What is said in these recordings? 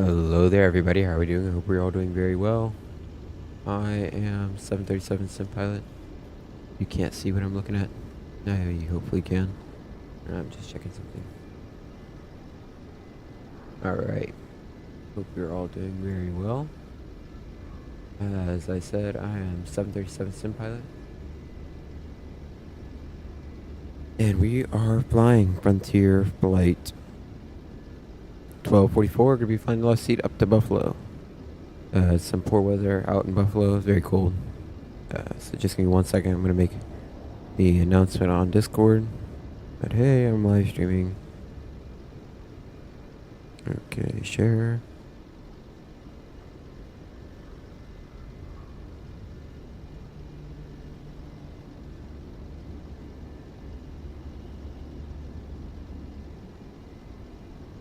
Hello there, everybody. How are we doing? I hope we're all doing very well. I am 737 Sim Pilot. You can't see what I'm looking at. You hopefully can. I'm just checking something. Alright. Hope you're all doing very well. As I said, I am 737 Sim Pilot. And we are flying Frontier Flight 1244. Gonna be flying the last seat up to Buffalo. Some poor weather out in Buffalo. It's very cold. So just give me 1 second. I'm gonna make the announcement on Discord. But hey, I'm live streaming. Okay, share.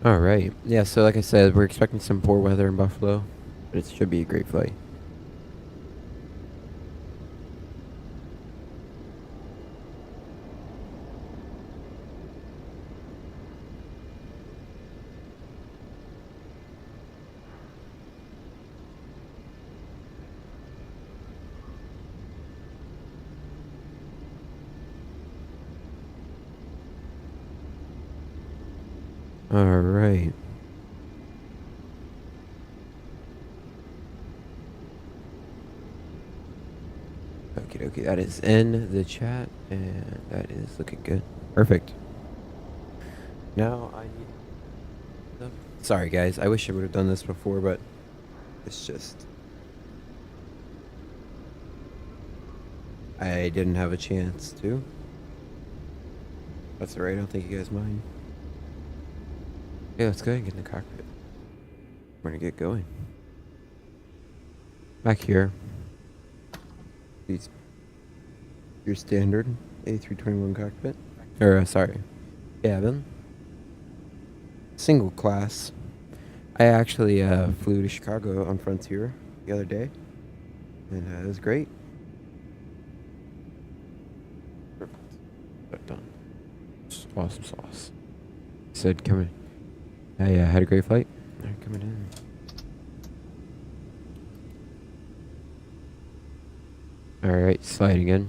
Alright. Yeah, so like I said, we're expecting some poor weather in Buffalo. But it should be a great flight. Alright. Okay, that is in the chat, and that is looking good. Perfect. Now I need... Sorry guys, I wish I would have done this before, but it's just... I didn't have a chance to. That's alright, I don't think you guys mind. Yeah, let's go ahead and get in the cockpit. We're gonna get going. Back here. These your standard A321 cockpit. Or sorry. Cabin. Single class. I actually flew to Chicago on Frontier the other day. And it was great. Perfect. That done. It's awesome sauce. Said come in. I had a great flight. They're coming in. Alright, sliding in.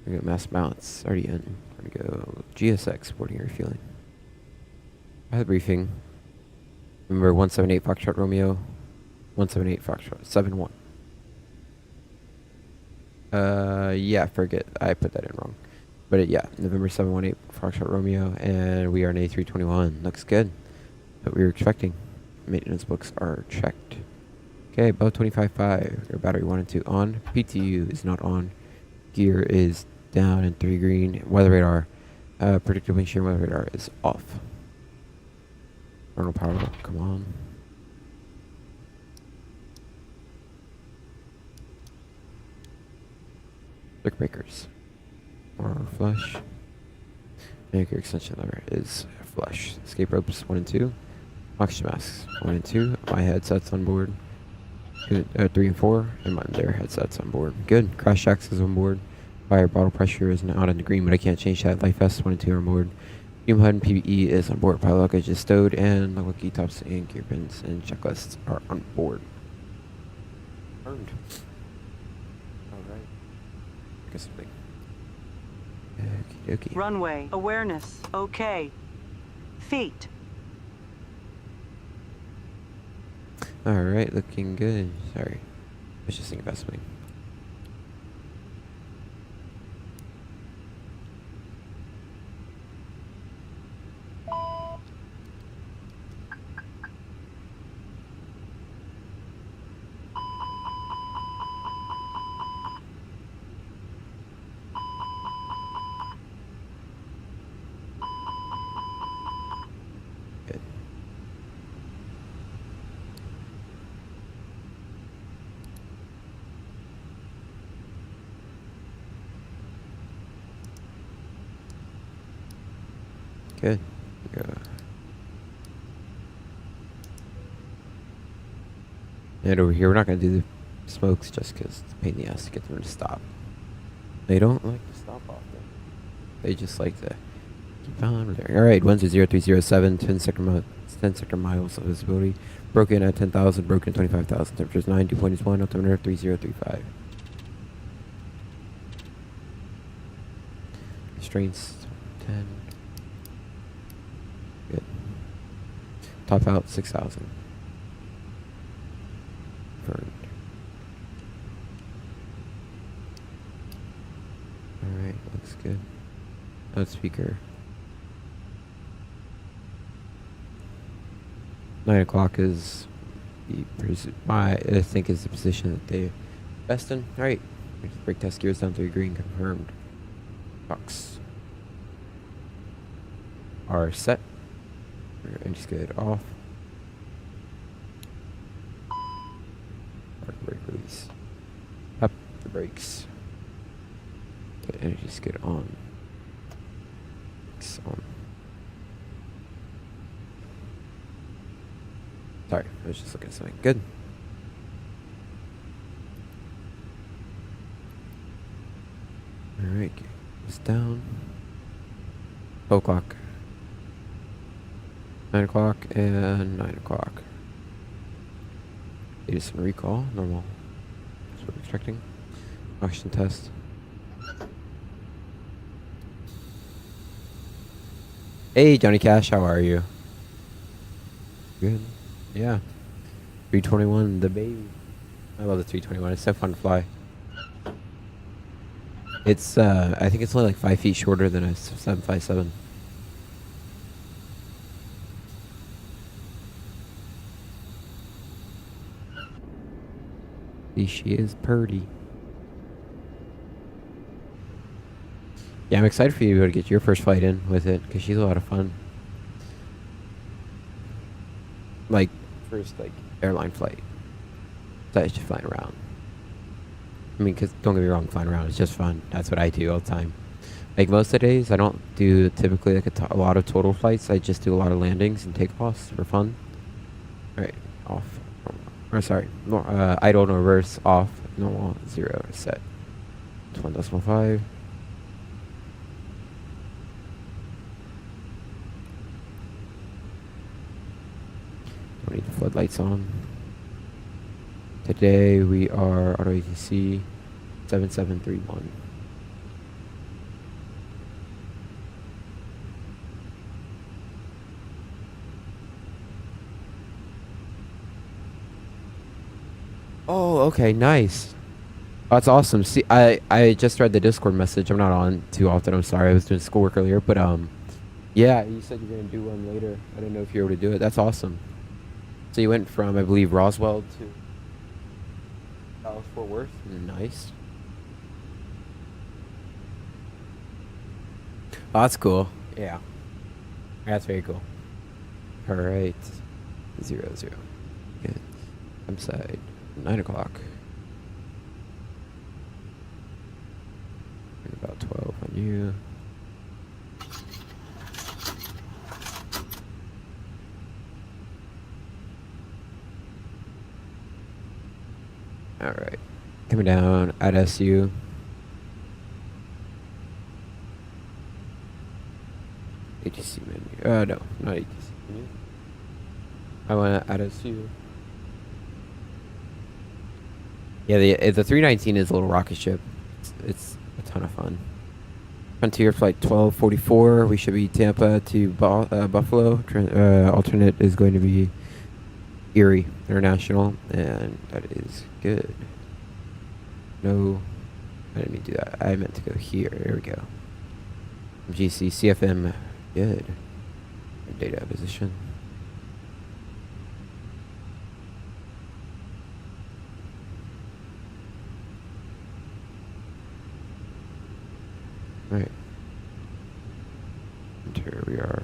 We got mass balance already in. We're gonna go GSX, boarding and refueling. I had a briefing. Remember 178 Foxtrot Romeo, 178 Foxtrot 71. Yeah, forget. I put that in wrong. But yeah, November 718 Foxtrot Romeo, and we are an A321. Looks good. What we were expecting. Maintenance books are checked. Okay, above 25.5. Your battery 1 and 2 on. PTU is not on. Gear is down in 3 green. Weather radar. Predictive wind shear weather radar is off. Thermal power up. Come on. Circuit breakers. Or flush. Anchor extension lever is flush. Escape ropes 1 and 2. Oxygen masks 1 and 2. My headset's on board. 3 and 4. And their headsets on board. Good. Crash jacks is on board. Fire bottle pressure is not in the green, but I can't change that. Life vests 1 and 2 are on board. Fume HUD and PBE is on board. Pilot luggage is stowed, and logbook keytops and gear pins and checklists are on board. Earned. Alright. Guess something. Okie dokie. Runway awareness. Okay. Feet. Alright, looking good. Sorry. I was just thinking about something. Good. Go. And over here, we're not going to do the smokes just because it's a pain in the ass to get them to stop. They don't like to stop often. They just like to Keep on with there. All right, 120-307, 10 sector miles of visibility. Broken at 10,000, broken at 25,000. Temperatures 9, dew point is 1, altimeter 3035. Constraints 10. Good. Top out 6,000. Confirmed. Alright, looks good. Loudspeaker. 9 o'clock is I think is the position that they best in. Alright. Brake test gears down to green, confirmed. Box. Are set. And just get off. Park brake release. Up the brakes. Put energy skid on. Brakes on. Sorry, I was just looking at something. Good. Alright, it's down. 12 o'clock. 9 o'clock and 9 o'clock. Edison recall, normal. That's what we're expecting. Oxygen test. Hey, Johnny Cash, how are you? Good. Yeah. 321, the baby. I love the 321. It's so fun to fly. It's, I think it's only like 5 feet shorter than a 757. She is purty. Yeah, I'm excited for you to be able to get your first flight in with it, because she's a lot of fun. Like, first, like, airline flight. Besides just flying around. I mean, because, don't get me wrong, flying around is just fun. That's what I do all the time. Like, most of the days, I don't do typically, like, a lot of total flights. I just do a lot of landings and takeoffs for fun. Alright, off. Or sorry, idle, no reverse, off, normal, 0, set. 1.5. Don't need the floodlights on. Today we are auto ATC 7731. Oh, okay, nice. Oh, that's awesome. See, I just read the Discord message. I'm not on too often. I'm sorry. I was doing schoolwork earlier, but yeah, you said you're gonna do one later. I didn't know if you were able to do it. That's awesome. So you went from, I believe, Roswell to Dallas Fort Worth. Nice. Oh, that's cool. Yeah, that's very cool. All right, 0, 0. Good. I'm side. 9 o'clock. And about 12 on you. Alright. Coming down at SU. ATC menu. No, not ATC menu. I want to add SU. Yeah, the 319 is a little rocket ship. It's a ton of fun. Frontier flight 1244. We should be Tampa to Buffalo. Alternate is going to be Erie International, and that is good. No, I didn't mean to do that. I meant to go here. There we go. GC CFM. Good. Data position. Right. And here we are.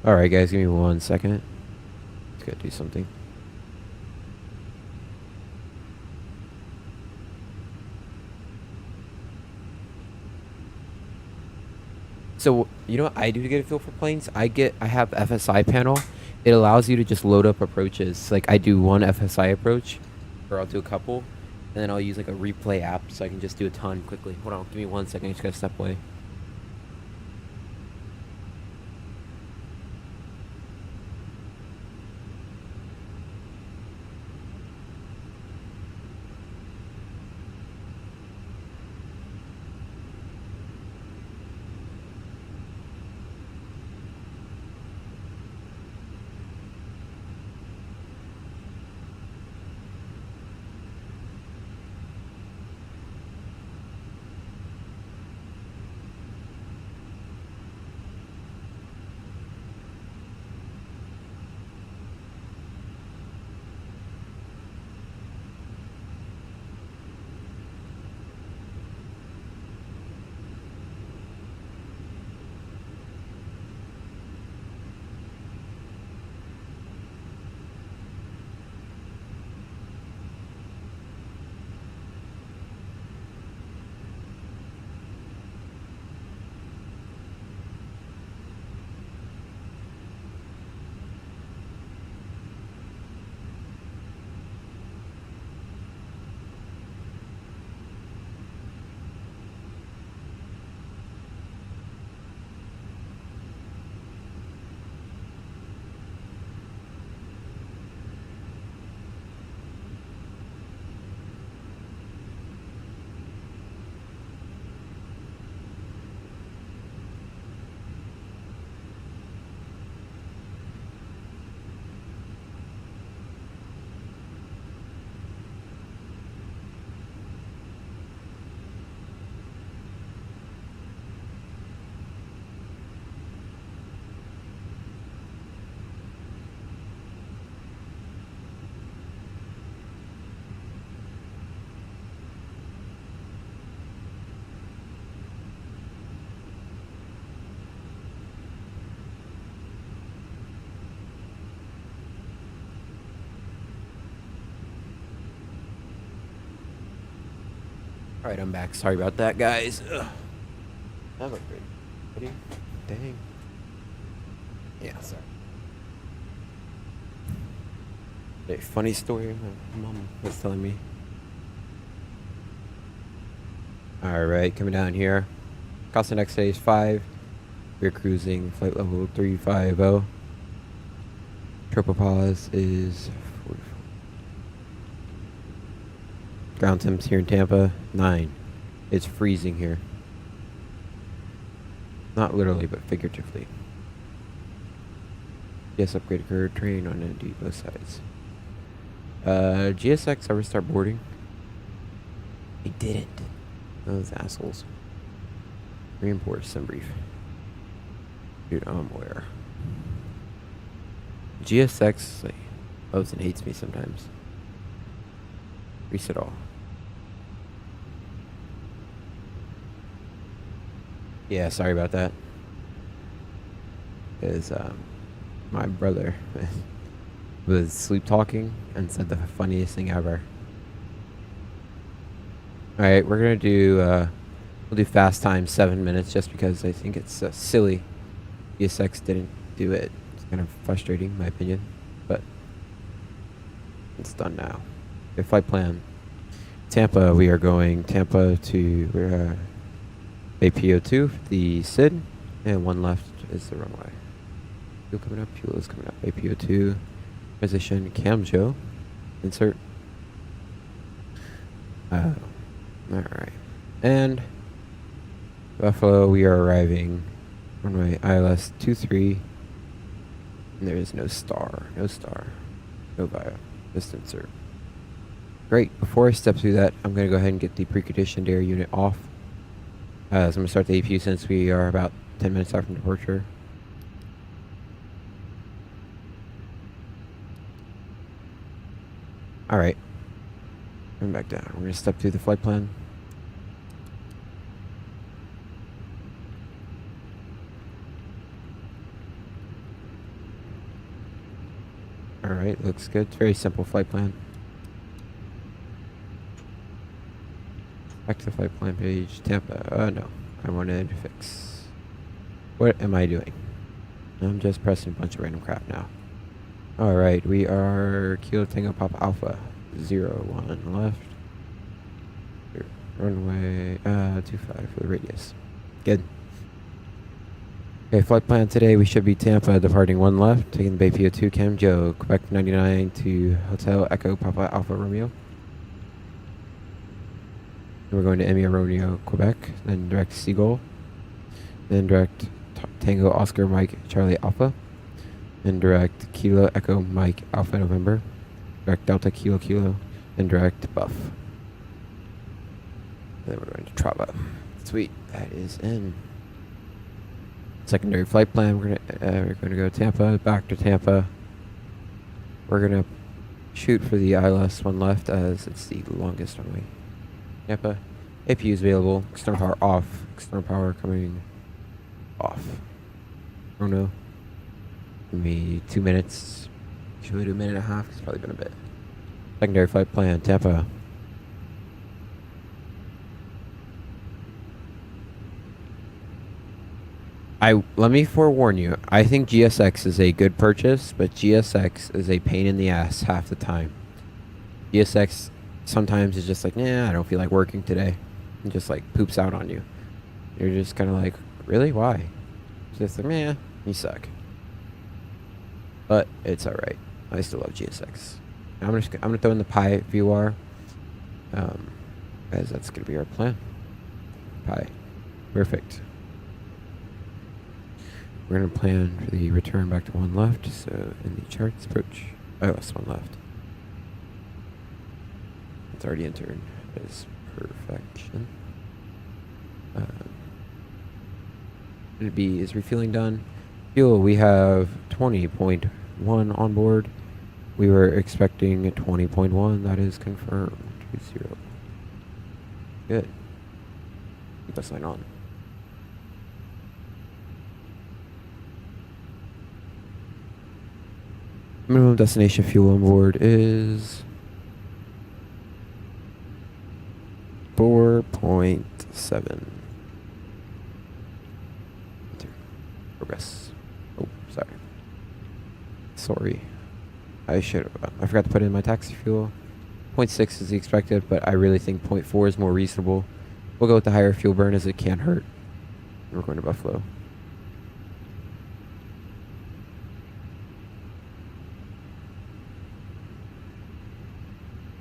Alright guys, give me 1 second. Let's go do something. So, you know what I do to get a feel for planes? I have FSI panel. It allows you to just load up approaches. Like, I do one FSI approach, or I'll do a couple. And then I'll use like a replay app so I can just do a ton quickly. Hold on, give me 1 second. I just gotta step away. Alright, I'm back. Sorry about that, guys. Ugh. That looked good. Ready? Dang. Yeah, sorry. A funny story my mom was telling me. Alright, coming down here. Cost of next day is 5. We're cruising flight level 350. Tropopause is 44. Ground temps here in Tampa, 9. It's freezing here. Not literally, but figuratively. Yes, upgrade occurred. Train on ND both sides. GSX ever start boarding? They didn't. Those assholes. Reinforce some brief. Dude, I'm aware. GSX like, loves and hates me sometimes. Reset all. Yeah, sorry about that. Is my brother was sleep talking and said the funniest thing ever. Alright, we're gonna do we'll do fast time 7 minutes just because I think it's silly. ESX didn't do it. It's kind of frustrating in my opinion, but it's done now. Okay, flight plan. Tampa, we are going Tampa to we're APO2, the SID, and 1 left is the runway. Fuel coming up, fuel is coming up. APO2, position, Camjo, insert. Alright. And Buffalo, we are arriving runway ILS 23. And there is no star, no via, just insert. Great, before I step through that, I'm going to go ahead and get the preconditioned air unit off. So I'm going to start the APU since we are about 10 minutes out from departure. Alright. Coming back down. We're going to step through the flight plan. Alright, looks good. It's a very simple flight plan. Back to the flight plan page. Tampa. No. I wanted to fix. What am I doing? I'm just pressing a bunch of random crap now. Alright, we are Kilo Tango Papa Alpha 01 left. Runway 25 for the radius. Good. Okay, flight plan today, we should be Tampa, departing 1 left, taking the Bay PO2 Camjo, Quebec 99 to Hotel Echo Papa Alpha Romeo. We're going to Emia Romeo, Quebec, then direct Seagull, then direct Tango Oscar Mike Charlie Alpha, then direct Kilo Echo Mike Alpha November, direct Delta Kilo Kilo, then direct Buff. And then we're going to Trava. Sweet, that is in. Secondary flight plan. We're gonna go Tampa, back to Tampa. We're gonna shoot for the ILS 1 left as it's the longest runway. Tampa, APU is available. External power off. External power coming off. Oh no. Give me 2 minutes. Should we do 1.5 minutes? It's probably been a bit. Secondary flight plan, Tampa. Let me forewarn you, I think GSX is a good purchase, but GSX is a pain in the ass half the time. GSX sometimes is just like, nah, I don't feel like working today. And just like poops out on you. You're just kind of like, really? Why? It's just like, man, you suck. But it's alright. I still love GSX. I'm gonna throw in the Pi VR. As that's gonna be our plan. Pi. Perfect. We're going to plan for the return back to 1 left, so in the charts, approach ILS 1 left. It's already entered as perfection. B is refueling done. Fuel, we have 20.1 on board. We were expecting 20.1, that is confirmed. 20. Good. Keep us line on. Minimum destination fuel on board is 4.2 0.7. Progress. Oh, sorry. I forgot to put in my taxi fuel. 0.6 is the expected, but I really think 0.4 is more reasonable. We'll go with the higher fuel burn as it can't hurt. We're going to Buffalo.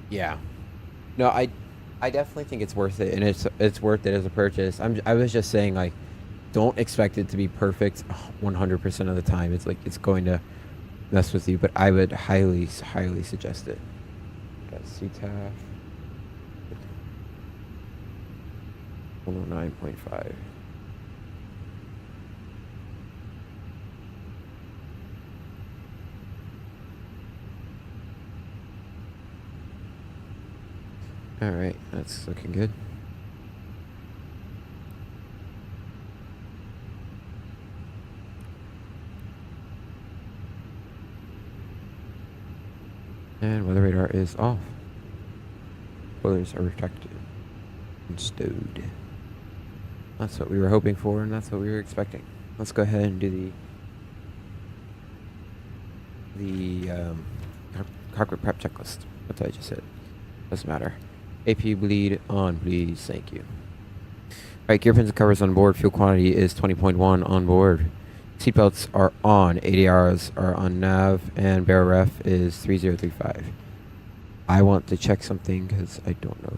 Yeah. No, I definitely think it's worth it, and it's worth it as a purchase. I was just saying, like, don't expect it to be perfect 100% of the time. It's like it's going to mess with you, but I would highly suggest it. Got CTAF 109.5. All right, that's looking good. And weather radar is off. Spoilers are retracted and stowed. That's what we were hoping for, and that's what we were expecting. Let's go ahead and do the cockpit prep checklist. What did I just hit? Doesn't matter. AP bleed on, please. Thank you. Alright, gear pins and covers on board. Fuel quantity is 20.1 on board. Seatbelts are on. ADRs are on nav, and barrel ref is 3035. I want to check something because I don't know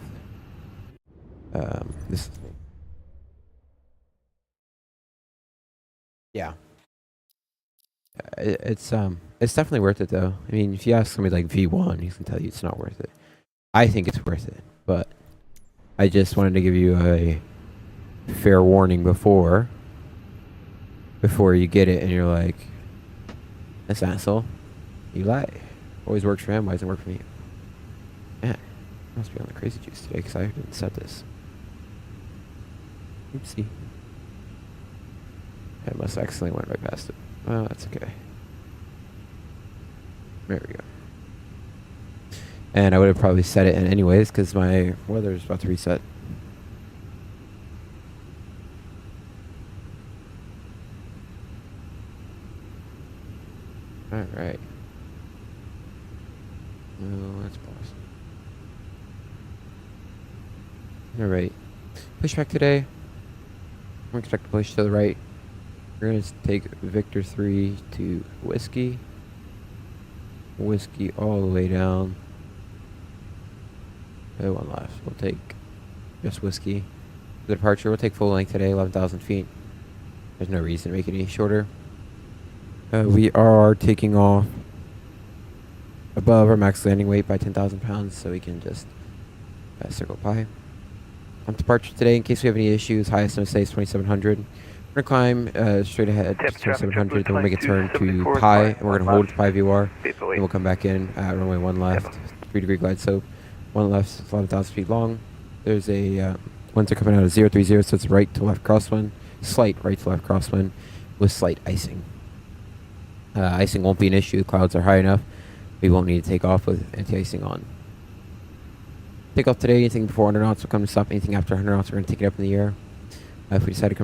if this is me. Yeah. It's definitely worth it though. I mean, if you ask somebody like V1, he's gonna tell you it's not worth it. I think it's worth it, but I just wanted to give you a fair warning before you get it and you're like, this asshole, you lie. Always works for him, why doesn't it work for me? Man, I must be on the crazy juice today because I didn't set this. Oopsie. I must have accidentally went right past it. Well, that's okay. There we go. And I would have probably set it in anyways because my weather is about to reset. Alright. No, that's possible. Alright. Pushback today. We expect to push to the right. We're going to take Victor 3 to Whiskey. Whiskey all the way down. Oh, one left. We'll take just Whiskey. The departure, we'll take full length today, 11,000 feet. There's no reason to make it any shorter. We are taking off above our max landing weight by 10,000 pounds, so we can just circle pi. On departure today, in case we have any issues, highest MSA is 2,700. We're going to climb straight ahead to 2,700, then we'll make a turn to pi, and we're going to hold it to pi VOR. Then we'll come back in at runway 1 left, 3-degree glide slope. 1 left, 11,000 feet long. There's a winds are coming out of 030, so it's right to left crosswind, slight right to left crosswind with slight icing. Icing won't be an issue. The clouds are high enough. We won't need to take off with anti-icing on. Take off today. Anything before 100 knots will come to stop. Anything after 100 knots, we're going to take it up in the air. We're going to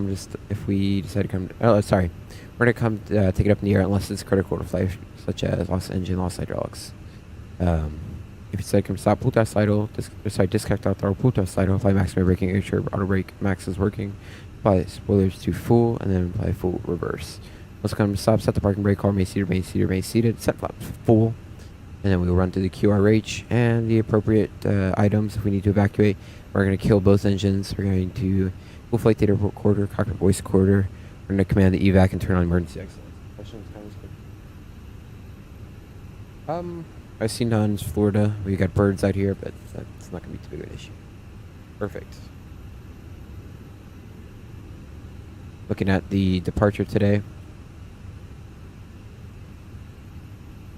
come take it up in the air unless it's critical to flight, such as lost engine, lost hydraulics. If you decide to come stop, pull thrust idle, disconnect out throttle, pull thrust idle, apply maximum braking, air sure auto brake max is working, apply spoilers to full, and then apply full reverse. Let's come to stop, set the parking brake car, main seated, set flaps full, and then we will run to the QRH and the appropriate items if we need to evacuate. We're going to kill both engines. We're going to full flight data recorder, cockpit voice recorder. We're going to command the evac and turn on emergency excellence. Questions, comments? I've seen on Florida. We got birds out here, but that's not going to be too big of an issue. Perfect. Looking at the departure today.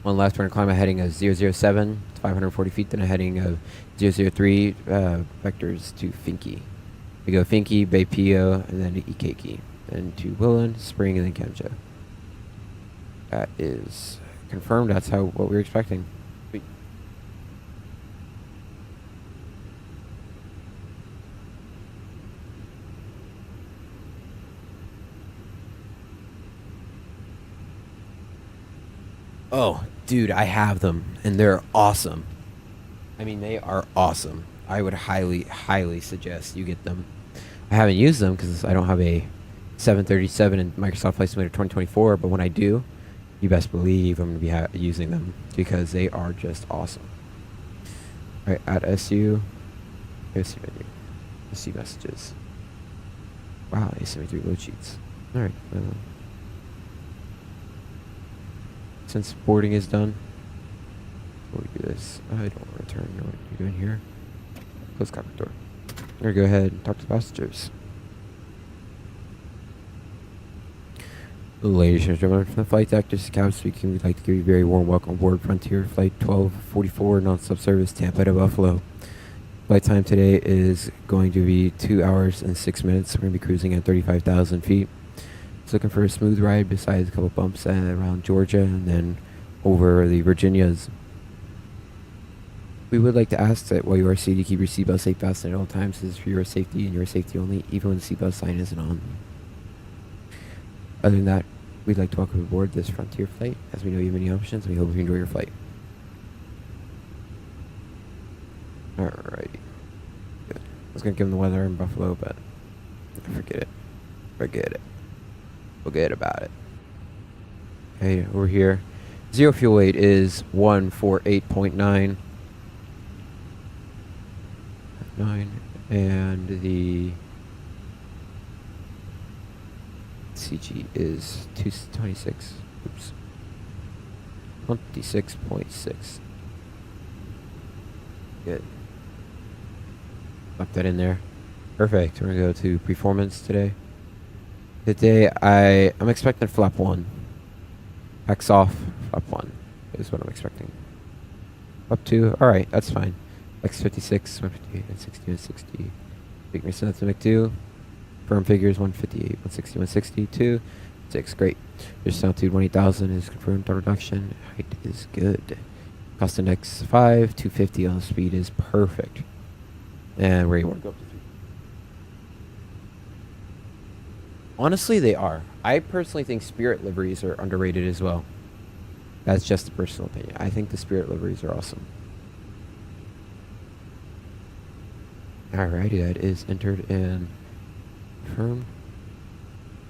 1 left, we're going to climb a heading of 007, 540 feet, then a heading of 003, vectors to Finke. We go Finke, Bay Pio, and then to Ikeki. Then to Willen, Spring, and then Kemcha. That is confirmed. That's what we were expecting. Sweet. Oh, dude, I have them, and they're awesome. I mean, they are awesome. I would highly, highly suggest you get them. I haven't used them because I don't have a 737 in Microsoft Flight Simulator 2024, but when I do, you best believe I'm going to be using them because they are just awesome. All right, add SU. SU menu. SU messages. Wow, asymmetry load sheets. All right. Since boarding is done, before we do this, I don't want to return. You know what you're doing here? Close cockpit door. I'm going to go ahead and talk to passengers. Ladies and gentlemen, from the flight deck, this is Captain speaking. We'd like to give you a very warm welcome aboard Frontier Flight 1244 non-stop service Tampa to Buffalo. Flight time today is going to be 2 hours and 6 minutes. We're going to be cruising at 35,000 feet. Just looking for a smooth ride besides a couple bumps around Georgia and then over the Virginias. We would like to ask that while you are seated, keep your seatbelt safe fastened at all times. This is for your safety and your safety only, even when the seatbelt sign isn't on. Other than that, we'd like to welcome aboard this Frontier flight, as we know you have many options, and we hope you enjoy your flight. Alrighty. Good. I was going to give them the weather in Buffalo, but forget it. Forget it. Forget about it. Okay, over here. Zero fuel weight is 148.9. And the CG is 226. Oops. 26.6. Good. Pop that in there. Perfect. We're gonna go to performance today. Today I'm expecting flap 1. X off, flap 1 is what I'm expecting. Up 2, alright, that's fine. X56, 158, and 60, 160. Big Mason, that's a MiG-2. Firm figures 158, 160, 160, 2, 6. Great. There's altitude 18,000 is confirmed. Auto reduction. Height is good. Cost index 5, 250 on speed is perfect. And where you want to go up to 3. Honestly, they are. I personally think Spirit liveries are underrated as well. That's just a personal opinion. I think the Spirit liveries are awesome. Alrighty, that is entered and confirmed.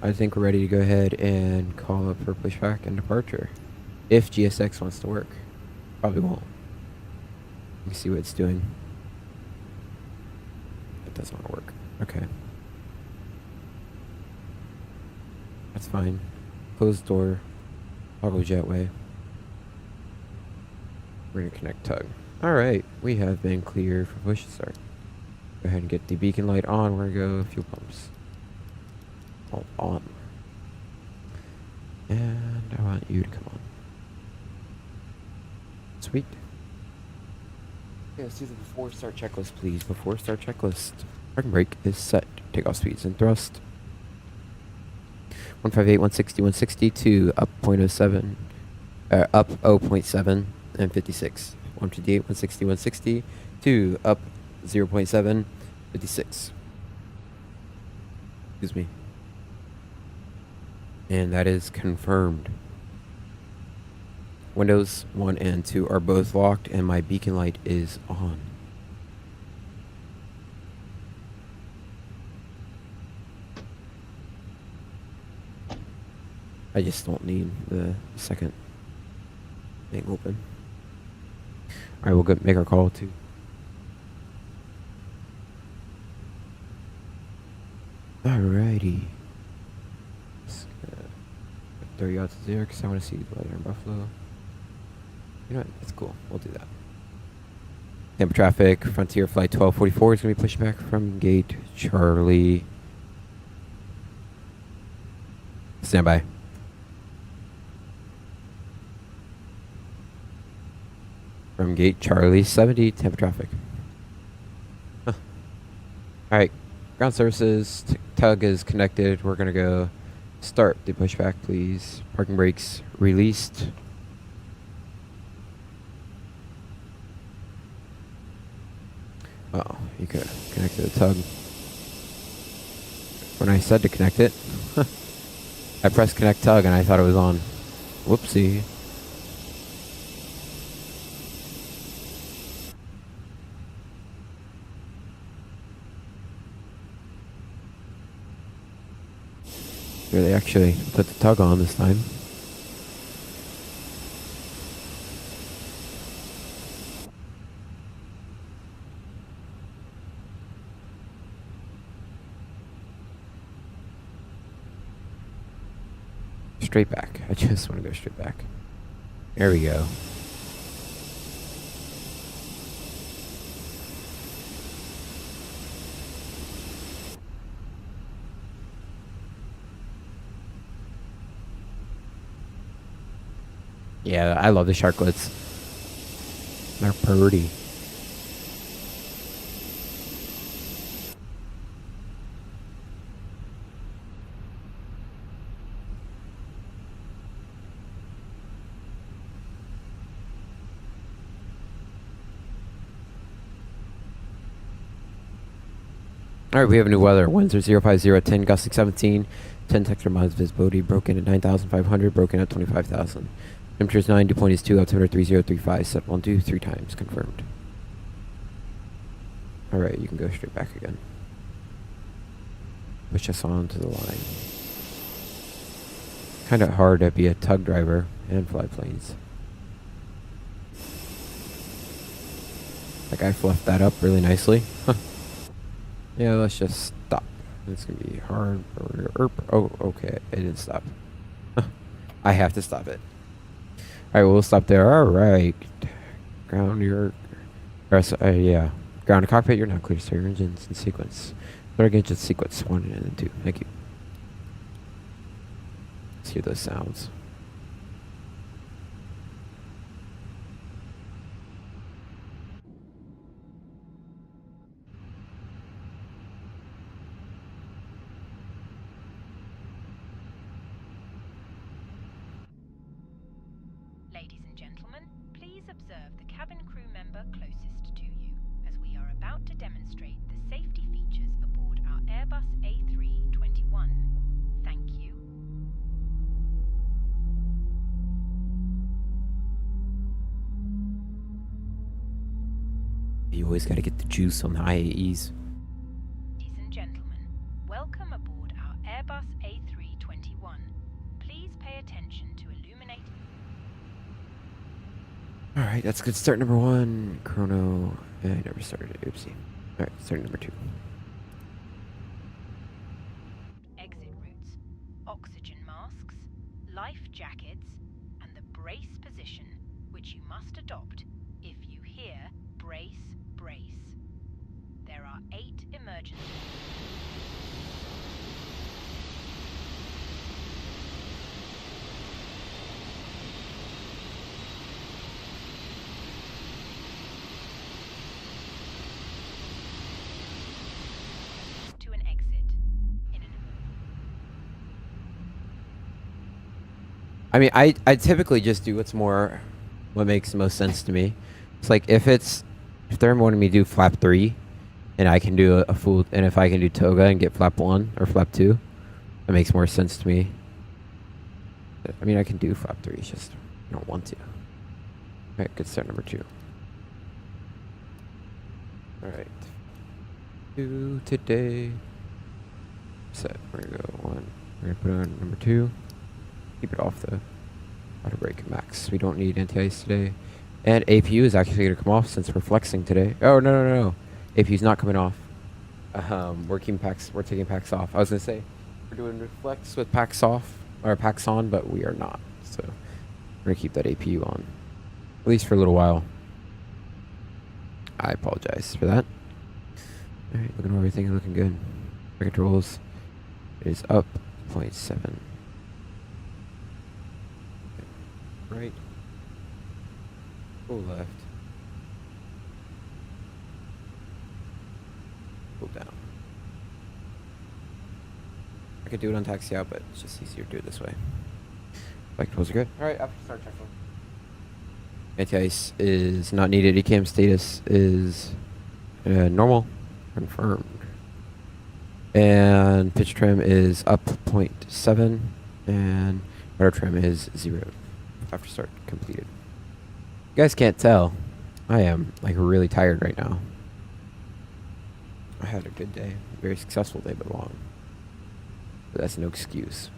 I think we're ready to go ahead and call up for pushback and departure. If GSX wants to work. Probably won't. Let me see what it's doing. It doesn't want to work. Okay. That's fine. Close the door. Toggle jetway. We're going to connect tug. Alright, we have been cleared for push start. Go ahead and get the beacon light on. We're going to go fuel pumps. All on. And I want you to come on. Sweet. Okay, let's do the before start checklist, please. Before start checklist. Parking brake is set. Takeoff speeds and thrust. 158, 160, 160 to up 0.07. Up 0.7 and 56. 158, 160, 160 to up 0.7, 56. Excuse me. And that is confirmed. Windows 1 and 2 are both locked, and my beacon light is on. I just don't need the second thing open. Alright, we'll go make our call too. Alrighty. Let's throw you out to 0 because I want to see the weather in Buffalo. You know what? That's cool. We'll do that. Tampa traffic, Frontier Flight 1244 is going to be pushing back from gate Charlie. Stand by. From gate Charlie 70, Tampa traffic. Huh. Alright, ground services, tug is connected. We're going to go start the pushback, please. Parking brakes released. Oh, you could have connected the tug. When I said to connect it, I pressed connect tug and I thought it was on. Whoopsie. Here they actually put the tug on this time. Straight back. I just want to go straight back. There we go. Yeah, I love the sharklets. They're pretty. Alright, we have a new weather. Winds are 050, 10 gusting 17, 10 texture miles visibility, broken at 9,500, broken at 25,000. Temperature is 9, dew point is 2, altimeter 3035, set 12, 3 times, confirmed. Alright, you can go straight back again. Push us on to the line. Kind of hard to be a tug driver and fly planes. That guy fluffed that up really nicely. Yeah, let's just stop. It's gonna be hard. Oh, okay, it didn't stop. I have to stop it. Alright, we'll stop there. Alright. Ground your... yeah. Ground to cockpit, you're now clear to start your engines in sequence. Start engine sequence 1 and 2. Thank you. Let's hear those sounds. Ladies and gentlemen, please observe the cabin crew member closest to you, as we are about to demonstrate the safety features aboard our Airbus A321. Thank you. You always gotta get the juice on the IAEs. Ladies and gentlemen, welcome aboard our Airbus A321. Please pay attention to illuminate... Alright, that's good. Start number 1. Chrono. I never started it. Oopsie. Alright, start number 2. exit routes, oxygen masks, life jackets, and the brace position, which you must adopt if you hear brace, brace. There are 8 emergencies. To an exit in an I mean, I typically just do what makes the most sense to me. It's like if they're wanting me to do flap 3, and I can do a full, and if I can do toga and get flap 1 or flap 2, that makes more sense to me. I mean, I can do flap 3, it's just I don't want to. Alright, good start number 2. Alright. 2 today. Set. We're gonna go 1. We're gonna put on number 2. Keep it off the auto brake max. We don't need anti-ice today. And APU is actually going to come off since we're flexing today. Oh, no. APU's not coming off. We're taking packs off. I was going to say, we're doing reflex with packs off, or packs on, but we are not. So, we're going to keep that APU on. At least for a little while. I apologize for that. Alright, looking over everything, looking good. Brake controls is up 0.7. Right. Pull left. Pull down. I could do it on taxi out, but it's just easier to do it this way. Bike controls are good. Alright, after start check. Anti-ice is not needed. ECAM status is normal. Confirmed. And pitch trim is up 0.7. And rudder trim is 0. After start completed. You guys can't tell. I am like really tired right now. I had a good day. Very successful day, but long. But that's no excuse.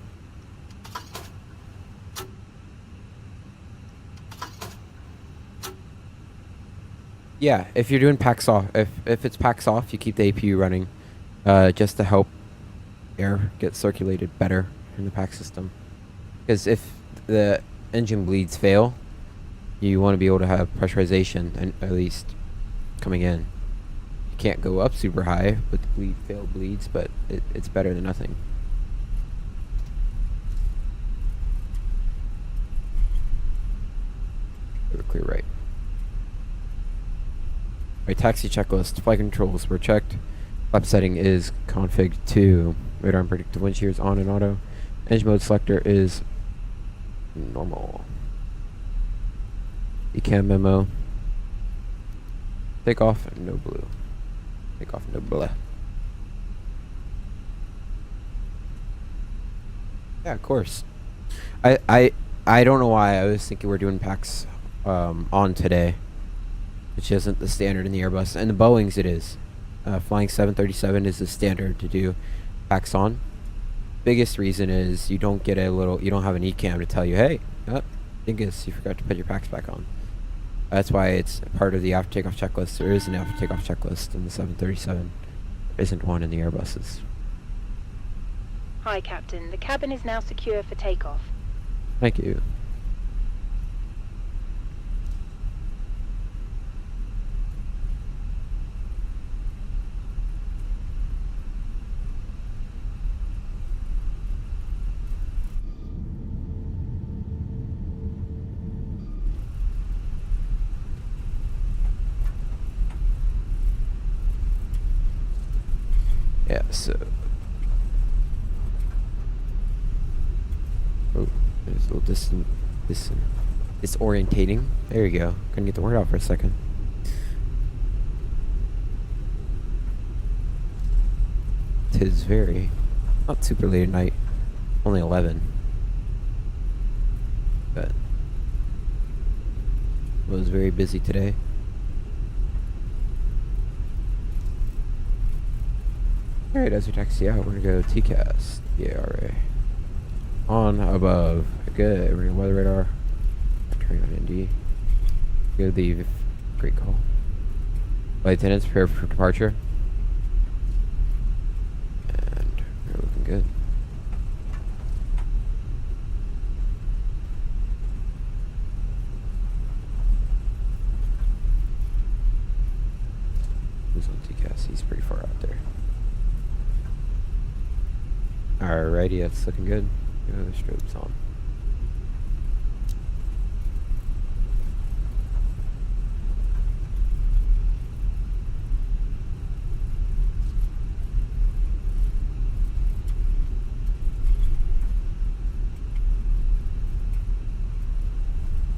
Yeah, if you're doing packs off, if it's packs off, you keep the APU running, just to help air get circulated better in the pack system. Because if the engine bleeds fail, you want to be able to have pressurization and at least coming in. You can't go up super high with the failed bleeds, but it's better than nothing. Clear right. Right, taxi checklist. Flight controls were checked. Flap setting is config 2. Radar and predictive wind shear is on and auto. Engine mode selector is normal. Ecam memo. Takeoff, no blue. Takeoff, no blue. Yeah, of course. I don't know why I was thinking we're doing packs on today, which isn't the standard in the Airbus. And the Boeings it is. Flying 737 is the standard to do packs on. Biggest reason is you don't have an ECAM to tell you, hey, dingus, you forgot to put your packs back on. That's why it's part of the after takeoff checklist. There is an after takeoff checklist in the 737. There isn't one in the Airbuses. Hi, Captain. The cabin is now secure for takeoff. Thank you. Yeah, so... Oh, there's a little disorientating. There you go. Couldn't get the word out for a second. Tis very... not super late at night. Only 11. But... I was very busy today. Alright, as we taxi out, we're gonna go TCAS, BARA. On, above. Good, we're gonna weather radar. Turn on ND. Go the great call. Flight attendants, prepare for departure. And we're looking good. Who's on TCAS? He's pretty far out there. Alrighty, that's looking good. Go the strobes on.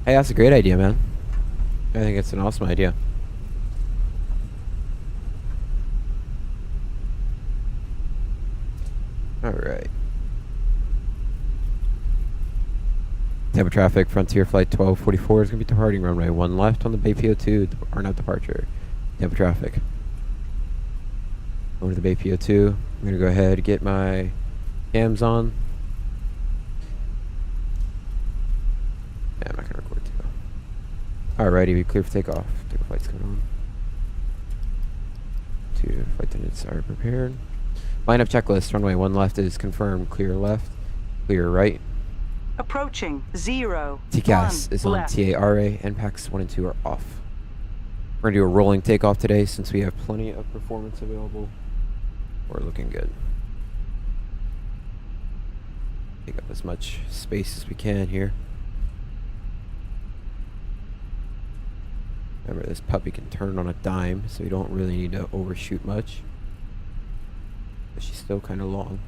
Hey, that's a great idea, man. I think it's an awesome idea. Alright. Tampa traffic, Frontier Flight 1244 is going to be departing runway 1 left on the BPO2, RNAV departure. Tampa traffic. Over to the BPO2. I'm going to go ahead and get my cams on. Yeah, I'm not going to record too. Alrighty, we clear for takeoff. Takeoff flight's coming on. 2 flight attendants are prepared. Lineup checklist. Runway 1 left is confirmed. Clear left. Clear right. Approaching 0. TCAS is on left. TARA. NPACs 1 and 2 are off. We're going to do a rolling takeoff today since we have plenty of performance available. We're looking good. Take up as much space as we can here. Remember, this puppy can turn on a dime, so we don't really need to overshoot much. But she's still kind of long.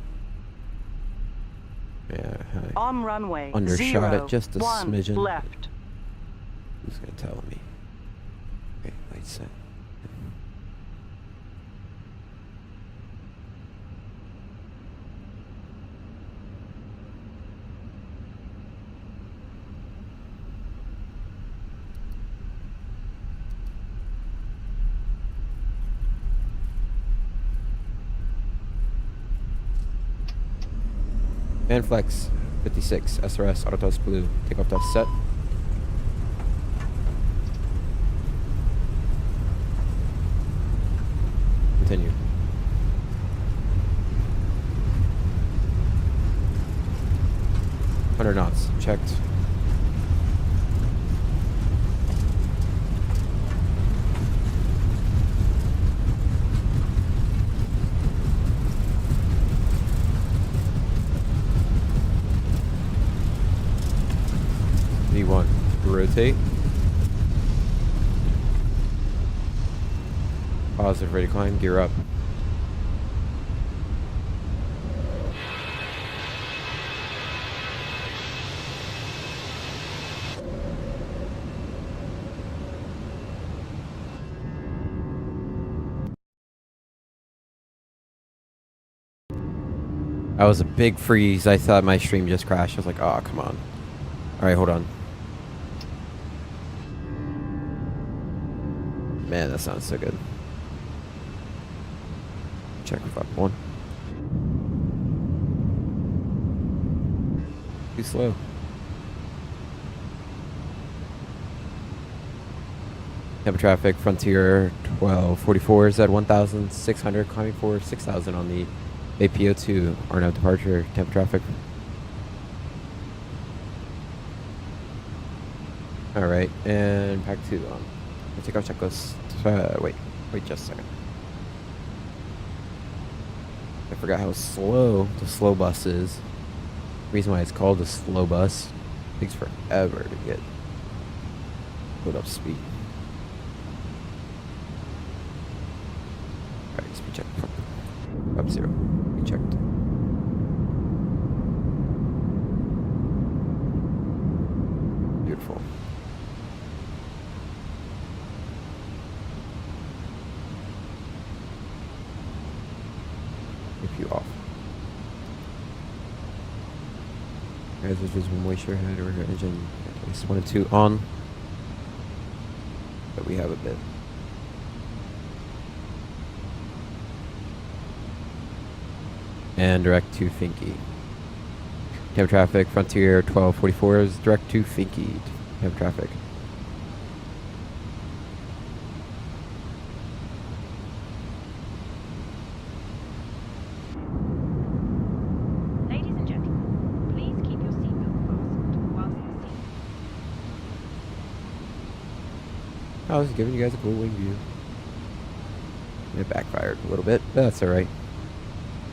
Yeah, On runway undershot 0, it just a 1 smidgen. left. Who's gonna tell me? Okay, light set. Manflex 56 SRS Autotos Blue. Takeoff test set. continue. Hundred knots, checked. V1, rotate. Positive, ready to climb, gear up. That was a big freeze. I thought my stream just crashed. I was like, oh, come on. Alright, hold on. Man, that sounds so good. Check with up one. Too slow. Temp traffic, Frontier 1244 is at 1,600, climbing for 6,000 on the APO2, Arno departure, temp traffic. Alright, and pack 2 on. Let's take our checklist. Wait just a second. I forgot how slow the slow bus is. Reason why it's called a slow bus. It takes forever to get put up speed. Alright, speed check. Up 0. We checked. Beautiful. You off. Guys, there's visible moisture head over here. Engine 1 and 2 on. But we have a bit. And direct to Finky. Temp traffic, Frontier 1244 is direct to Finky. Temp traffic. I was giving you guys a cool wing view. It backfired a little bit, but that's alright.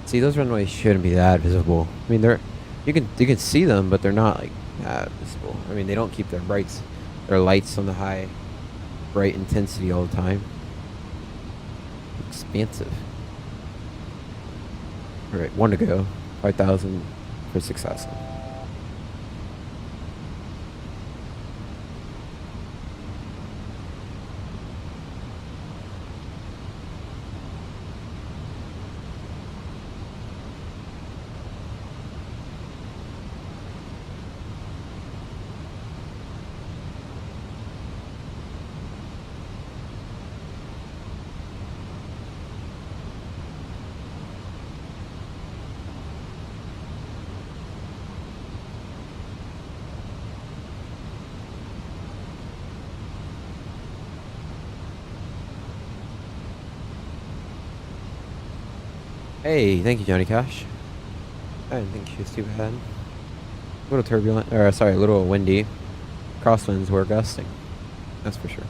See, those runways shouldn't be that visible. I mean, you can see them, but they're not like that visible. I mean, they don't keep their lights on the high bright intensity all the time. Expansive. Alright, 1 to go. 5,000 for 6,000. Hey, thank you, Johnny Cash. I didn't think she was too bad. A little turbulent, or sorry, a little windy. Crosswinds were gusting. That's for sure.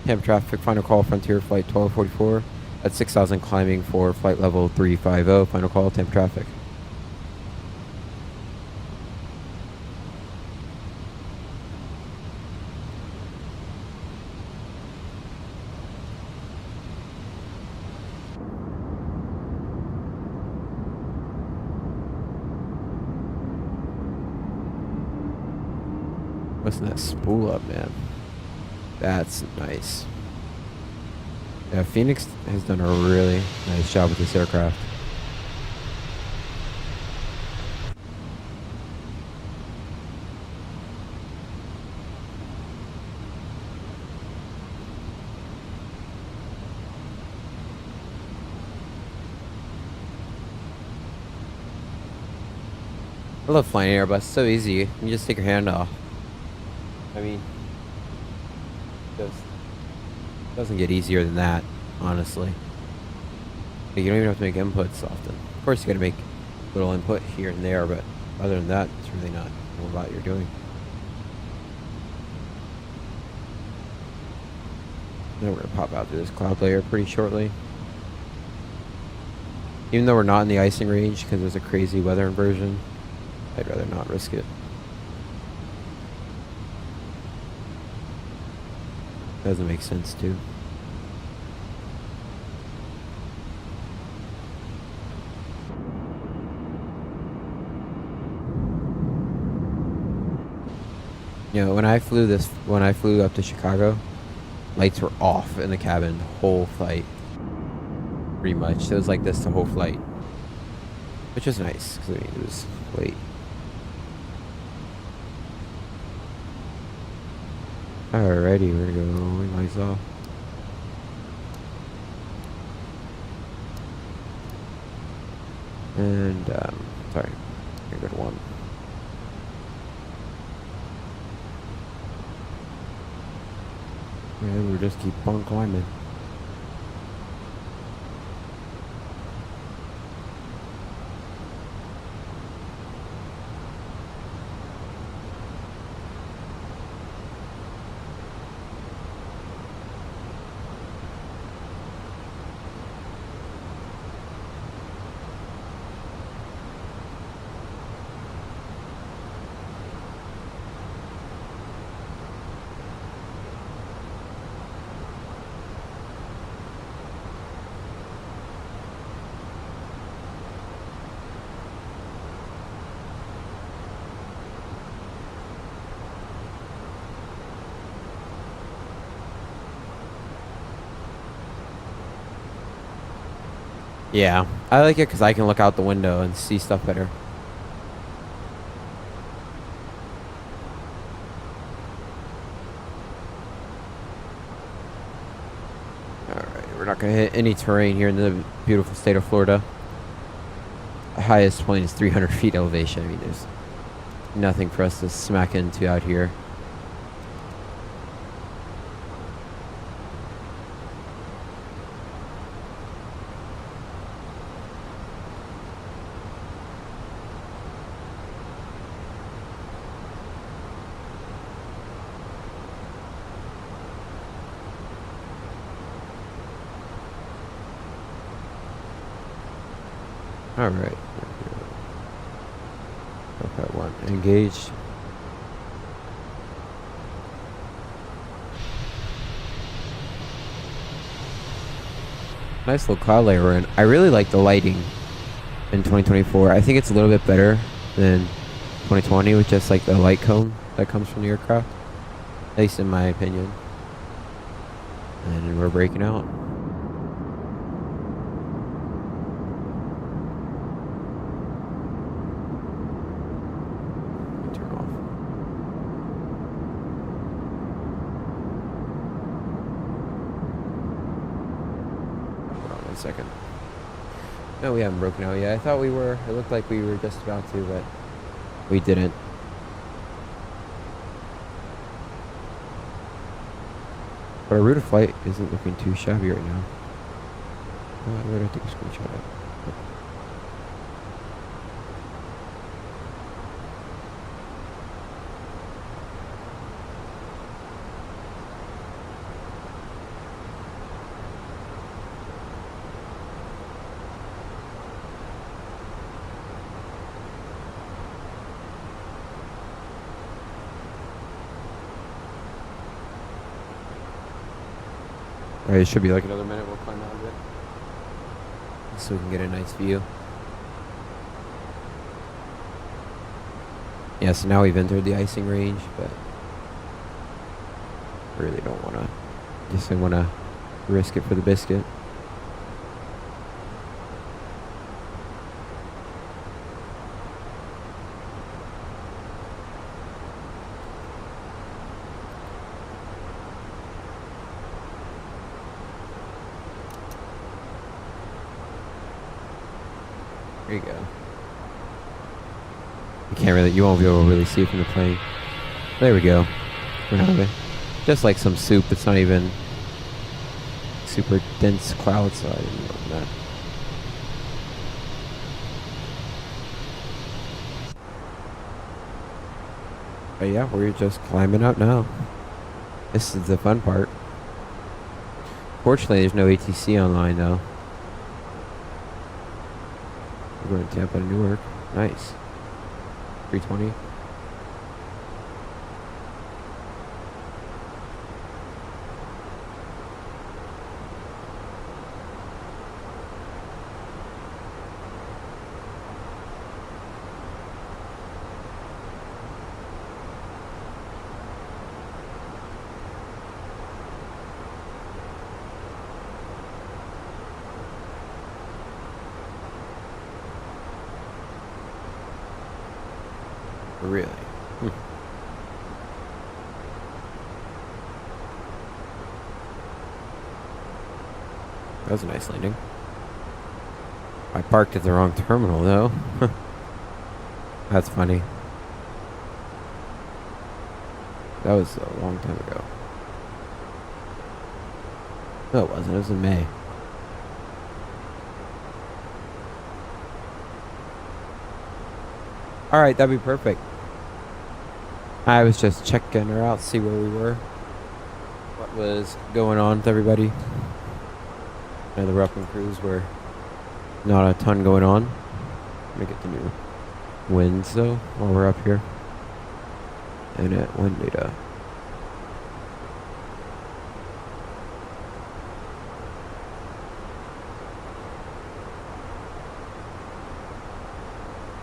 Temp traffic, final call, Frontier flight 1244 at 6,000, climbing for flight level 350. Final call, temp traffic. What's that spool up, man? That's nice. Yeah, Fenix has done a really nice job with this aircraft. I love flying Airbus. It's so easy. You just take your hand off. I mean, just Doesn't get easier than that, honestly. Like, you don't even have to make inputs often. Of course, you got to make little input here and there, but other than that, it's really not a whole lot you're doing. Then we're gonna pop out through this cloud layer pretty shortly. Even though we're not in the icing range because there's a crazy weather inversion, I'd rather not risk it. Doesn't make sense too. You know, when I flew up to Chicago, lights were off in the cabin the whole flight. Pretty much. It was like this the whole flight. Which was nice, because I mean, it was late. Alrighty, we're gonna go wing lights off. And, sorry, we're gonna go to 1. And we'll just keep on climbing. Yeah, I like it because I can look out the window and see stuff better. Alright, we're not going to hit any terrain here in the beautiful state of Florida. The highest point is 300 feet elevation. I mean, there's nothing for us to smack into out here. Alright. Okay, 1. Engaged. Nice little cloud layer we're in. I really like the lighting in 2024. I think it's a little bit better than 2020 with just like the light cone that comes from the aircraft. At least in my opinion. And we're breaking out. Second. No, we haven't broken out yet. I thought we were. It looked like we were just about to, but we didn't. But our route of flight isn't looking too shabby right now. Where did I take a screenshot of? Alright, it should be like another minute. We'll climb out of it. So we can get a nice view. Yeah, so now we've entered the icing range, but I really don't want to. Just I want to risk it for the biscuit. There you go. You won't be able to really see it from the plane. There we go. We're not just like some soup. It's not even super dense clouds, so I didn't know that. But yeah, we're just climbing up now. This is the fun part. Fortunately, there's no ATC online though. We're going to Tampa to Newark. Nice. 320. Really? That was a nice landing. I parked at the wrong terminal though. That's funny. That was a long time ago. No, it wasn't. It was in May. Alright, that'd be perfect. I was just checking her out, see where we were. What was going on with everybody. And the Ruffin crews were not a ton going on. Let me get the new winds though while we're up here. And at wind data.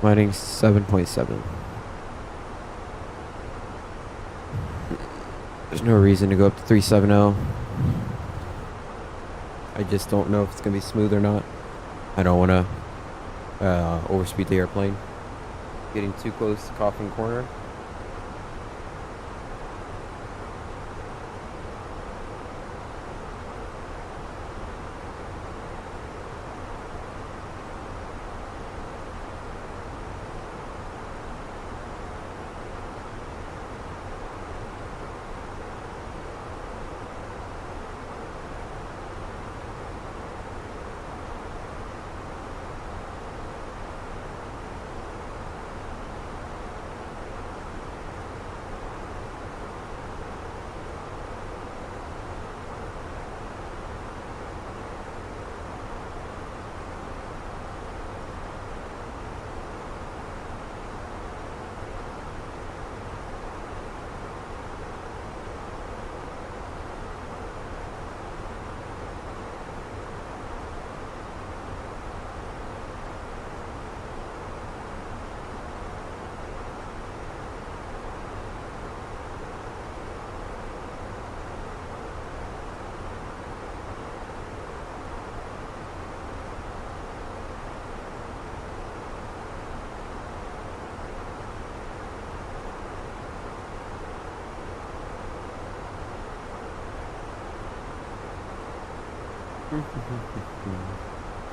Lighting 7.7. There's no reason to go up to 370. I just don't know if it's going to be smooth or not. I don't want to overspeed the airplane. Getting too close to Coffin Corner.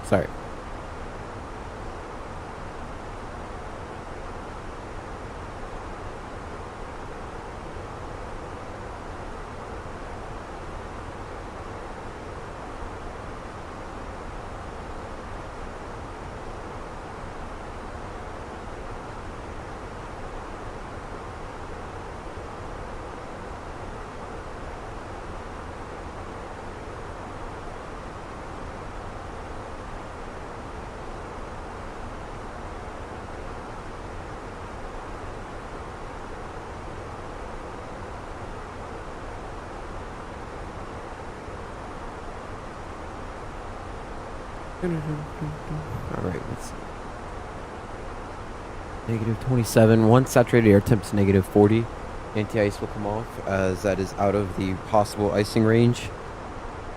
Sorry. Alright, let's see. Negative 27. Once saturated air temp is negative 40, anti-ice will come off as that is out of the possible icing range.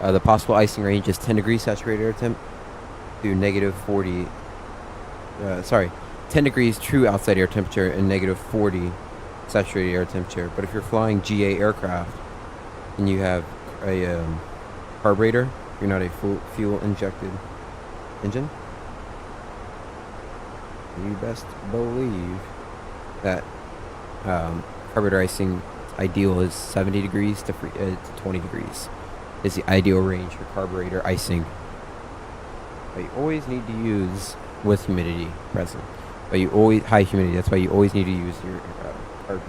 The possible icing range is 10 degrees saturated air temp to negative 40. 10 degrees true outside air temperature and negative 40 saturated air temperature. But if you're flying GA aircraft and you have a carburetor, you're not a fuel injected engine, you best believe that carburetor icing ideal is 70 degrees to 20 degrees. is the ideal range for carburetor icing. But you always need to use with humidity present. But you always high humidity. That's why you always need to use your RB.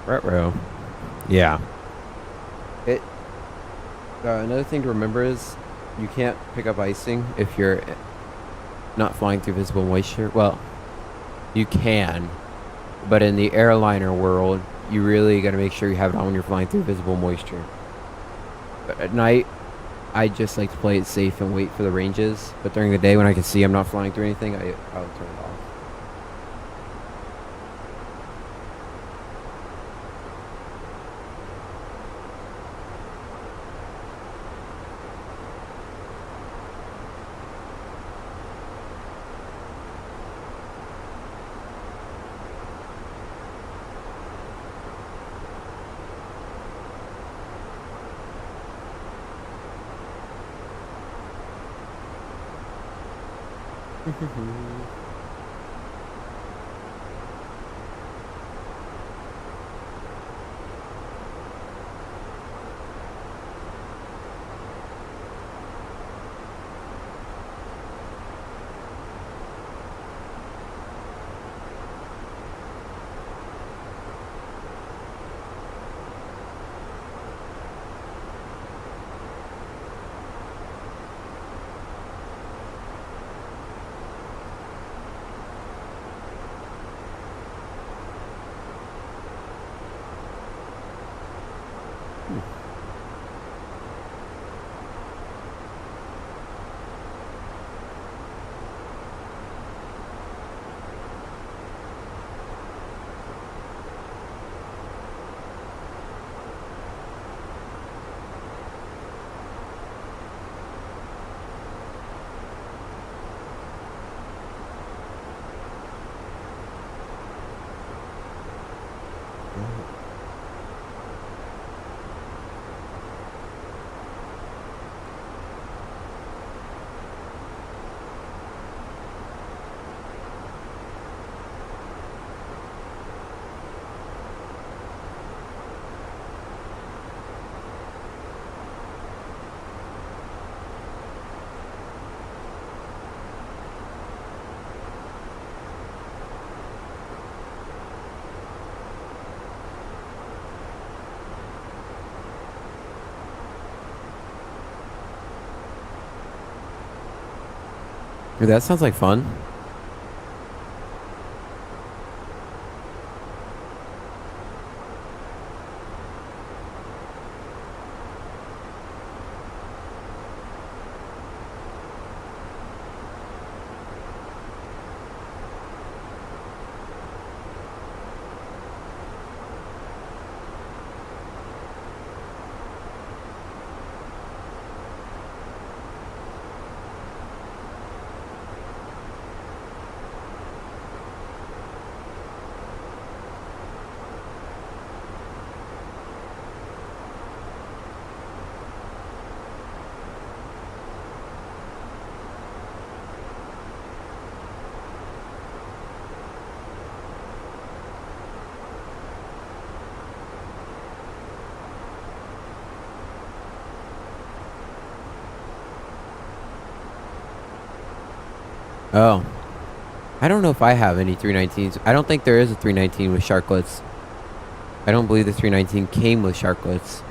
Retro. Yeah. Another thing to remember is you can't pick up icing if you're not flying through visible moisture. Well, you can, but in the airliner world, you really got to make sure you have it on when you're flying through visible moisture. But at night, I just like to play it safe and wait for the ranges. But during the day, when I can see I'm not flying through anything, I'll turn it off. Dude, that sounds like fun. Oh. I don't know if I have any 319s. I don't think there is a 319 with sharklets. I don't believe the 319 came with sharklets.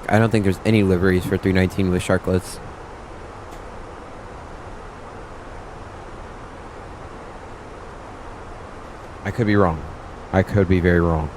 I don't think there's any liveries for 319 with sharklets. I could be wrong. I could be very wrong.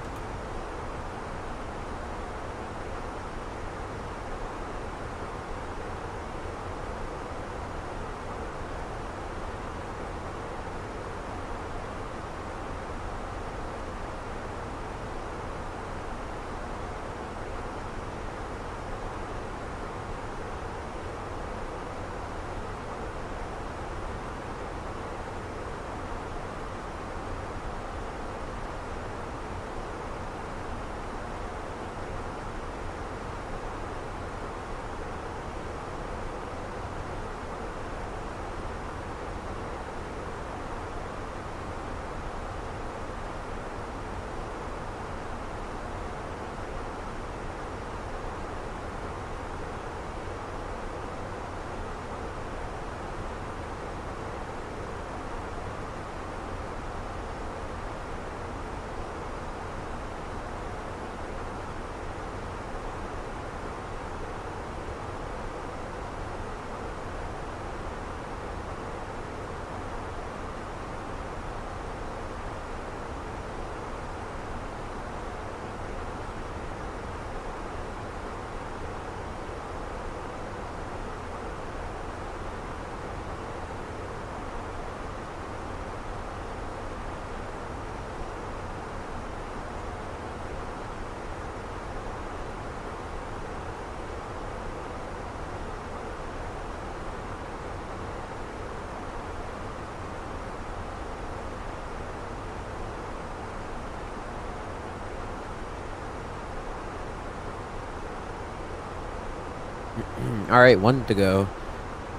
All right, one to go.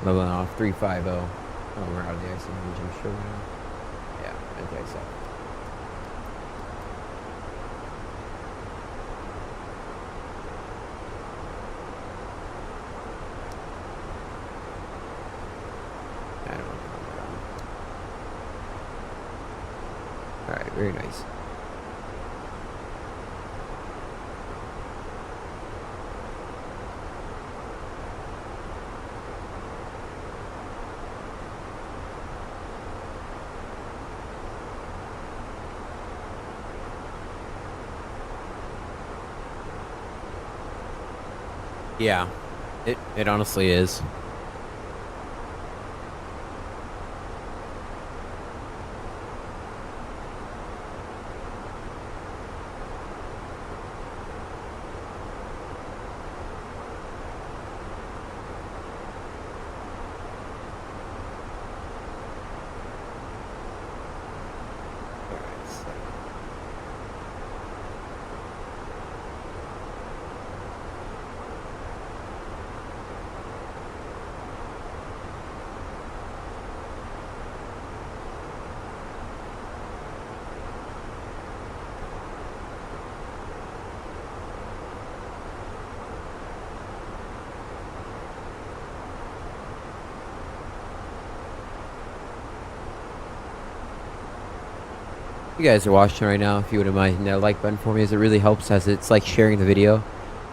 Leveling off 350. Oh, we're out of the icing range, I'm sure now. Yeah, anti-ice up. I don't want to calm that on. All right, very nice. Yeah, it honestly is. You guys are watching right now, if you wouldn't mind hitting that like button for me, as it really helps, as it's like sharing the video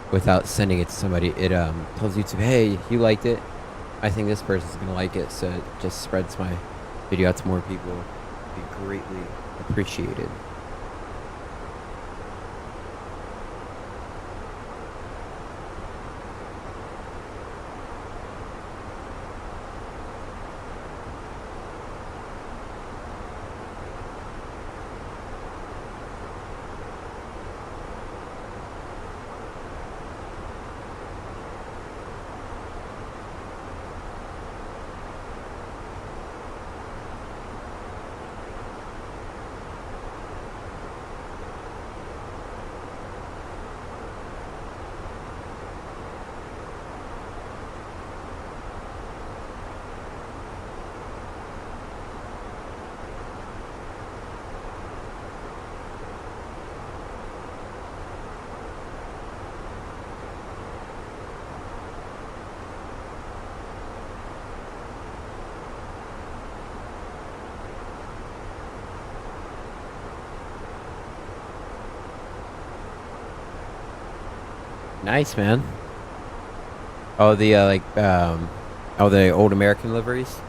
without sending it to somebody. It tells YouTube, hey, you liked it, I think this person's gonna like it, so it just spreads my video out to more people. It'd be greatly appreciated. Nice, man. Oh, the oh, the old American liveries.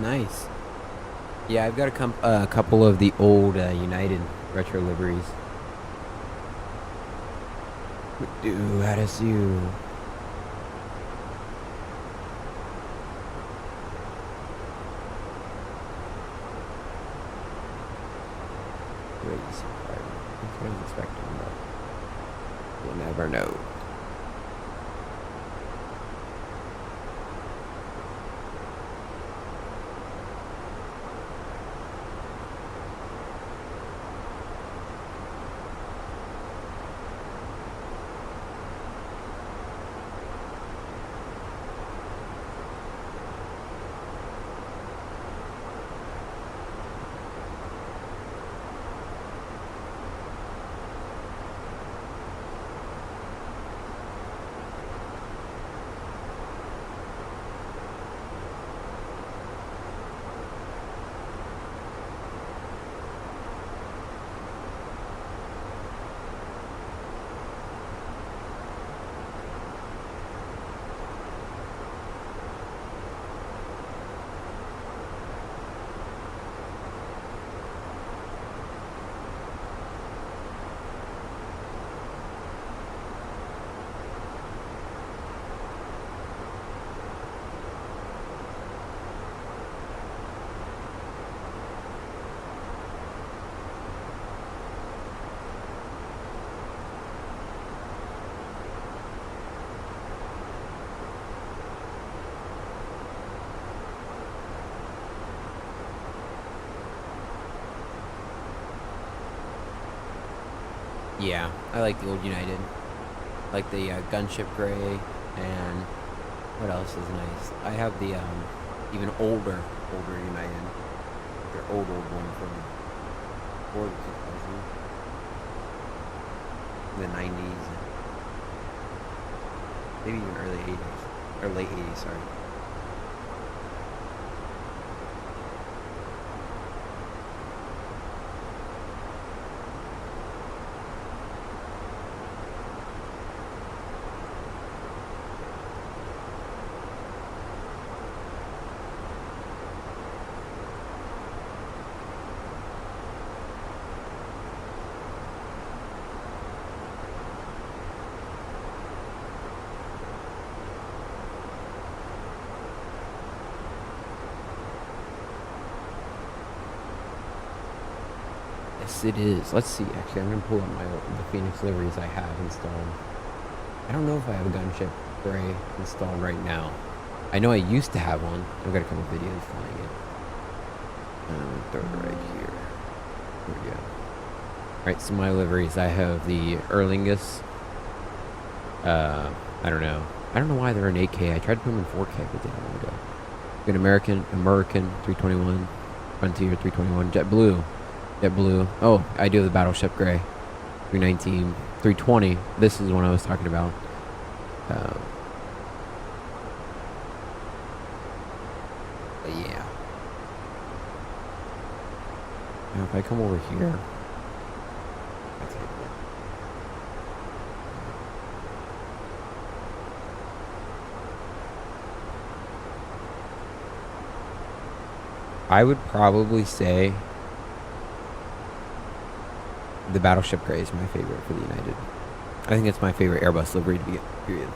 Nice. Yeah, I've got a couple of the old United retro liveries. Do how does you? Crazy part. That's what I was expecting, but you never know. Yeah, I like the old United. I like the gunship gray, and what else is nice? I have the even older United. Their old one from before the 2000s, the 90s, maybe even early 80s or late 80s. Sorry. Yes, it is. Let's see. Actually, I'm gonna pull up the Fenix liveries I have installed. I don't know if I have a gunship gray installed right now. I know I used to have one. I've got a couple videos flying it. Throw it right here. Here we go. Alright, so my liveries. I have the Erlingus. I don't know. I don't know why they're in 8K. I tried to put them in 4K, but they don't want to go. Good American 321. Frontier 321. JetBlue. Oh, I do have the Battleship Gray. 319. 320. This is the one I was talking about. Yeah. Now if I come over here. I would probably say the Battleship Gray is my favorite for the United. I think it's my favorite Airbus livery to be, period.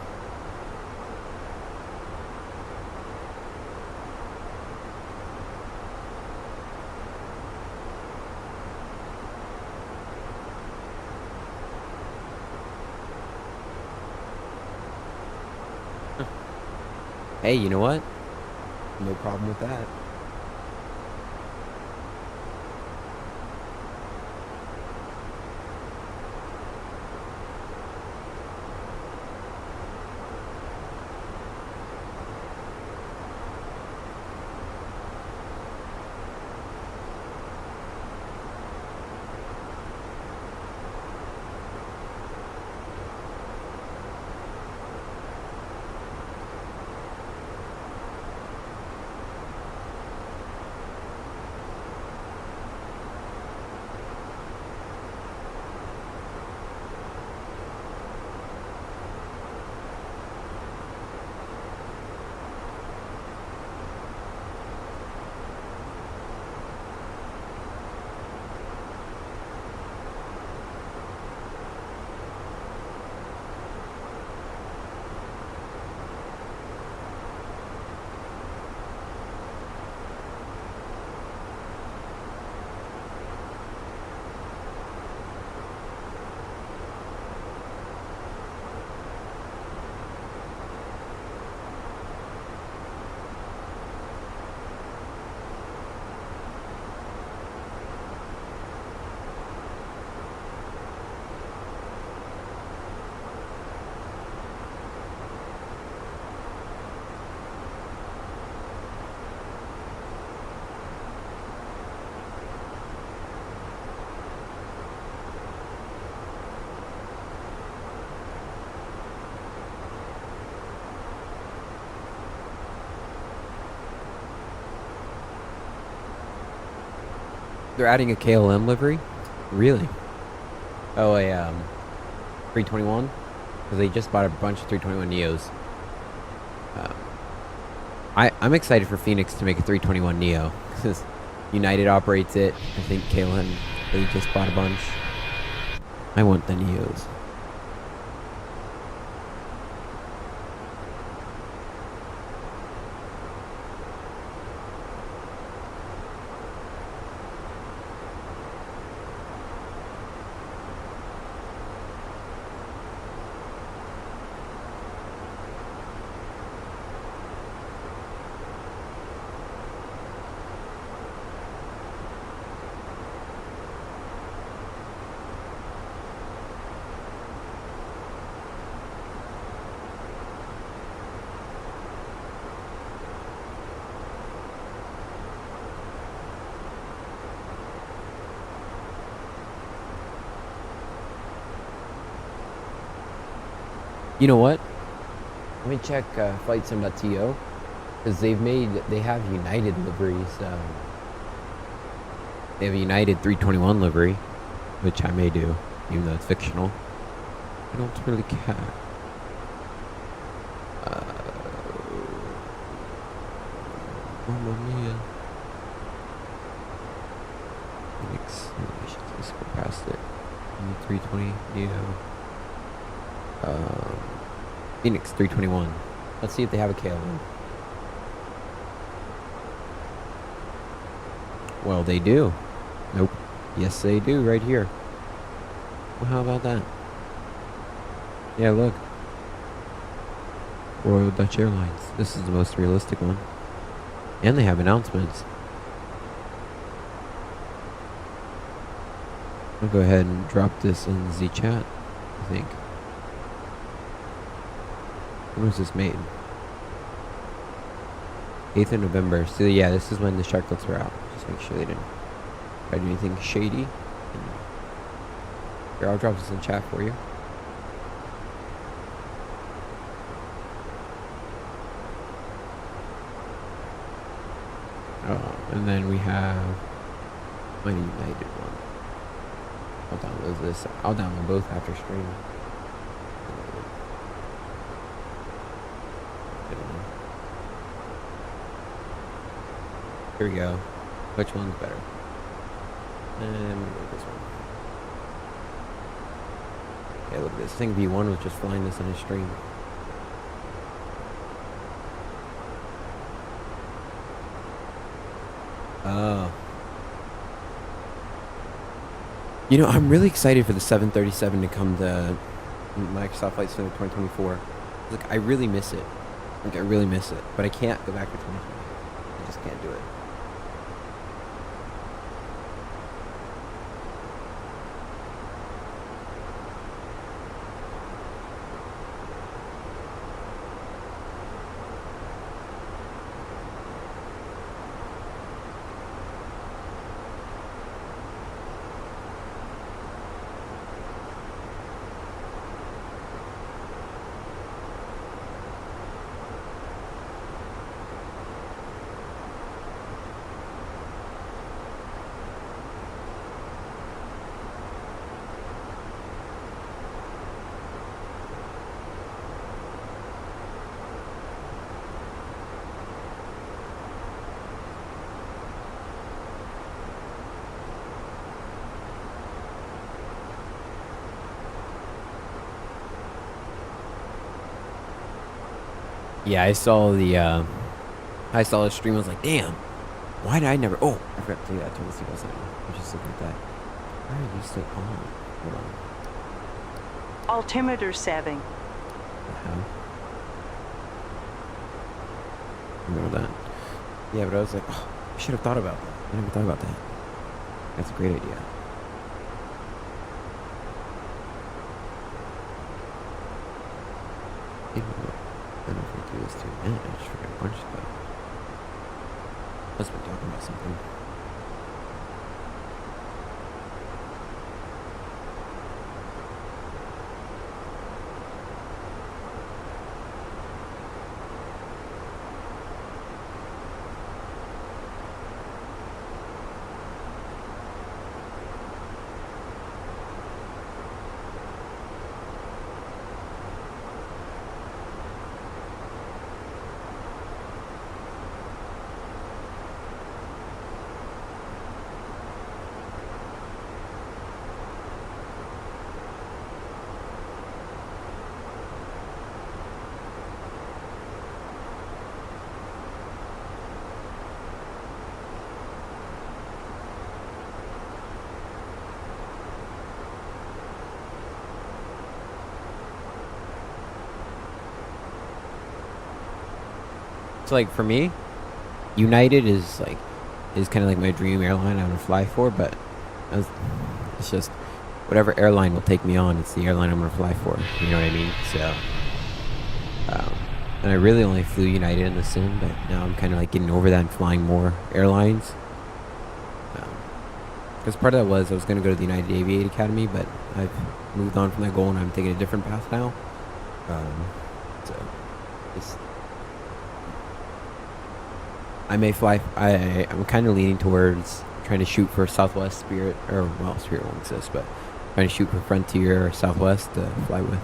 Hey, you know what? No problem with that. They're adding a KLM livery? Really? Oh, a 321? Because they just bought a bunch of 321 Neos. I'm excited for Fenix to make a 321 Neo. Because United operates it. I think KLM, they just bought a bunch. I want the Neos. You know what? Let me check flightsim.to, because they have United liveries. They have a United 321 livery, which I may do, even though it's fictional. I don't really care. Mamma mia. Fenix, let's go past it. 320 Neo. Fenix 321. Let's see if they have a KLM. Well, they do. Nope. Yes, they do, right here. Well, how about that? Yeah, look. Royal Dutch Airlines. This is the most realistic one. And they have announcements. I'll go ahead and drop this in the chat, I think. When was this made? 8th of November. So yeah, this is when the sharklets were out. Just make sure they didn't try to do anything shady. Here, I'll drop this in chat for you. And then we have my United one. I'll download this. I'll download both after stream. Here we go. Which one's better? And I'm gonna go with this one. Okay, look at this. I think V1 was just flying this on his stream. Oh. You know, I'm really excited for the 737 to come to Microsoft Flight Simulator 2024. Look, I really miss it. Like, I really miss it. But I can't go back to 2020. I just can't do it. Yeah, I saw the stream. I was like, damn, why did I never? Oh, I forgot to do that. Turn the seatbelts on. I just looked at that. Why are you still on? Hold on. Altimeter setting. Remember that? Yeah, but I was like, oh, I should have thought about that. I never thought about that. That's a great idea. I don't know if we do this too. Man, I just forgot a bunch of stuff. Must have been talking about something. So like for me, United is kind of like my dream airline I want to fly for, but it's just whatever airline will take me on, it's the airline I'm going to fly for. You know what I mean? So, and I really only flew United in the sim, but now I'm kind of like getting over that and flying more airlines. Because part of that was I was going to go to the United Aviate Academy, but I've moved on from that goal and I'm taking a different path now. So, it's, I may fly. I'm kind of leaning towards trying to shoot for Southwest Spirit, or well, Spirit won't exist, but trying to shoot for Frontier or Southwest to fly with.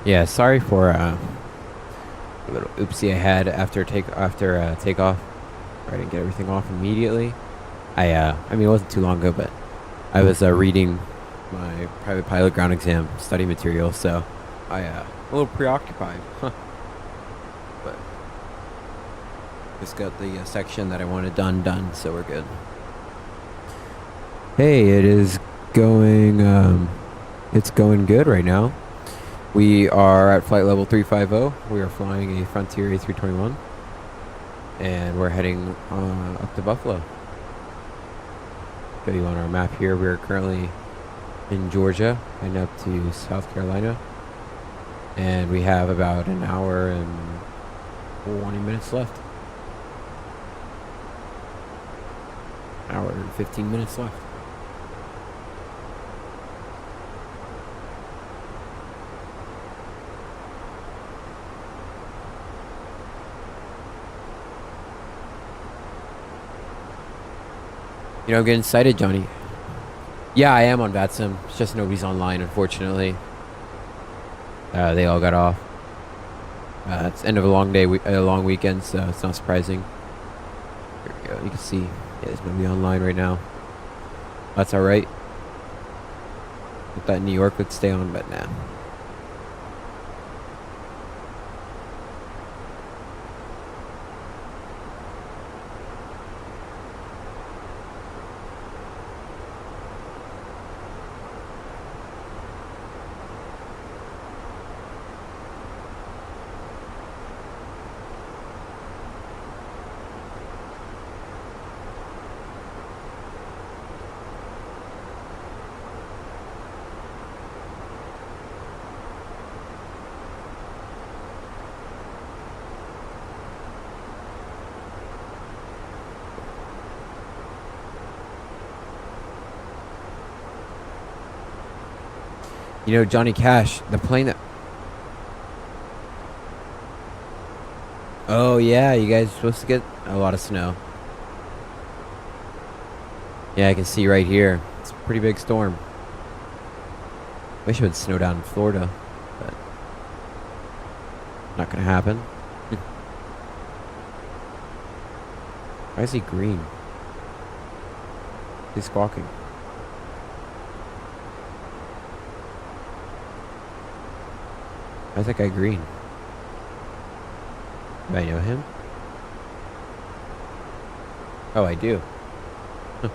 Yeah, sorry for a little oopsie I had after takeoff. I didn't get everything off immediately. I mean, it wasn't too long ago, but I was reading my private pilot ground exam study material, so I a little preoccupied. But just got the section that I wanted done, so we're good. Hey, it is going. It's going good right now. We are at flight level 350. We are flying a Frontier A321, and we're heading up to Buffalo. Show you on our map here. We are currently in Georgia, heading up to South Carolina, and we have about an hour and 20 minutes left. Hour and 15 minutes left. You know, I'm getting excited, Johnny. Yeah, I am on VATSIM. It's just nobody's online, unfortunately. They all got off. It's end of a long day, a long weekend, so it's not surprising. Here we go. You can see, yeah, there's nobody online right now. That's all right. I thought New York would stay on, but nah. You know, Johnny Cash, the plane that... Oh, yeah, you guys are supposed to get a lot of snow. Yeah, I can see right here. It's a pretty big storm. Wish it would snow down in Florida, but... not gonna happen. Why is he green? He's squawking. Why is that guy green? Do I know him? Oh, I do. Huh.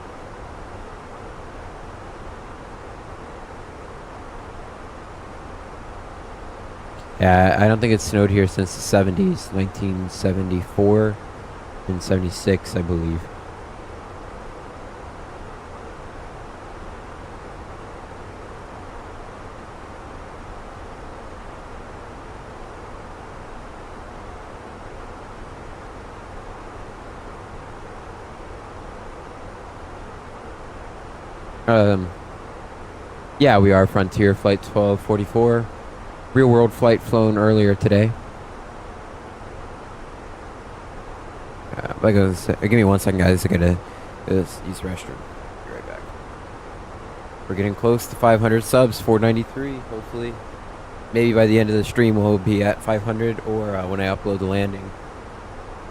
Yeah, I don't think it's snowed here since the 70s. 1974 and 76, I believe. Yeah, we are Frontier Flight 1244. Real world flight flown earlier today. Give me 1 second, guys. I gotta use the restroom. Be right back. We're getting close to 500 subs, 493, hopefully. Maybe by the end of the stream we'll be at 500, or when I upload the landing.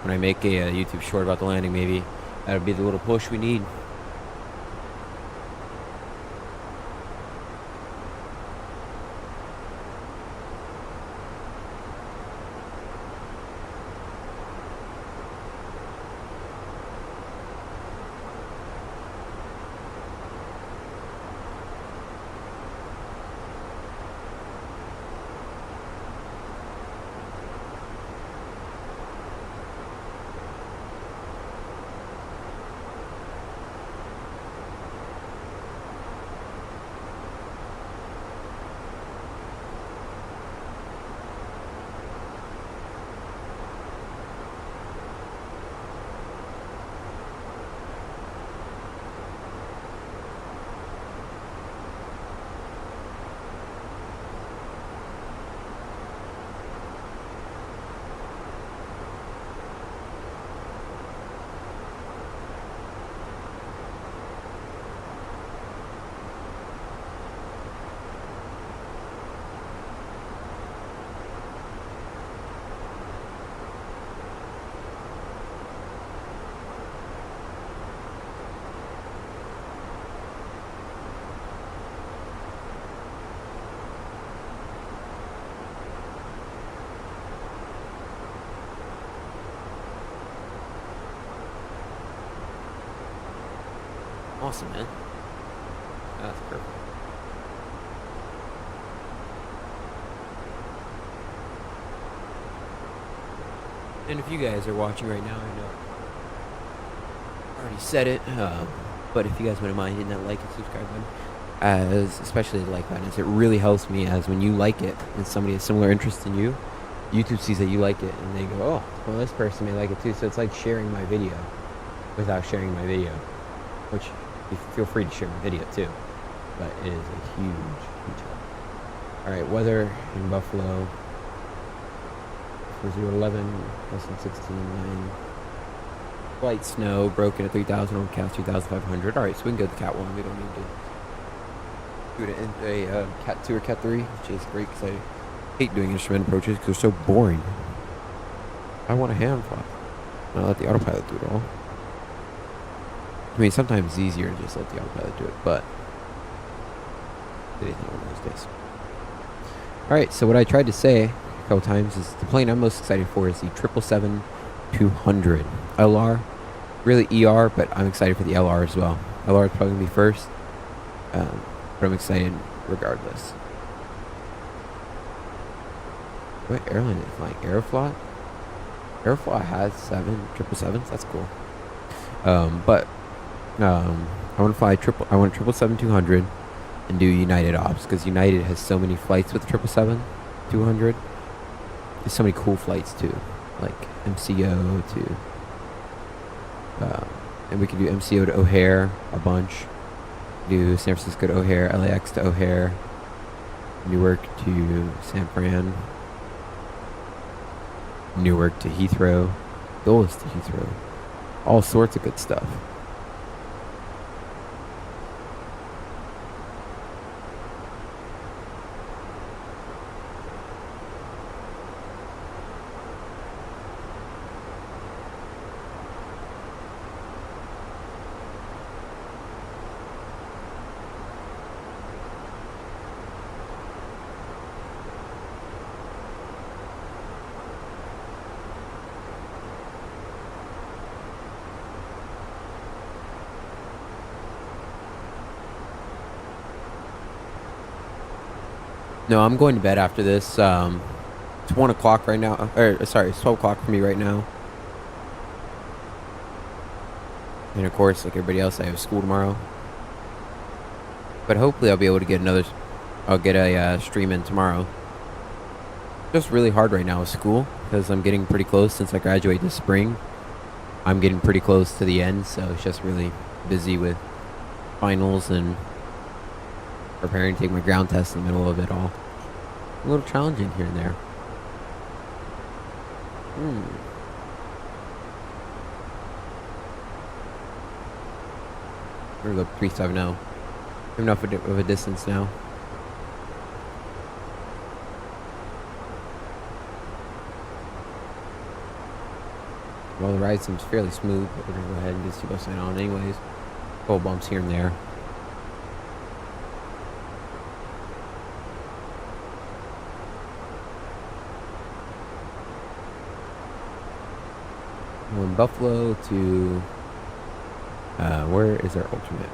When I make a YouTube short about the landing, maybe that'll be the little push we need. Awesome, man. That's perfect. And if you guys are watching right now, I know I already said it, but if you guys wouldn't mind hitting that like and subscribe button, especially the like button, it really helps me, as when you like it and somebody has similar interest in you, YouTube sees that you like it and they go, oh, well, this person may like it too. So it's like sharing my video without sharing my video, which you feel free to share my video too, but it is a huge help. Alright, weather in Buffalo for 011, less than 16.9. Light snow, broken at 3,000, on Cat 3,500. Alright, so we can go to Cat 1. We don't need to do it in a Cat 2 or Cat 3, which is great because I hate doing instrument approaches because they're so boring. I want a hand fly. I'll let the autopilot do it all. I mean, sometimes it's easier to just let the autopilot do it, but it isn't one of those days. Alright, so what I tried to say a couple times is the plane I'm most excited for is the 777-200 LR. Really ER, but I'm excited for the LR as well. LR is probably going to be first, but I'm excited regardless. What airline is it flying? Aeroflot? Aeroflot has 777s. That's cool. I want to fly I want 777-200 and do United ops, because United has so many flights with 777-200. There's so many cool flights too, like MCO to, and we can do MCO to O'Hare a bunch. Do San Francisco to O'Hare, LAX to O'Hare, Newark to San Fran, Newark to Heathrow, Dulles to Heathrow. All sorts of good stuff. No, I'm going to bed after this. It's 1 o'clock right now. Sorry, it's 12 o'clock for me right now. And of course, like everybody else, I have school tomorrow. But hopefully I'll be able to get I'll get a stream in tomorrow. Just really hard right now with school, because I'm getting pretty close since I graduate this spring. I'm getting pretty close to the end, so it's just really busy with finals and preparing to take my ground test in the middle of it all. A little challenging here and there. We're gonna go 370. Enough of a distance now. Well, the ride seems fairly smooth, but we're gonna go ahead and get the seatbelt sign on anyways. Couple bumps here and there. From Buffalo to where is our alternate?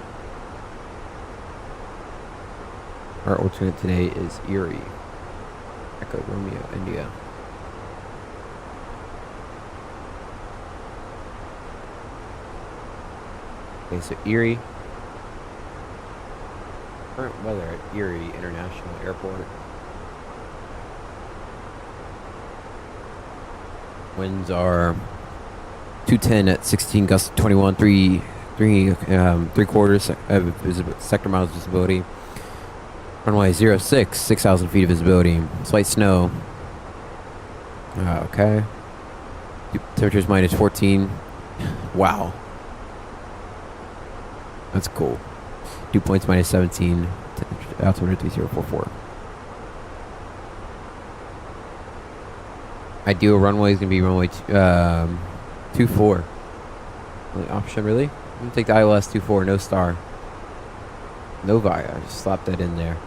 Our alternate today is Erie. Echo Romeo, India. Okay, so Erie. Current weather at Erie International Airport. Winds are 210 at 16 gusts 21, 3 quarters sector miles visibility. Runway 06, 6,000 feet of visibility. Slight snow. Okay. Temperature's minus 14. Wow. That's cool. Dew points minus 17. Altimeter 3044. Ideal runway is going to be runway 24. Only option, really? I'm going to take the ILS 24, no star. No VIA. Just slap that in there.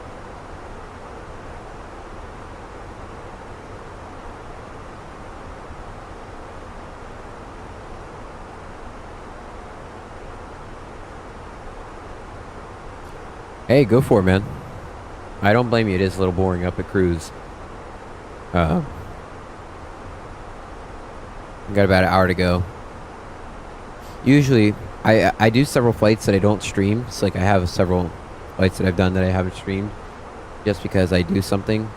Hey, go for it, man. I don't blame you. It is a little boring up at cruise. Got about an hour to go. Usually, I do several flights that I don't stream. It's like I have several flights that I've done that I haven't streamed, just because I do something.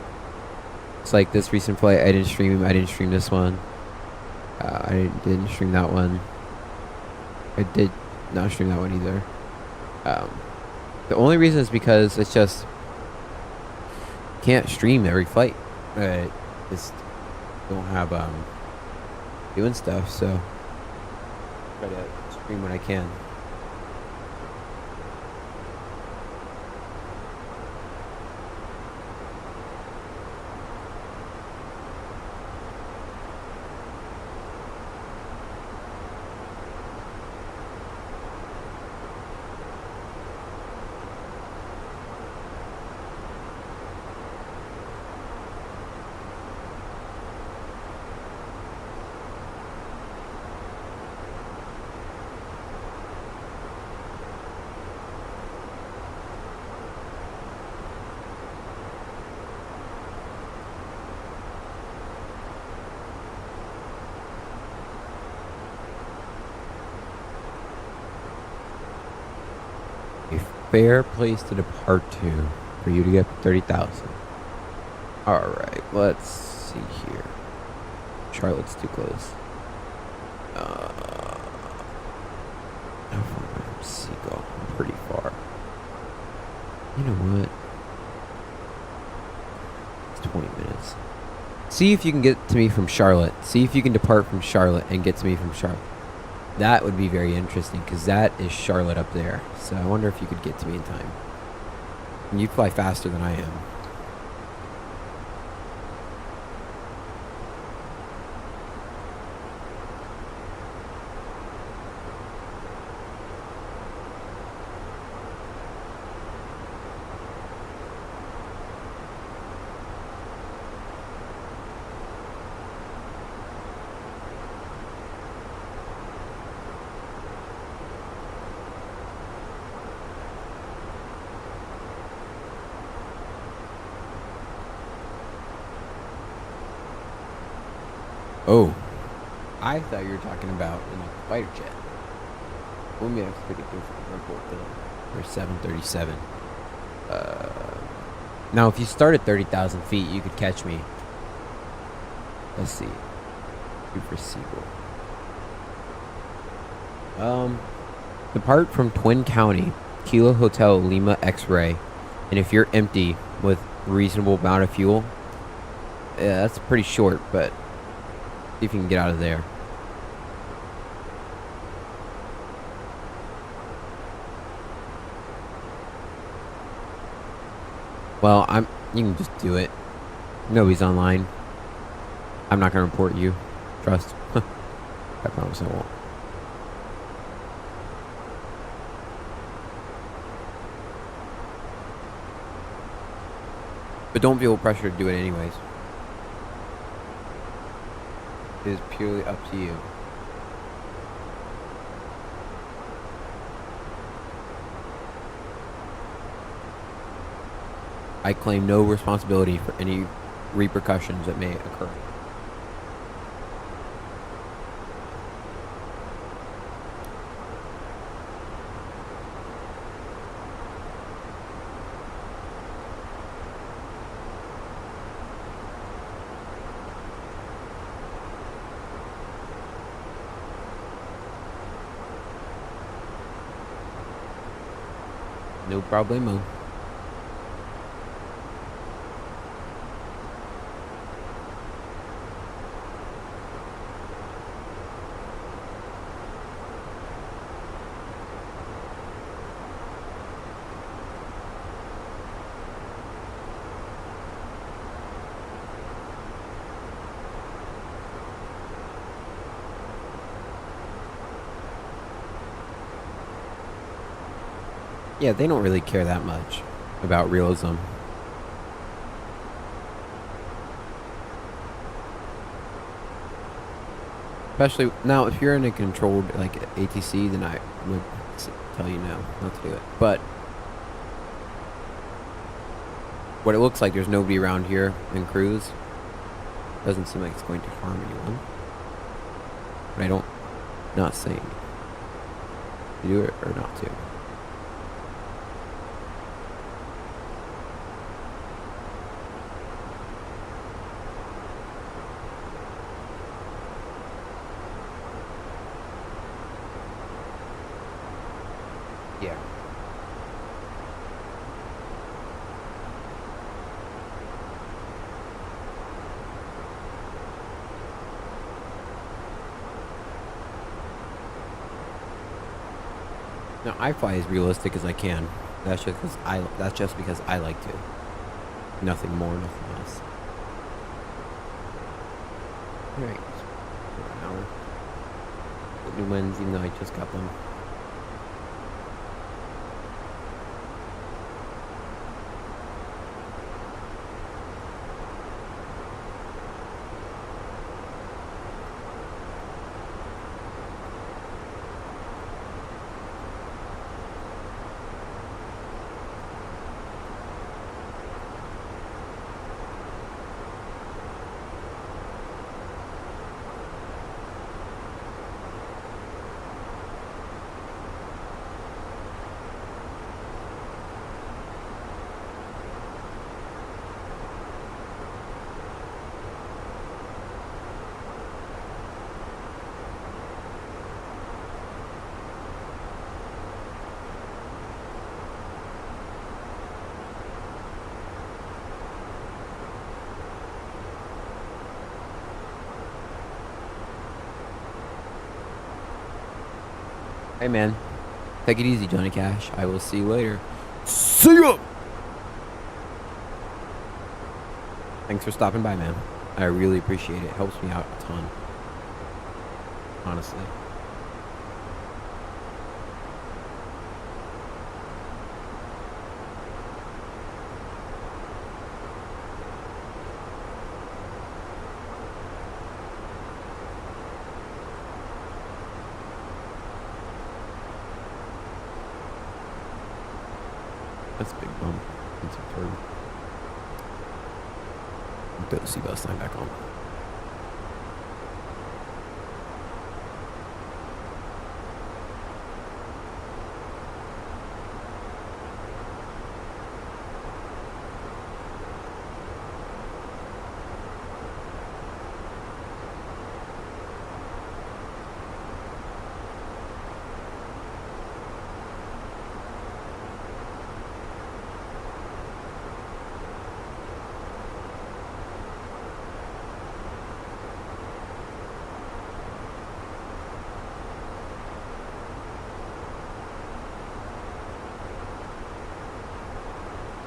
It's like this recent flight, I didn't stream. I didn't stream this one. I didn't stream that one. I did not stream that one either. The only reason is because it's just can't stream every flight. I just don't have doing stuff, so try to stream when I can. Fair place to depart to for you to get 30,000. Alright, let's see here. Charlotte's too close. How far am I from Seagull? I'm pretty far. You know what? It's 20 minutes. See if you can get to me from Charlotte. See if you can depart from Charlotte and get to me from Charlotte. That would be very interesting, because that is Charlotte up there. So I wonder if you could get to me in time. And you'd fly faster than I am. Oh, I thought you were talking about in a fighter jet. Well, maybe that's pretty different. Or 737. Now, if you start at 30,000 feet, you could catch me. Let's see. Super Seagull. Depart from Twin County. Kilo Hotel Lima X-Ray. And if you're empty with reasonable amount of fuel, yeah, that's pretty short, but see if you can get out of there. Well, you can just do it. Nobody's online. I'm not gonna report you. Trust. I promise I won't. But don't feel pressure to do it anyways. It is purely up to you. I claim no responsibility for any repercussions that may occur. No problemo. Yeah, they don't really care that much about realism. Especially now, if you're in a controlled like ATC, then I would tell you no, not to do it. But what it looks like, there's nobody around here in cruise. Doesn't seem like it's going to harm anyone. But I don't, not saying to do it or not to. Yeah. Now I fly as realistic as I can. That's just because I like to. Nothing more, nothing less. Alright. An hour. The new ones, even though I just got them. Hey man, take it easy, Johnny Cash. I will see you later. See ya! Thanks for stopping by, man. I really appreciate it. It helps me out a ton. Honestly. That's a big bump. That's a turd. Put the seatbelt sign back on.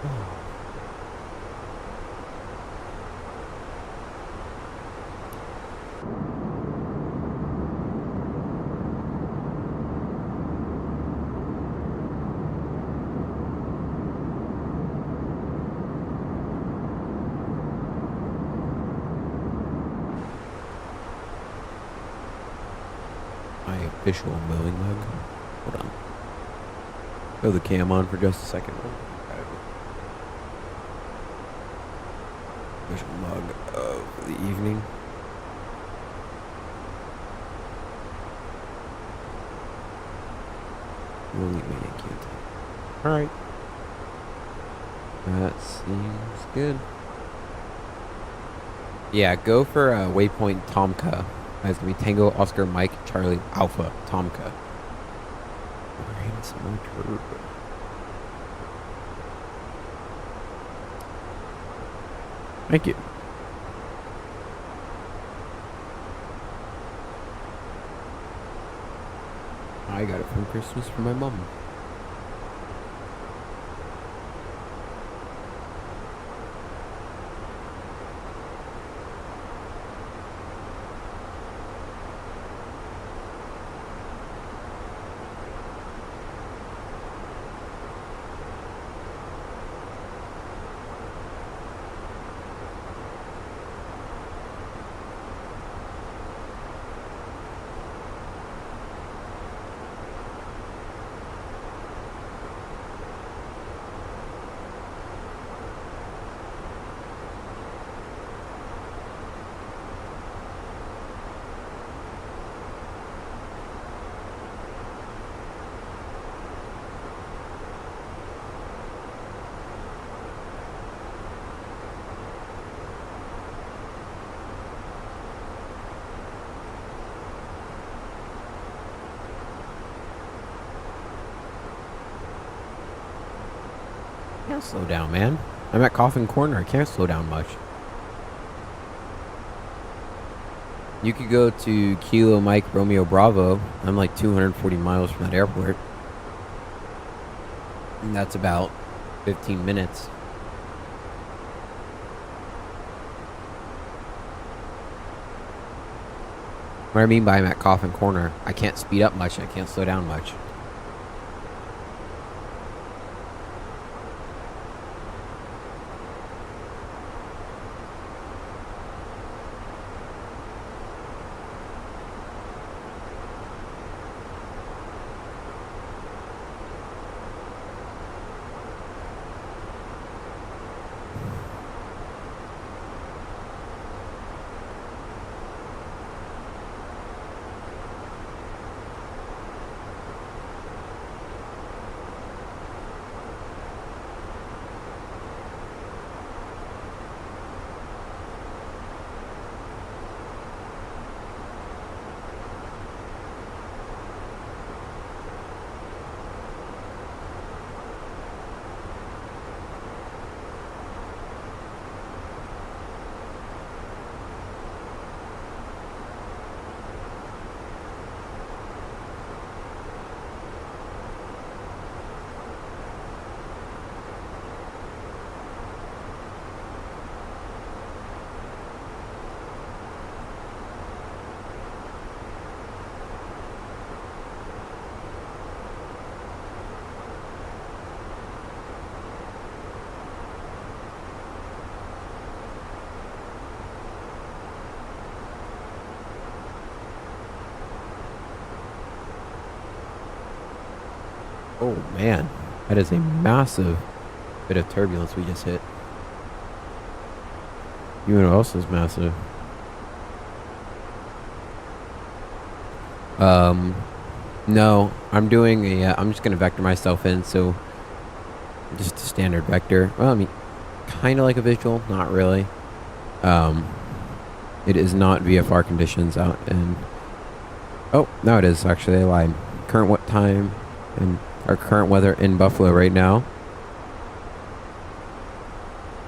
My official mowing mug. Hold on. Throw the cam on for just a second. Official mug of the evening. We'll leave me in cute. Alright. That seems good. Yeah, go for waypoint Tomka. That's gonna be Tango, Oscar, Mike, Charlie, Alpha, Tomka. Alright, some more turbo. Thank you. I got it from Christmas from my mom. I can't slow down, man. I'm at Coffin Corner. I can't slow down much. You could go to Kilo Mike Romeo Bravo. I'm like 240 miles from that airport. And that's about 15 minutes. What I mean by I'm at Coffin Corner, I can't speed up much. I can't slow down much. Oh man, that is a massive bit of turbulence we just hit. You know what else is massive? No, I'm doing a, I'm just gonna vector myself in, so just a standard vector. Well, I mean, kind of like a visual, not really. It is not VFR conditions out in, oh, no it is actually, I lied. Current what time and our current weather in Buffalo right now.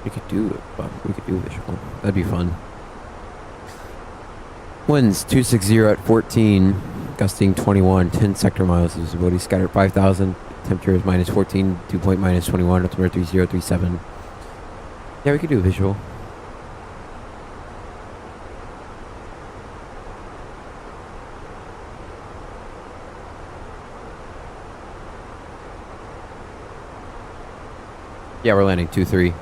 We could do it, but we could do visual. That'd be fun. Winds 260 at 14, gusting 21, 10 sector miles of visibility, scattered 5,000 Temperature is minus 14, dew point minus 21, altimeter 3037. Yeah, we could do a visual. Yeah, we're landing 2-3.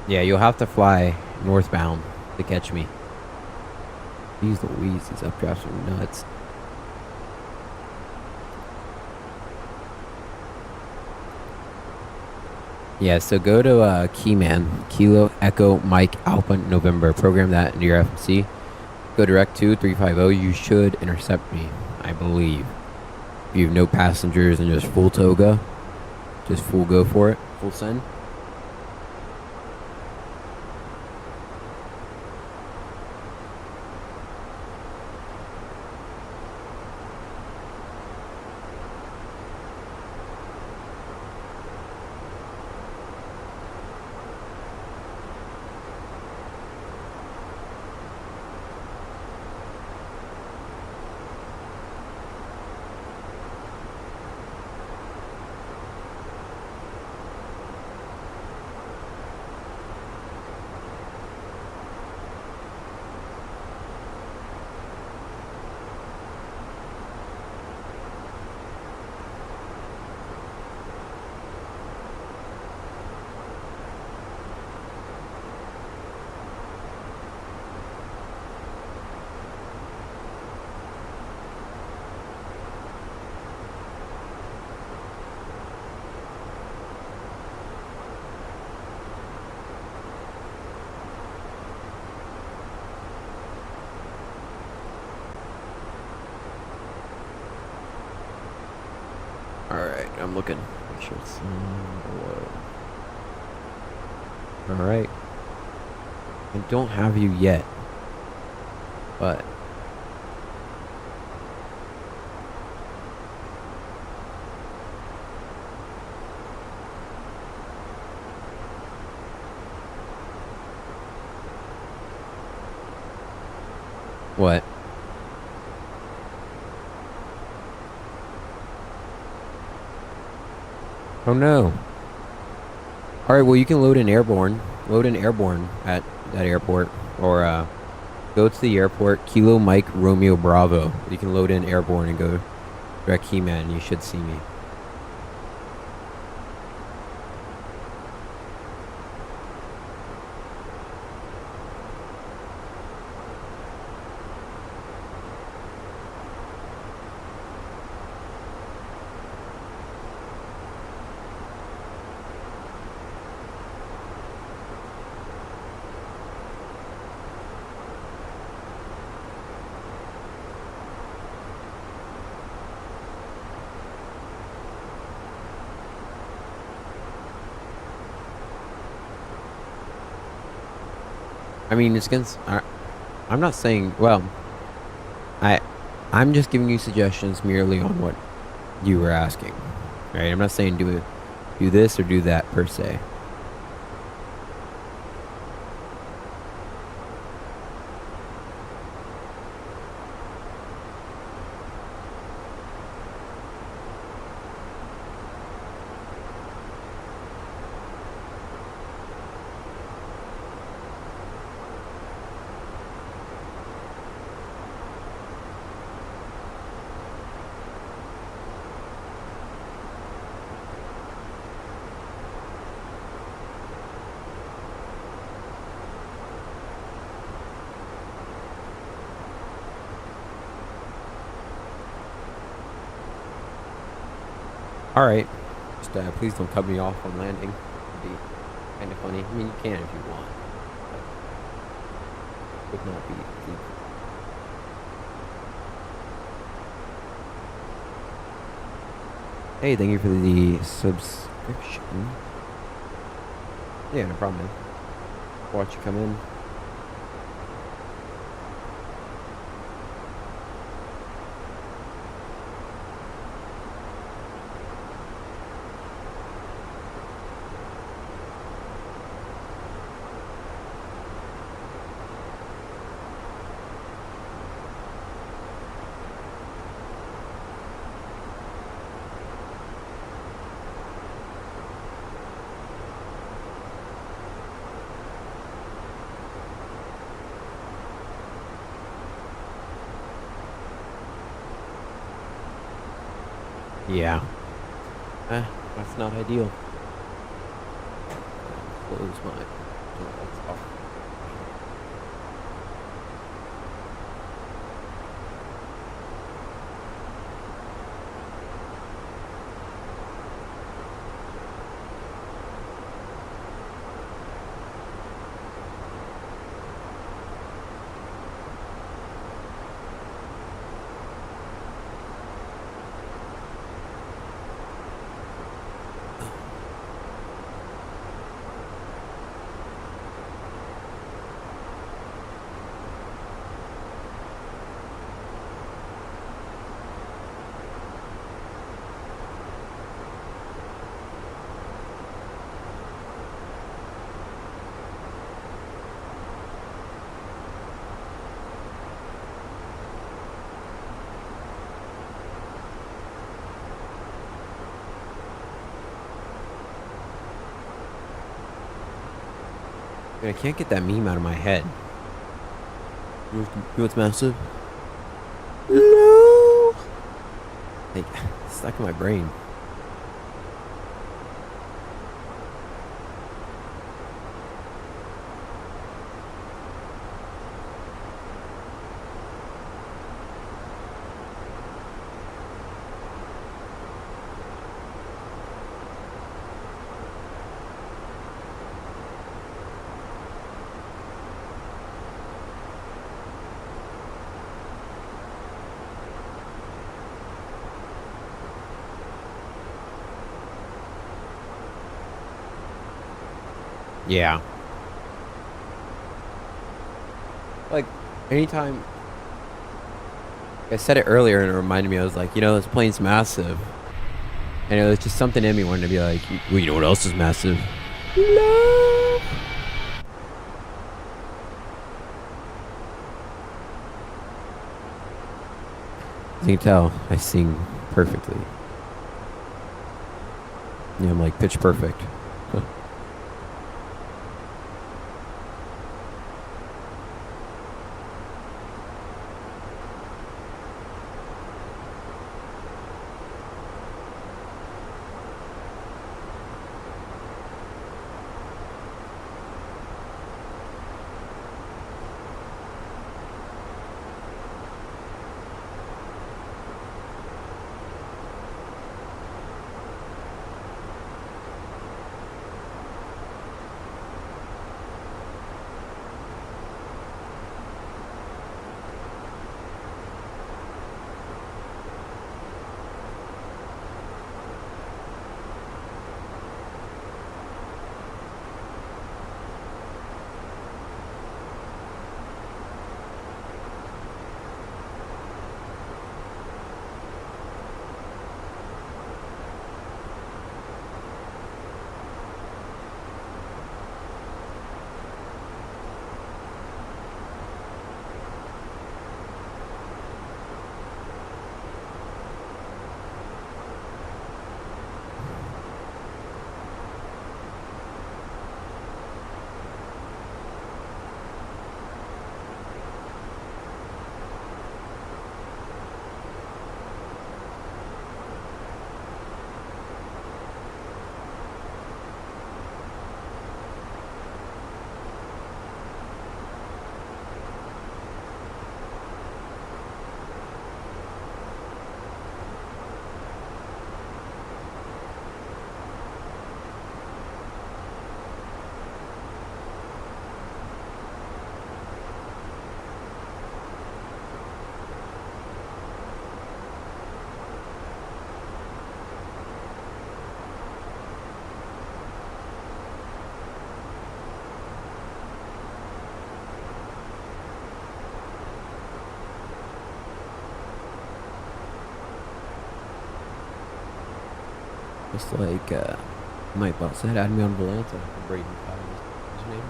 Yeah, you'll have to fly northbound to catch me. These Louise, these updrafts are nuts. Yeah, so go to Keyman, Kilo Echo Mike Alpha November. Program that into your FMC. Go direct to 350. You should intercept me, I believe. If you have no passengers and just full toga, just full go for it, full send. Alright, I'm looking. Make sure it's below. Alright. I don't have you yet. But what? Oh no. Alright, well you can load in airborne. Load in airborne at that airport. Or go to the airport, Kilo Mike Romeo Bravo. You can load in airborne and go direct Keyman and you should see me. I mean, it's against. I'm not saying. Well, I'm just giving you suggestions merely on what you were asking. Right? I'm not saying do this or do that per se. Alright. Just please don't cut me off on landing. It'd be kind of funny. I mean, you can if you want. But it would not be legal. Hey, thank you for the subscription. Yeah, no problem, man. Watch you come in. Yeah. That's not ideal. Close my lights off. I can't get that meme out of my head. You know what's massive? No! Like, it's stuck in my brain. Yeah. Like, anytime... I said it earlier and it reminded me, I was like, you know, this plane's massive. And it was just something in me wanting to be like, well, you know what else is massive? Love! As you can tell, I sing perfectly. Yeah, I'm like pitch perfect. Just like my boss said, add me on Volanta. Braden Fowler is his name.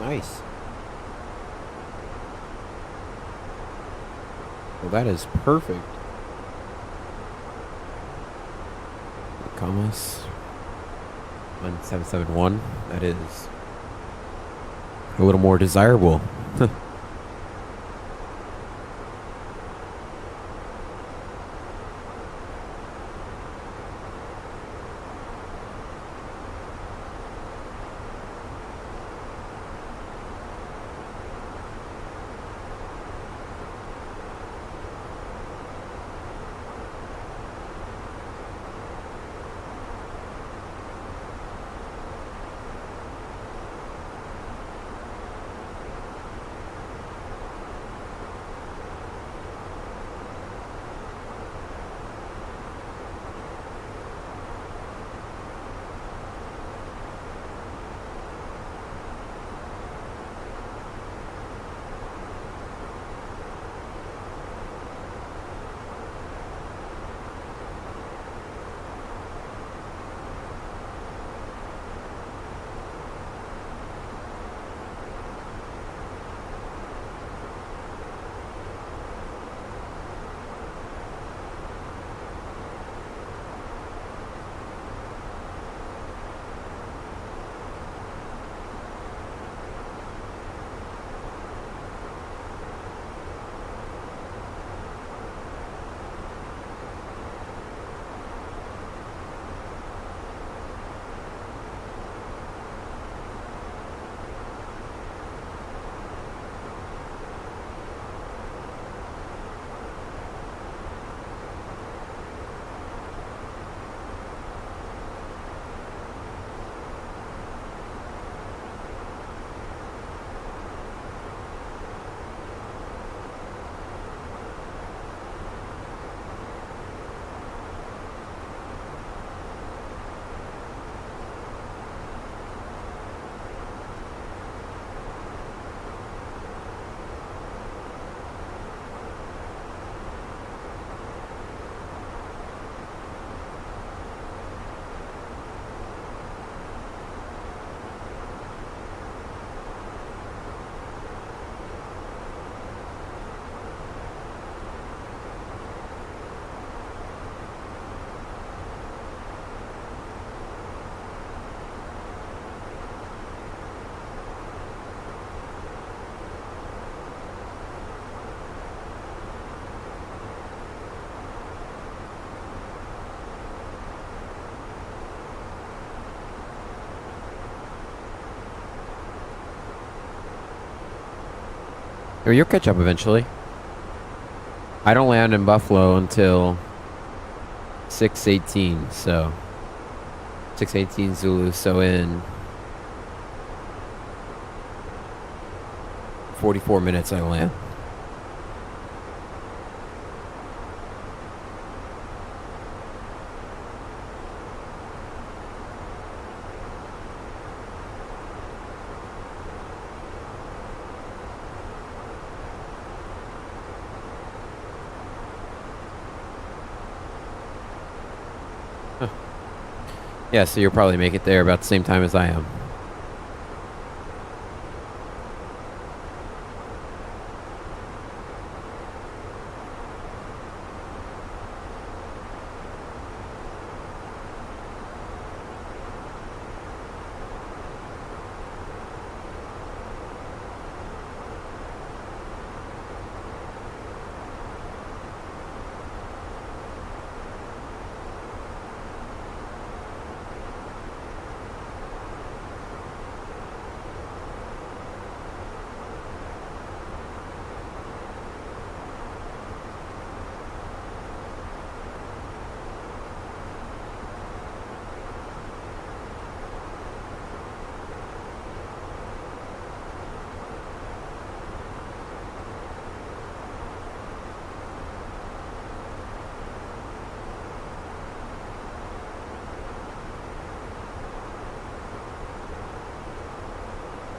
Nice. Well, that is perfect. Commas 1771. That is a little more desirable. Or you'll catch up eventually. I don't land in Buffalo until 6:18, so 6:18 Zulu, so in 44 minutes I land. Yeah, so you'll probably make it there about the same time as I am.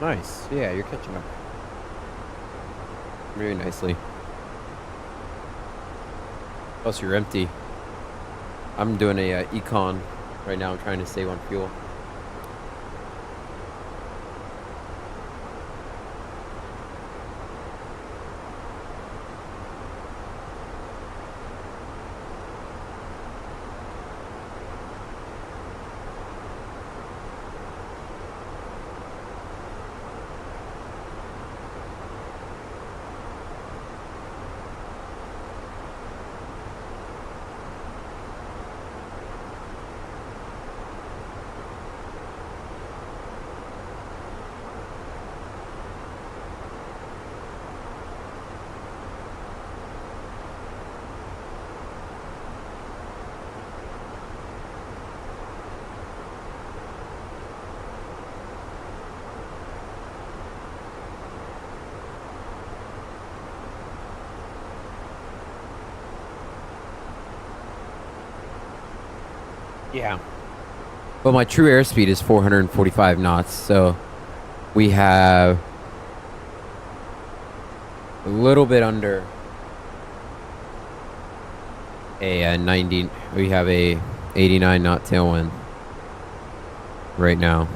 Nice. Yeah, you're catching up very nicely. Plus, you're empty. I'm doing a econ right now. I'm trying to save on fuel. Yeah. But my true airspeed is 445 knots, so we have a little bit under a 90. We have a 89 knot tailwind right now.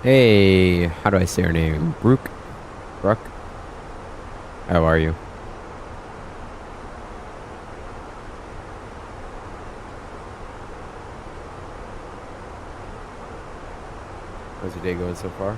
Hey, how do I say her name? Brooke? How are you? How's your day going so far?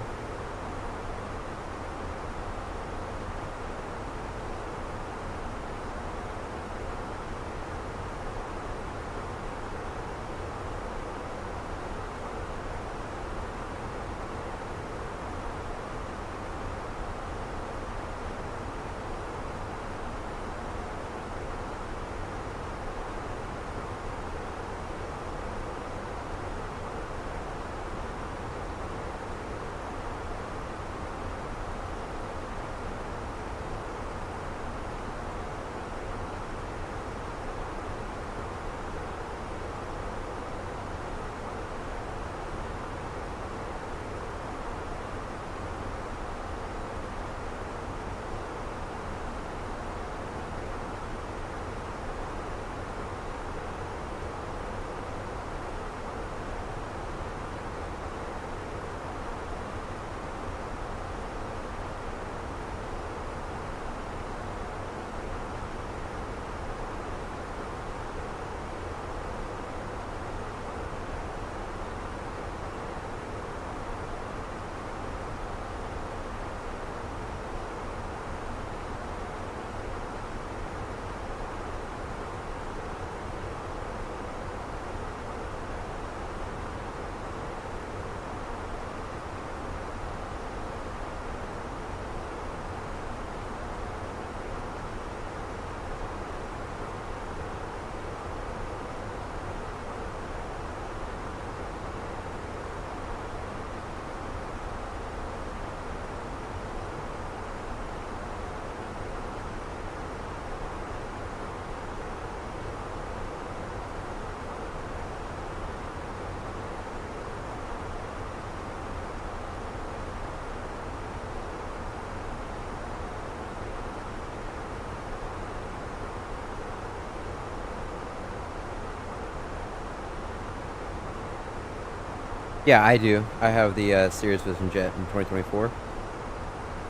Yeah, I do. I have the Cirrus Vision Jet in 2024.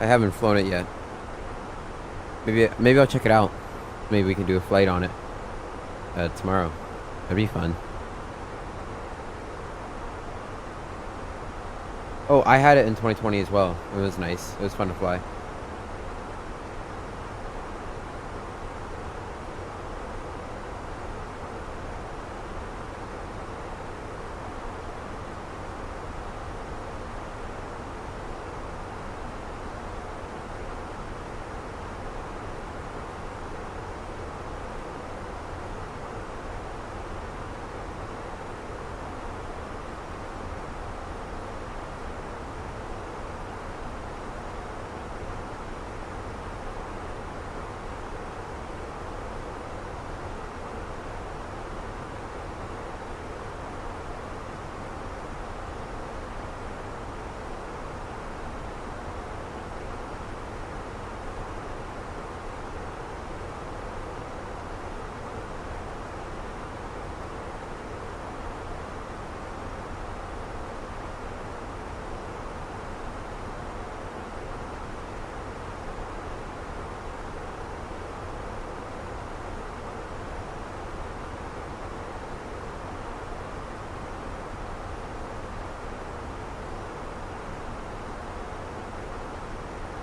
I haven't flown it yet. Maybe I'll check it out. Maybe we can do a flight on it tomorrow. That'd be fun. Oh, I had it in 2020 as well. It was nice. It was fun to fly.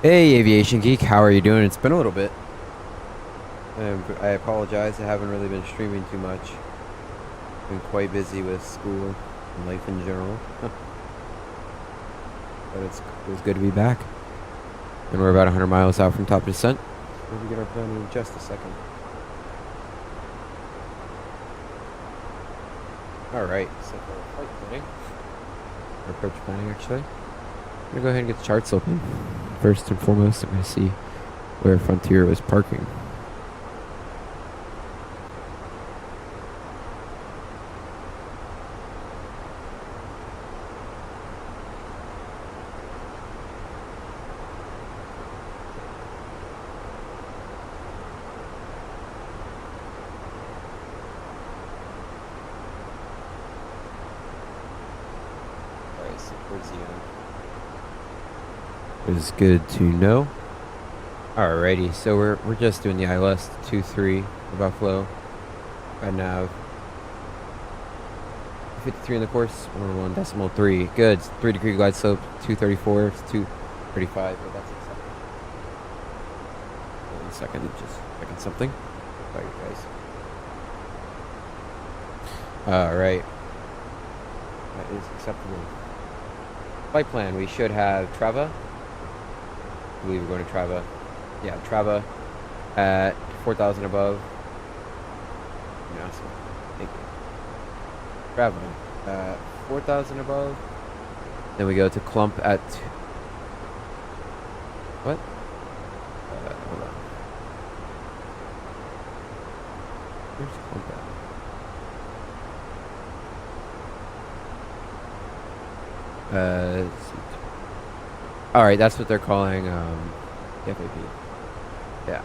Hey, Aviation Geek, how are you doing? It's been a little bit. I apologize, I haven't really been streaming too much. Been quite busy with school and life in general. But it was good to be back. And we're about 100 miles out from top descent. We'll get our plane in just a second. Alright, so for flight planning, or approach planning actually, I'm going to go ahead and get the charts open. First and foremost, I'm going to see where Frontier was parking. Alright, so towards the end. Is good to know. Alrighty, so we're just doing the ILS 23 Buffalo. Got nav 53 in the course, 101.3. Good. 3-degree glide slope, 234, 235. Oh, that's acceptable. 1 second, just checking something. Sorry, guys. Alright. That is acceptable. Flight plan, we should have Trava. I believe we're going to Trava. Yeah, Trava at 4,000 above. Awesome. Thank you. Trava at 4,000 above. Then we go to Clump at... What? Hold on. Where's Clump at? Let's see. Alright, that's what they're calling FAP. Yeah.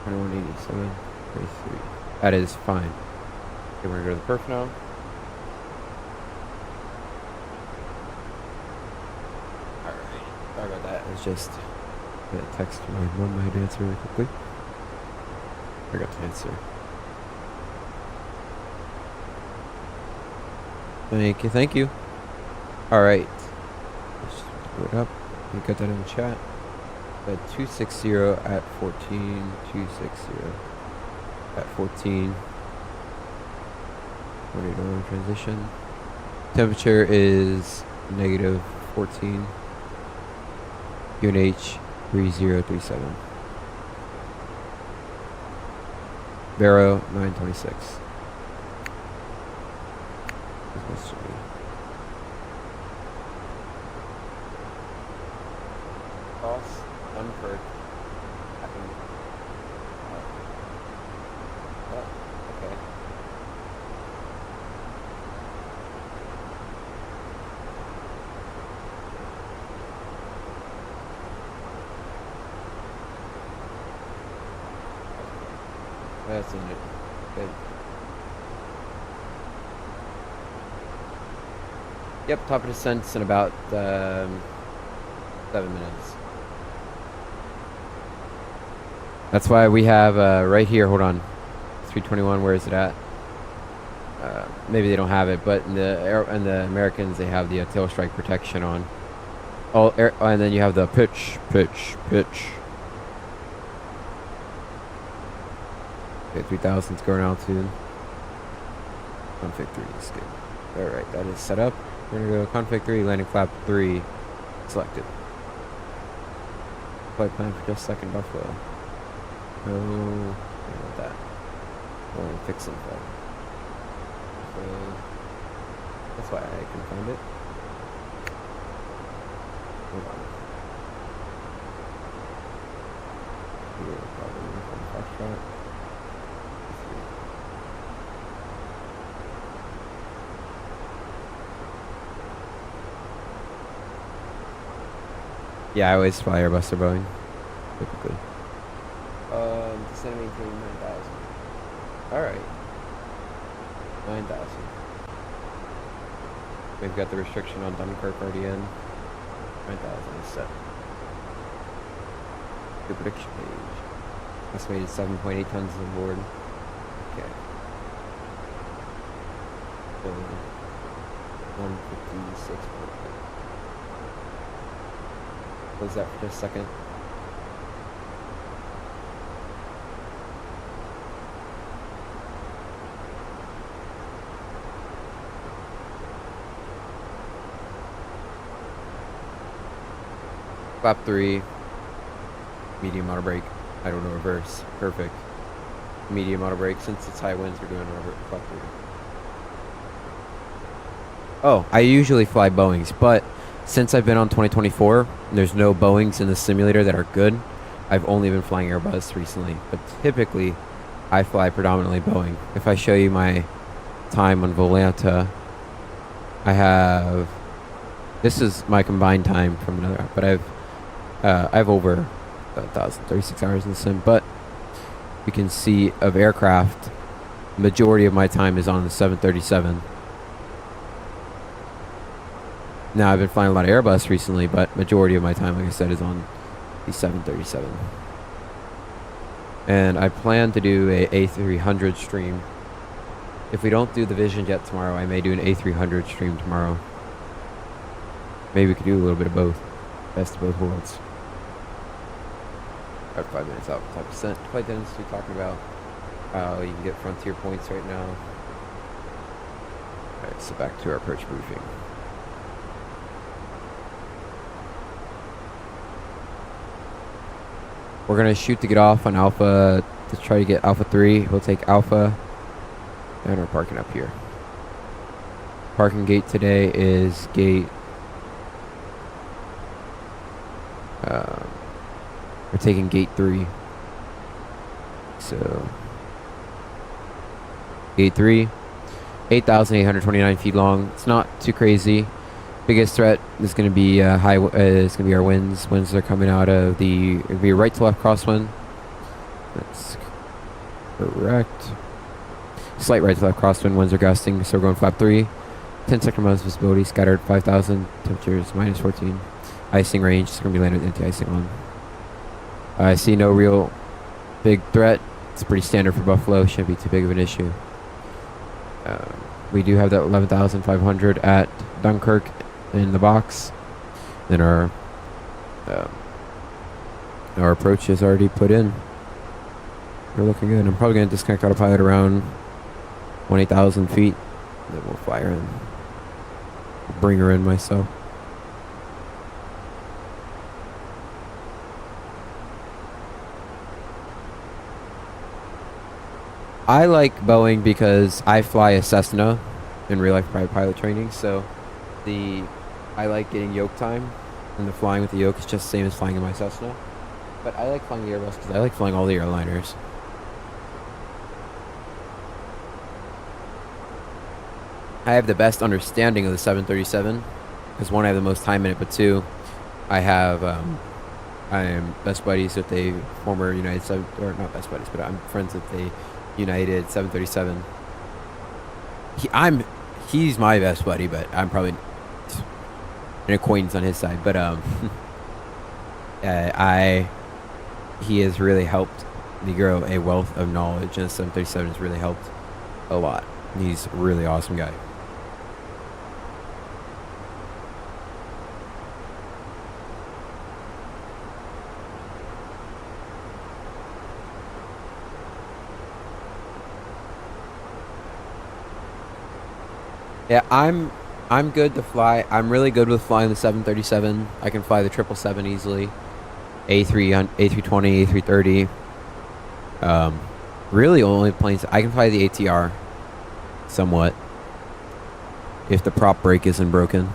2187. 33. That is fine. Okay, we're gonna go to the perf now. Alright. Sorry about that. It's just a text my mom might answer really quickly. I got to answer. Thank you, thank you. Alright. Let's just put it up. You got that in the chat. 260 at 14. 260 at 14. Tornado transition. Temperature is -14. UNH 3037. Vero 926. This must be. Dunkirk. Okay. That's in it. Good. Yep, top of descent's in about 7 minutes. That's why we have right here. Hold on, 321. Where is it at? Maybe they don't have it, but in the Americans they have the tail strike protection on. And then you have the pitch. Okay, 3000's going altitude. Config 3 is good. Alright, that is set up. We're gonna go config 3, landing flap 3 selected. Flight plan for just a second, Buffalo. No, I want that. Oh, fix info. That's why I can find it. Hold on. Here, probably from Foxtrot. Yeah, I always fly Airbus or Boeing, typically. Descent maintain 9,000. Alright. 9,000. We've got the restriction on Dunkirk already in. 9,000 is set. The prediction page. Estimated 7.8 tons on board. Okay. So, 156. Close that for just a second. Flap 3, medium auto brake, I don't know, reverse, perfect. Medium auto brake, since it's high winds, we're doing flap 3. Oh, I usually fly Boeings, but since I've been on 2024, there's no Boeings in the simulator that are good. I've only been flying Airbus recently, but typically I fly predominantly Boeing. If I show you my time on Volanta, I have, this is my combined time from another app, but I have over 1,036 hours in the sim, but you can see of aircraft, majority of my time is on the 737. Now, I've been flying a lot of Airbus recently, but majority of my time, like I said, is on the 737. And I plan to do a A300 stream. If we don't do the Vision Jet tomorrow, I may do an A300 stream tomorrow. Maybe we could do a little bit of both. Best of both worlds. Alright, 5 minutes out, 5%. Flight attendants, we're talking about how you can get frontier points right now. Alright, so back to our approach briefing. We're going to shoot to get off on Alpha to try to get Alpha 3. We'll take Alpha. And we're parking up here. Parking gate today is gate... we're taking gate 3. So... Gate 3. 8,829 feet long. It's not too crazy. Biggest threat is going to be it's going to be our winds. Winds are coming out of the. It'll be a right to left crosswind. That's correct. Slight right to left crosswind. Winds are gusting, so we're going flap 3. 10-second miles visibility. Scattered 5,000. Temperatures -14. Icing range. It's going to be landed with anti-icing on. I see no real big threat. It's pretty standard for Buffalo. Shouldn't be too big of an issue. We do have that 11,500 at Dunkirk in the box. Then our approach is already put in. We're looking good. I'm probably going to disconnect autopilot around 28,000 feet. Then we'll fly her in. Bring her in myself. I like Boeing because I fly a Cessna in real life private pilot training, so I like getting yoke time, and the flying with the yoke is just the same as flying in my Cessna. But I like flying the Airbus because I like flying all the airliners. I have the best understanding of the 737 because one, I have the most time in it, but two, I am best buddies with a former United or not best buddies, but I'm friends with a United 737. He's my best buddy, but I'm probably an acquaintance on his side, but he has really helped me grow a wealth of knowledge, and 737 has really helped a lot. He's a really awesome guy. Yeah, I'm good to fly. I'm really good with flying the 737. I can fly the 777 easily. A320, A330. Really only planes I can fly the ATR somewhat if the prop brake isn't broken.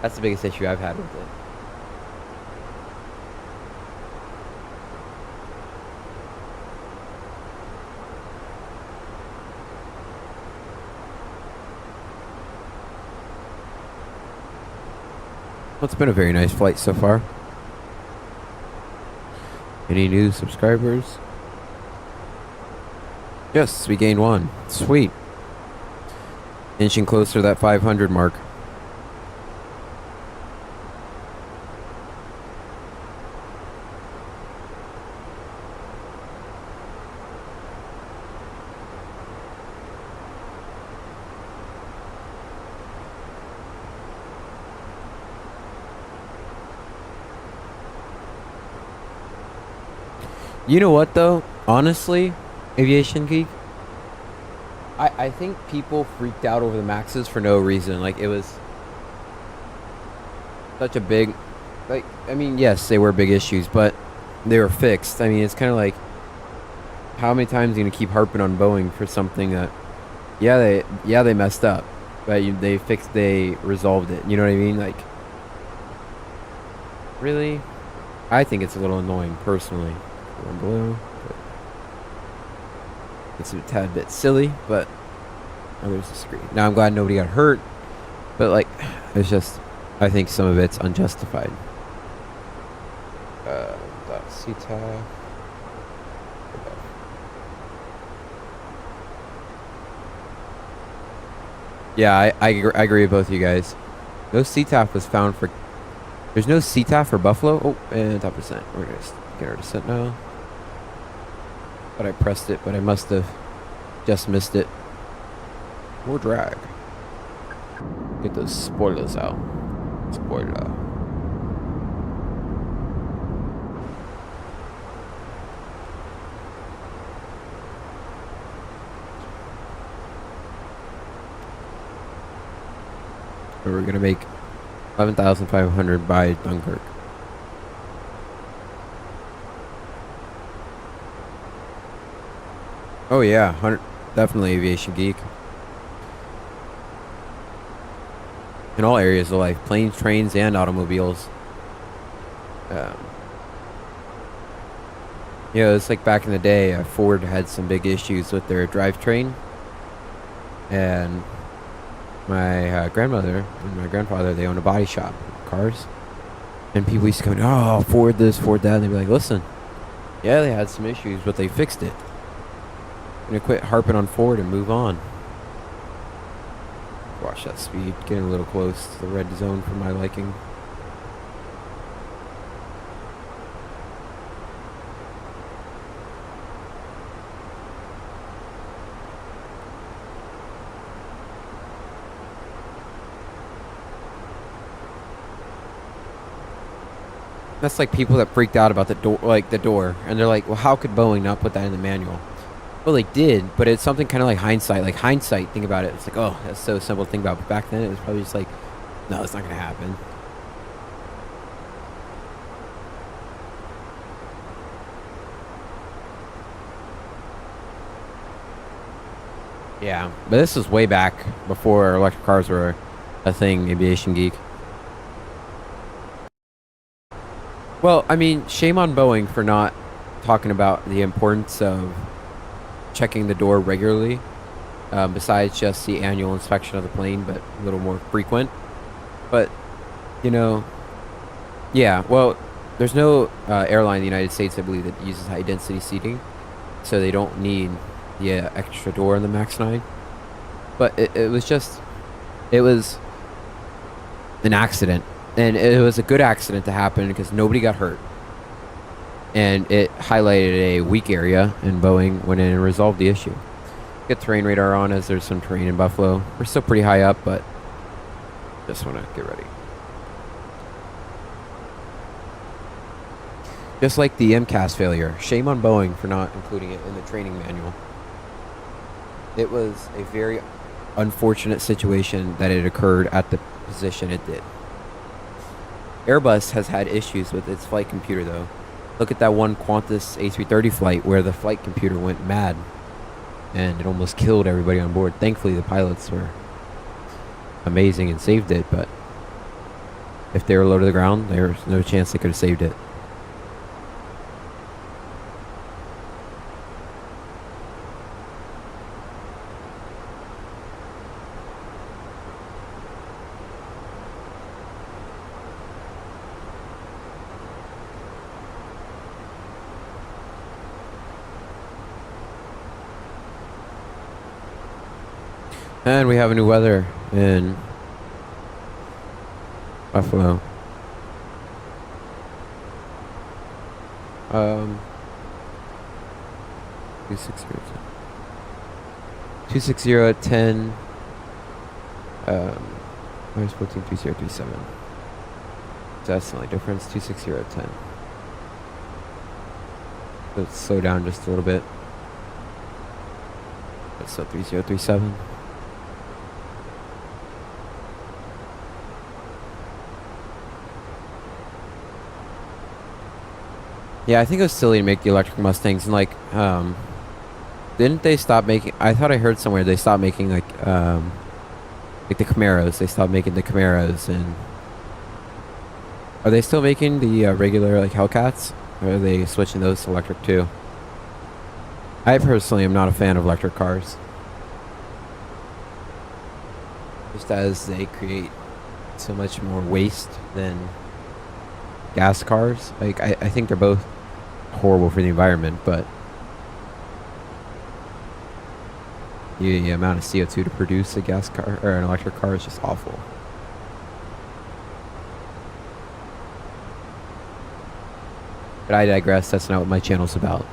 That's the biggest issue I've had with it. Well, it's been a very nice flight so far. Any new subscribers? Yes, we gained one. Sweet. Inching closer to that 500 mark. You know what though? Honestly, Aviation Geek, I think people freaked out over the Maxes for no reason. Like, it was such a big, like, I mean, yes, they were big issues, but they were fixed. I mean, it's kind of like, how many times are you going to keep harping on Boeing for something that, yeah, they messed up, but they resolved it. You know what I mean? Like, really? I think it's a little annoying, personally. Blue. It's a tad bit silly, but others disagree. Now I'm glad nobody got hurt, but like, it's just, I think some of it's unjustified. CTAF. Yeah, I agree with both of you guys. No CTAF was found for. There's no CTAF for Buffalo. Oh, and top percent. We're gonna get our descent now. But I pressed it, but I must have just missed it. More drag. Get those spoilers out. Spoiler. We're gonna make 11,500 by Dunkirk. Oh yeah, definitely Aviation Geek. In all areas of life, planes, trains, and automobiles. You know, it's like back in the day, Ford had some big issues with their drivetrain. And my grandmother and my grandfather, they owned a body shop, cars. And people used to go, oh, Ford this, Ford that. And they'd be like, listen, yeah, they had some issues, but they fixed it. Gonna quit harping on Ford and move on. Watch that speed, getting a little close to the red zone for my liking. That's like people that freaked out about the door, and they're like, well, how could Boeing not put that in the manual? Well, they did, but it's something kind of like hindsight. Like, hindsight, think about it. It's like, oh, that's so simple to think about. But back then, it was probably just like, no, it's not going to happen. Yeah, but this was way back before electric cars were a thing, Aviation Geek. Well, I mean, shame on Boeing for not talking about the importance of checking the door regularly, besides just the annual inspection of the plane, but a little more frequent. But, you know, yeah, well, there's no airline in the United States, I believe, that uses high density seating, so they don't need the extra door in the MAX 9. But it was an accident, and it was a good accident to happen because nobody got hurt, and it highlighted a weak area, and Boeing went in and resolved the issue. Get terrain radar on as there's some terrain in Buffalo. We're still pretty high up, but just want to get ready. Just like the MCAS failure, shame on Boeing for not including it in the training manual. It was a very unfortunate situation that it occurred at the position it did. Airbus has had issues with its flight computer though. Look at that one Qantas A330 flight where the flight computer went mad and it almost killed everybody on board. Thankfully the pilots were amazing and saved it, but if they were low to the ground, there was no chance they could have saved it. And we have a new weather in Buffalo. 260 at 10. Minus 143037. So that's the only difference. 260 at 10. Let's slow down just a little bit. That's still 3037. Yeah, I think it was silly to make the electric Mustangs, and like, didn't they stop making? I thought I heard somewhere they stopped making like the Camaros. They stopped making the Camaros, and are they still making the regular like Hellcats? Or are they switching those to electric too? I personally am not a fan of electric cars, just as they create so much more waste than gas cars. Like I think they're both horrible for the environment, but the amount of CO2 to produce a gas car or an electric car is just awful. But I digress. That's not what my channel's about.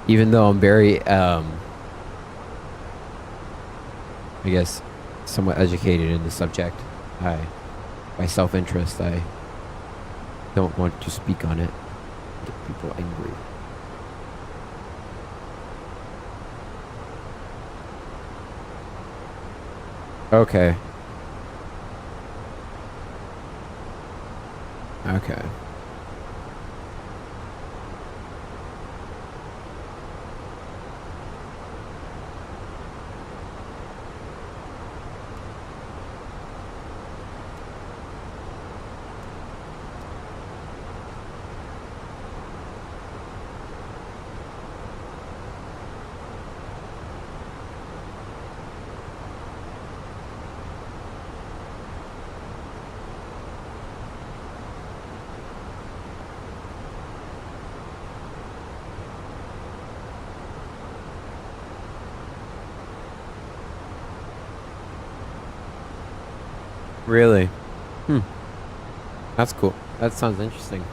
Even though I'm very I guess somewhat educated in the subject, by self-interest, I don't want to speak on it. Get people angry. Okay. Okay. Really? That's cool. That sounds interesting.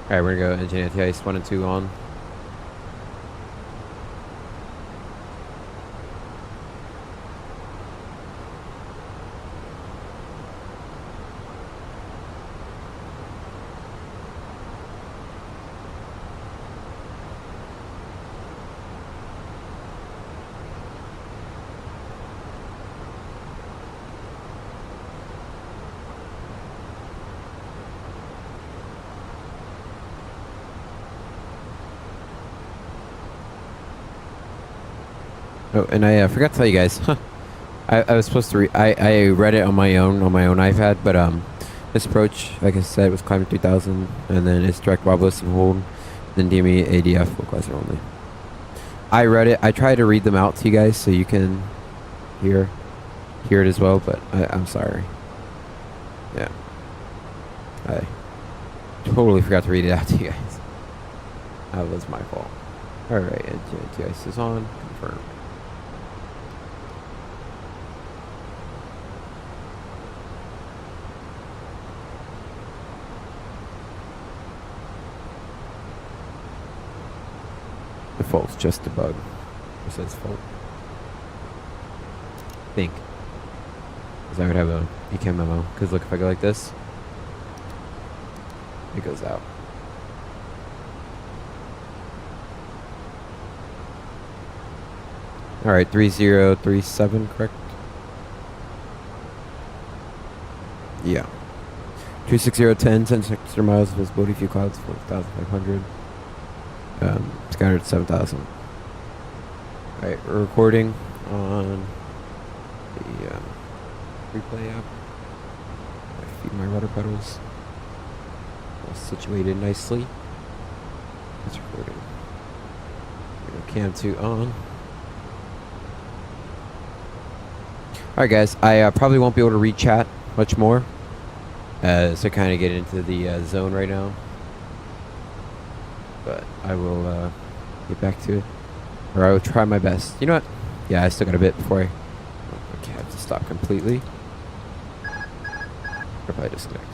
Alright, we're gonna go engine anti-ice 1 and 2 on. Oh, and I forgot to tell you guys. I was supposed to I read it on my own iPad, but This approach, like I said, was climbing 3000, and then it's direct wobble and hold, then DME ADF localizer only. I read it. I tried to read them out to you guys so you can hear it as well, but I'm sorry. Yeah. I totally forgot to read it out to you guys. That was my fault. Alright, NTIS is on. Confirm. Default's just a bug. It says fault. Think. Because I would have a ECAM memo. Because look, if I go like this, it goes out. Alright, 3037, correct? Yeah. 26010, 10 extra miles of visibility, few clouds, 4,500. Scattered 7,000. Alright, we're recording on the replay app. I feed my rudder pedals. All situated nicely. It's recording. Cam 2 on. Alright guys, I probably won't be able to read chat much more as I kind of get into the zone right now. But I will get back to it. Or I will try my best. You know what? Yeah, I still got a bit before I have to stop completely. Or if I disconnect.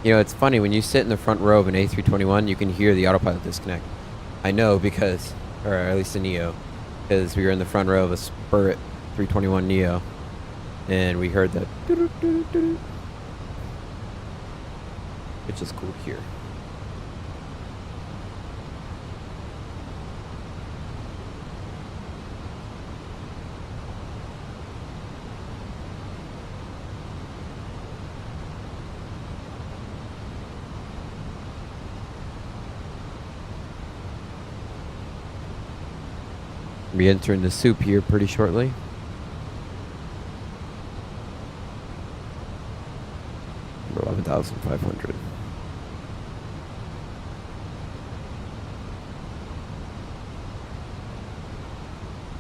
You know, it's funny, when you sit in the front row of an A321, you can hear the autopilot disconnect. I know because, or at least a Neo, because we were in the front row of a Spirit 321 Neo, and we heard that, which is cool to hear. Be entering the soup here pretty shortly. Number 11,500.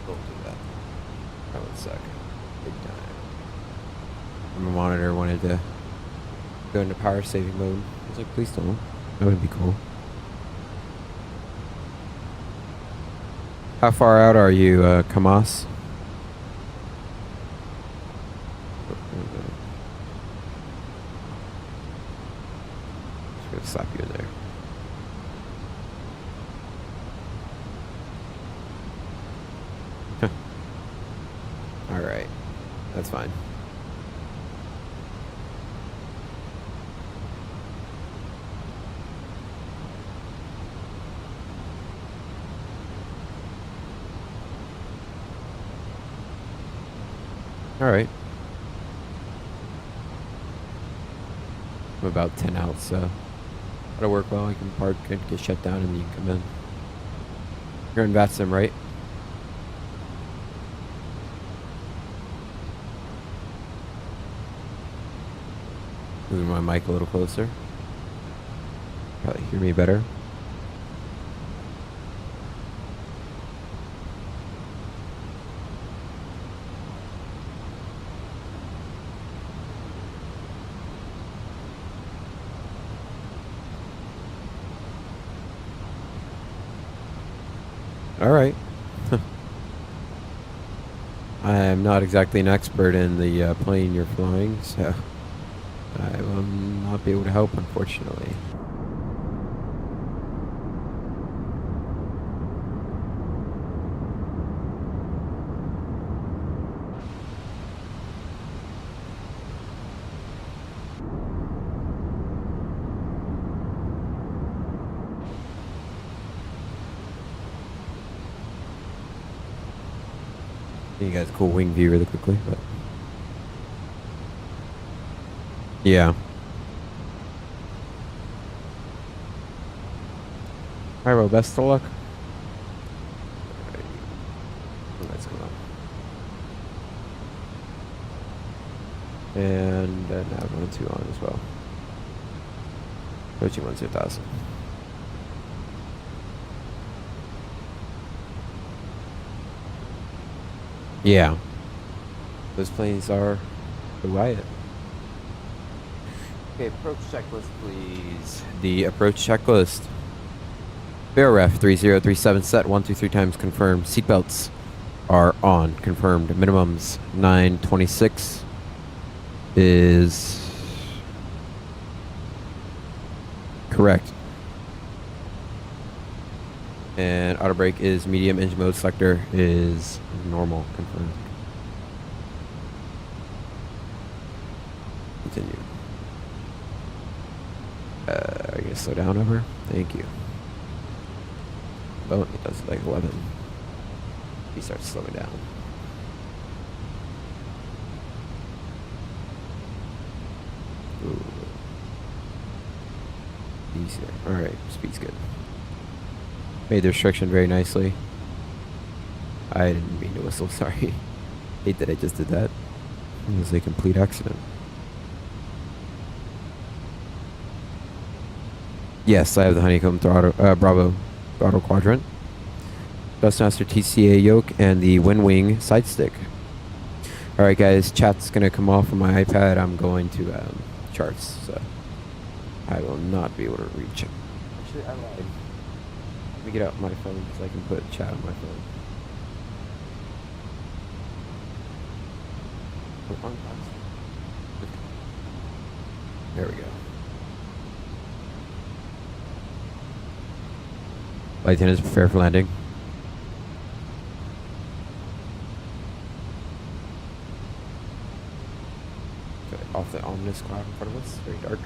Don't do that. That would suck. Big time. My monitor wanted to go into power saving mode. I was like, please don't. That would be cool. How far out are you, Kamas? Just gonna slap you in there. Alright. That's fine. Alright. I'm about 10 out, so that'll work well. I can park and get shut down and then you can come in. You're in VATSIM, right? Moving my mic a little closer. Probably hear me better. Alright. I am not exactly an expert in the plane you're flying, so I will not be able to help, unfortunately. You guys a cool wing view really quickly, but yeah. Alright, well, best of luck. Let's go on. And nav 1 2 on as well. Approaching 12000. Yeah. Those planes are quiet. Okay, approach checklist, please. The approach checklist. BRF 3037 set 1 2 3 times confirmed. Seatbelts are on. Confirmed. Minimums 926 is correct. And auto brake is medium. Engine mode selector is normal. Confirmed. Continue. Are you gonna slow down over? Thank you. Oh, it does like 11. He starts slowing down. Ooh. Easier. Alright, speed's good. Made the restriction very nicely. I didn't mean to whistle, sorry. Hate that I just did that. It was a complete accident. Yes, I have the HoneyComb Bravo throttle quadrant, Thrustmaster TCA yoke, and the WinWing Sidestick. Alright guys, chat's going to come off on my iPad. I'm going to charts, so I will not be able to reach it. Actually, I lied. Let me get out my phone because I can put chat on my phone. There we go. Flight attendants prepare for landing. Okay, off the ominous cloud in front of us, very dark.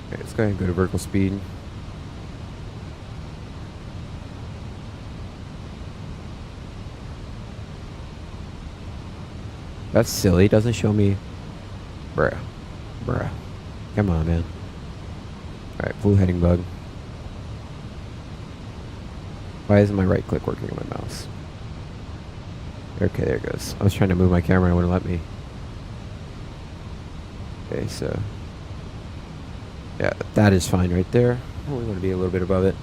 Okay, let's go ahead and go to vertical speed. That's silly, doesn't show me. Bruh. Come on, man. Alright, full heading bug. Why isn't my right click working on my mouse? Okay, there it goes. I was trying to move my camera and it wouldn't let me. Okay, so. Yeah, that is fine right there. Oh, we want to be a little bit above it.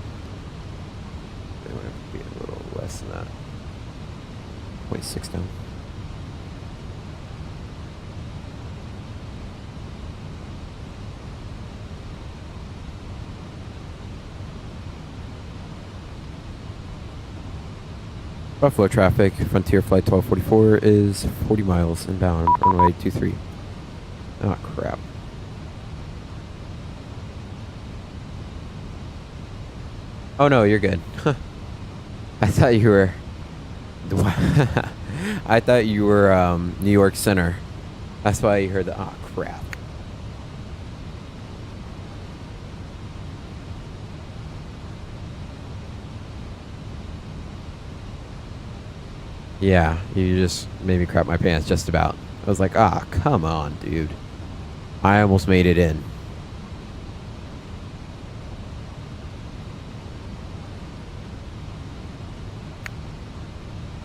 We want to be a little less than that. 0.6 down. Buffalo traffic, Frontier Flight 1244 is 40 miles inbound, runway 23. Oh, crap. Oh, no, you're good. I thought you were... I thought you were New York Center. That's why you heard the... Oh, crap. Yeah, you just made me crap my pants just about. I was like, ah, come on, dude. I almost made it in.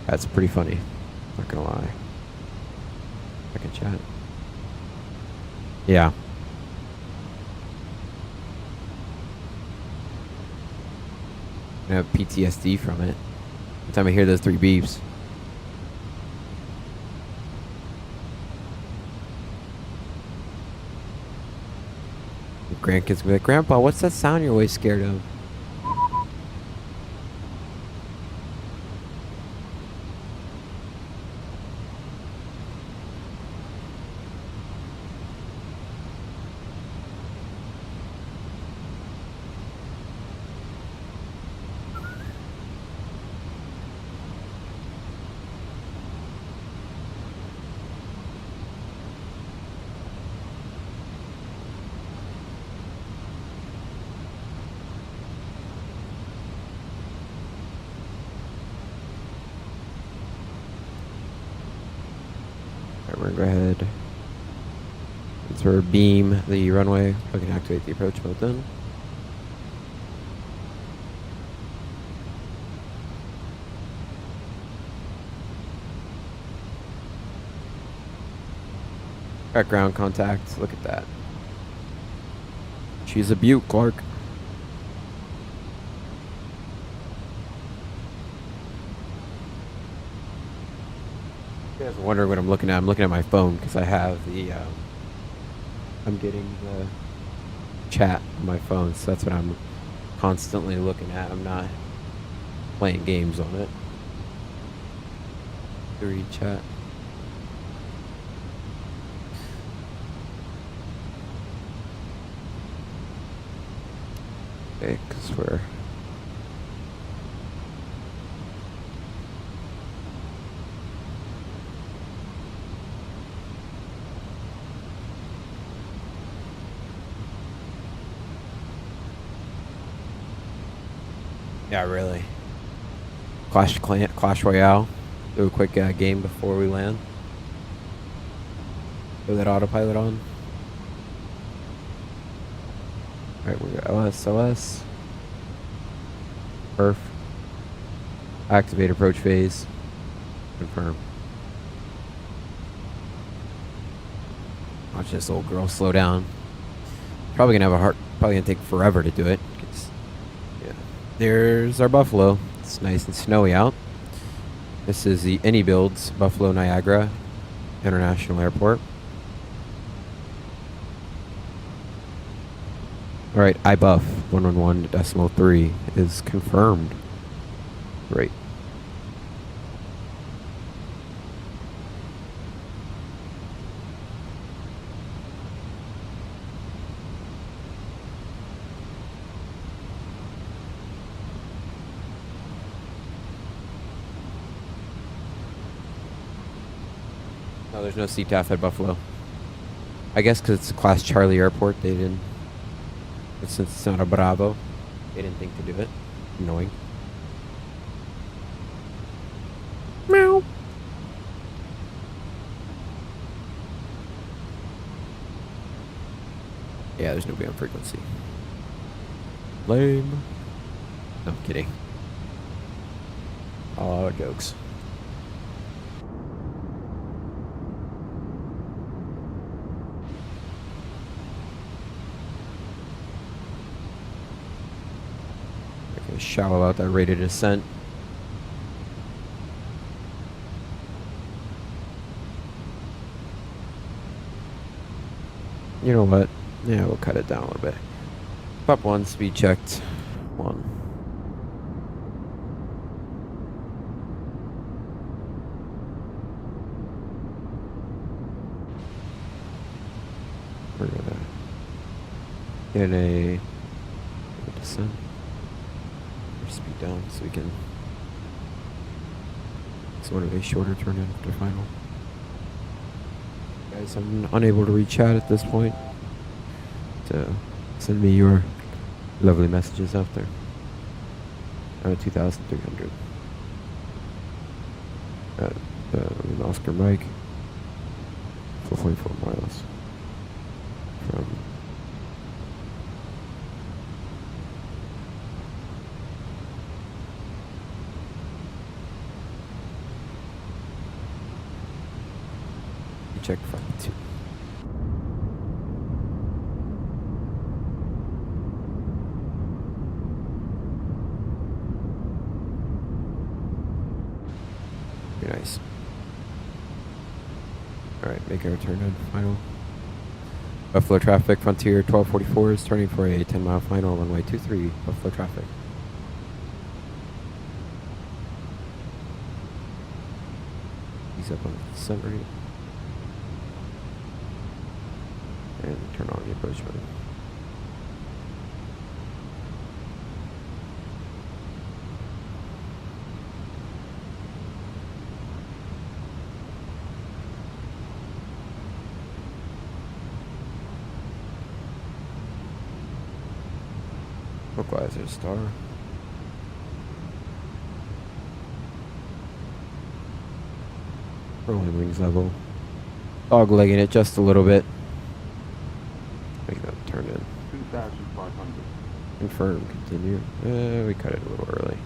That's pretty funny. Not gonna lie. I can chat. Yeah. I have PTSD from it. Every time I hear those 3 beeps. Grandkids will be like, Grandpa, what's that sound you're always scared of? We're gonna go ahead. Sort of beam the runway. We can activate the approach mode then. Got ground contact. Look at that. She's a beaut, Clark. You guys are wondering what I'm looking at. I'm looking at my phone because I have the I'm getting the chat on my phone, so that's what I'm constantly looking at. I'm not playing games on it. To read chat. Okay, because we're yeah, really. Clash Royale. Do a quick game before we land. Throw that autopilot on. Alright, we got OS. Perf. Activate approach phase. Confirm. Watch this old girl slow down. Probably gonna take forever to do it. Yeah. There's our Buffalo. It's nice and snowy out. This is the Inibuilds Buffalo Niagara International Airport. Alright, IBUF 111.3 is confirmed. Great. No, there's no CTAF at Buffalo. I guess because it's a Class Charlie airport, they didn't. But since it's not a Bravo, they didn't think to do it. Annoying. Meow. Yeah, there's nobody on frequency. Lame. No, I'm kidding. All jokes. Shallow out that rate of descent. You know what? Yeah, we'll cut it down a little bit. Pop 1, speed checked. 1. We're gonna get a descent. Speed down so we can sort of a shorter turn in after final. Guys, I'm unable to read chat at this point, so send me your lovely messages out there. I'm at 2,300. Oscar Mike, 444 miles from check flight 2. Very nice. Alright, make our turn on final. Buffalo traffic, Frontier 1244 is turning for a 10-mile final, runway 23, Buffalo traffic. Ease up on the descent rate. And turn on the approach mode. Localizer star. Rolling wings level. Dog legging it just a little bit. Confirm, continue. We cut it a little early.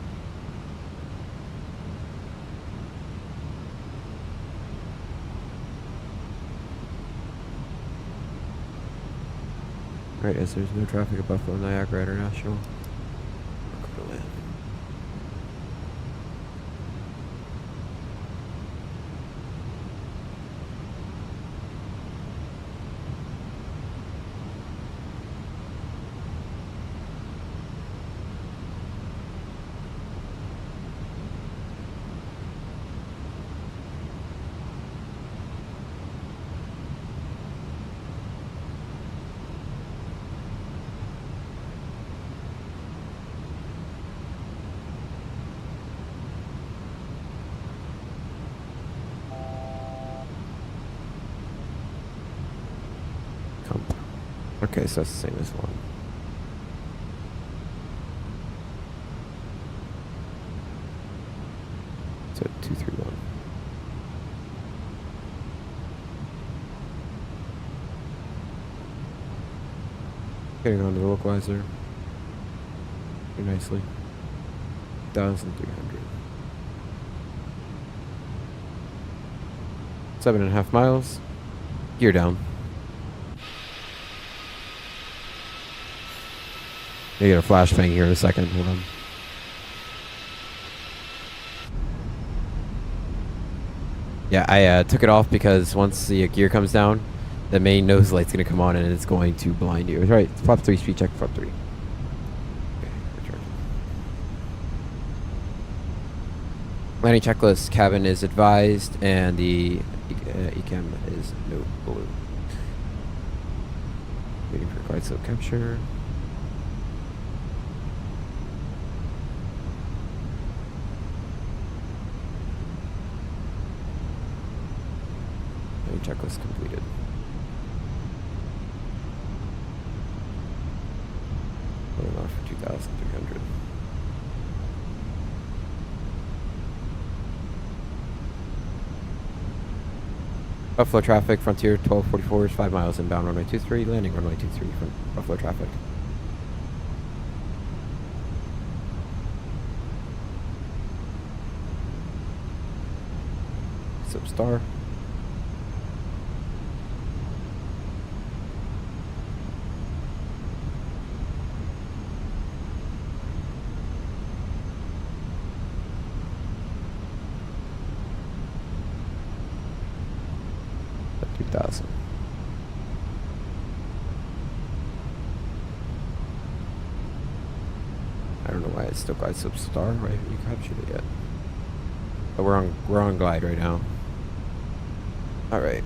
Right, as there's no traffic at Buffalo Niagara International, we're going to land. Okay, so that's the same as one. So 231. Getting onto the localizer very nicely. 1,300. 7.5 miles. Gear down. I get a flashbang here in a second. Hold on. Yeah, I took it off because once the gear comes down, the main nose light's going to come on and it's going to blind you. Right, flap 3, speed check, flap 3. Okay, return. Landing checklist, cabin is advised, and the ECAM is no blue. Waiting for quiet slope capture. Checklist completed. Putting off for 2,300. Buffalo traffic, Frontier 1244 is 5 miles inbound, runway 23, landing runway 23 from Buffalo traffic. Substar. I don't know why it's still got Substar. Why haven't you captured it yet? But we're on glide right now. All right,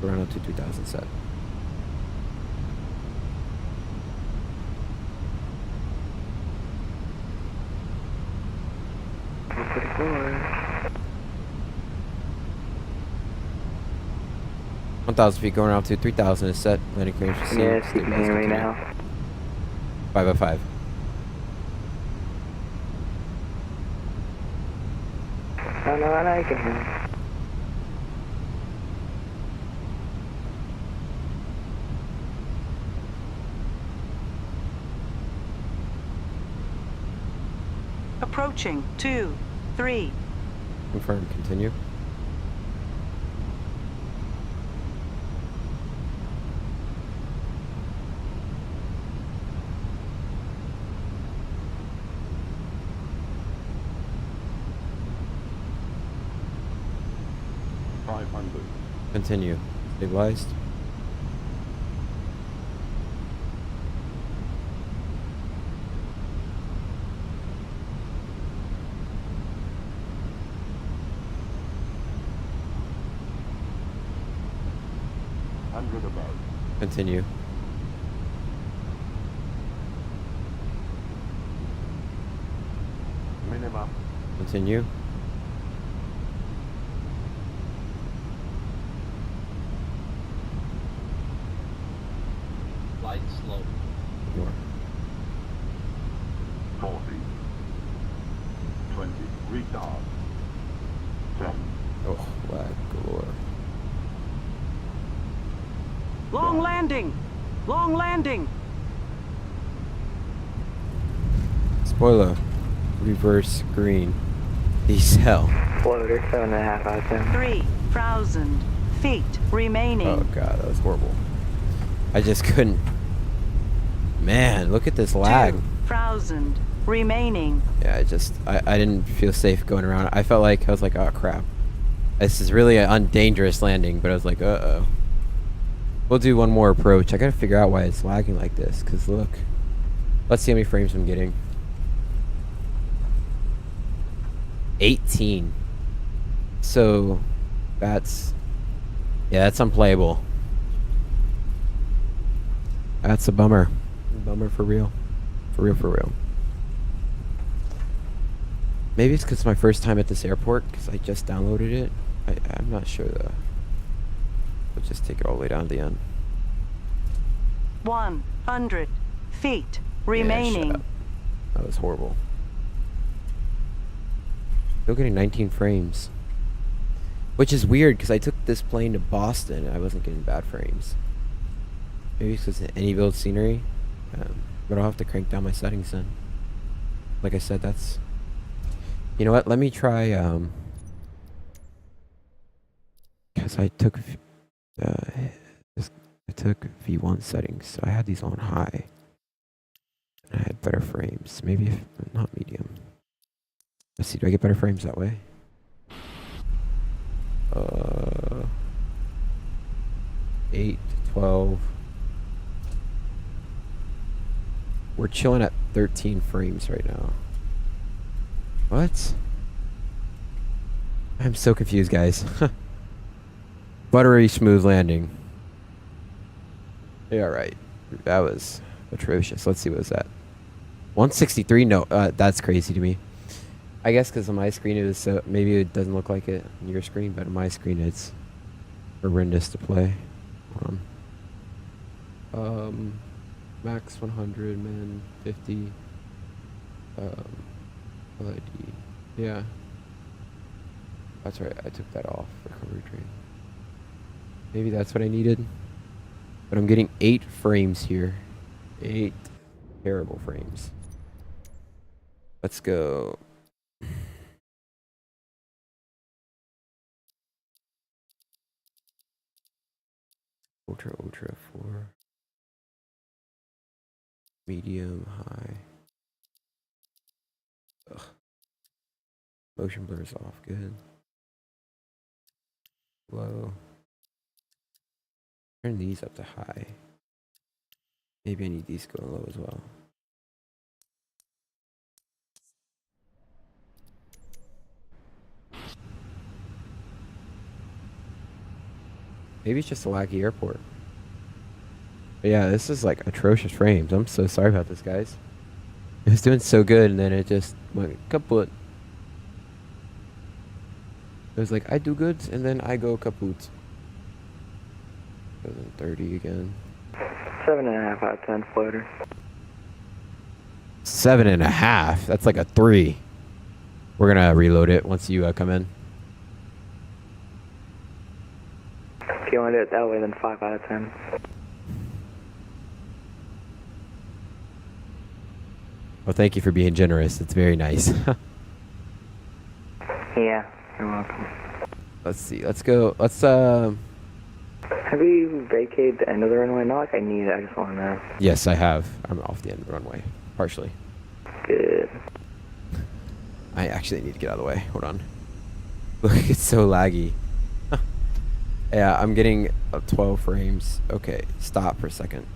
we're on up to 2,000 set. Pretty cool. 1,000 feet going out to 3,000 is set. Landing clearance received. Yeah, keep me right now. 505. I know I like it. Approaching 2, 3. Confirm, continue. Continue. Stabilized. Continue. Minimum. Continue. Light slope. More. 40. 20. Retard. 10. Oh, lag galore. Long landing! Long landing! Spoiler. Reverse green. Decel. Floater, 7.5 out of 10. 3,000 feet remaining. Oh god, that was horrible. I just couldn't. Man, look at this lag. 2,000 remaining. Yeah, I didn't feel safe going around. I felt like, I was like, oh crap. This is really an undangerous landing, but I was like, uh-oh. We'll do one more approach. I gotta figure out why it's lagging like this, because look. Let's see how many frames I'm getting. 18. So, that's unplayable. That's a bummer. Bummer for real. For real. Maybe it's because it's my first time at this airport, because I just downloaded it. I'm not sure though. Let's just take it all the way down to the end. 100 feet Yeah, remaining. shut up. That was horrible. Still getting 19 frames. Which is weird, because I took this plane to Boston and I wasn't getting bad frames. Maybe it's because of Inibuilds scenery. But I'll have to crank down my settings then. Like I said, that's... You know what? Let me try, because I took V1 settings, so I had these on high. And I had better frames. Maybe if not medium. Let's see, do I get better frames that way? 8, 12. We're chilling at 13 frames right now. What? I'm so confused, guys. Buttery smooth landing. Yeah, right. That was atrocious. Let's see what was that. 163? No, that's crazy to me. I guess because on my screen it was so... Maybe it doesn't look like it on your screen, but on my screen it's horrendous to play. Hold on. Max 100, min 50. LID. Yeah. That's right, I took that off. Recovery train. Maybe that's what I needed. But I'm getting 8 frames here. 8 terrible frames. Let's go. Ultra 4. Medium, high. Ugh. Motion blur's off, good. Low. Turn these up to high. Maybe I need these going low as well. Maybe it's just a laggy airport. But yeah, this is like atrocious frames. I'm so sorry about this, guys. It was doing so good and then it just went kaput. It was like, I do good and then I go kaput. 30 again. 7.5 out of 10 floater. 7.5? That's like a 3. We're gonna reload it once you come in. If you want to do it that way, then 5 out of 10. Well, thank you for being generous. It's very nice. Yeah, you're welcome. Let's see. Let's go. Let's Have you vacated the end of the runway? Not like I need it, I just want to know. Yes, I have. I'm off the end of the runway, partially. Good. I actually need to get out of the way. Hold on. Look, it's so laggy. Yeah, I'm getting 12 frames. Okay, stop for a second.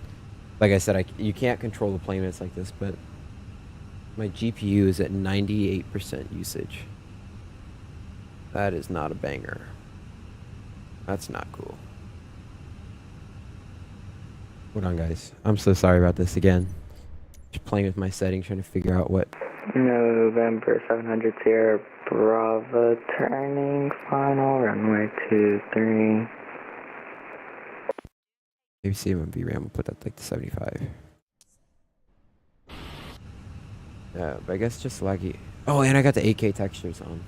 Like I said, you can't control the plane when it's like this, but my GPU is at 98% usage. That is not a banger. That's not cool. Hold on, guys. I'm so sorry about this again. Just playing with my settings, trying to figure out what... November 700 Sierra Bravo, turning final, runway 23. Maybe see him on VRAM. We'll put that like to 75. Yeah, but I guess just laggy. Oh, and I got the 8K textures on.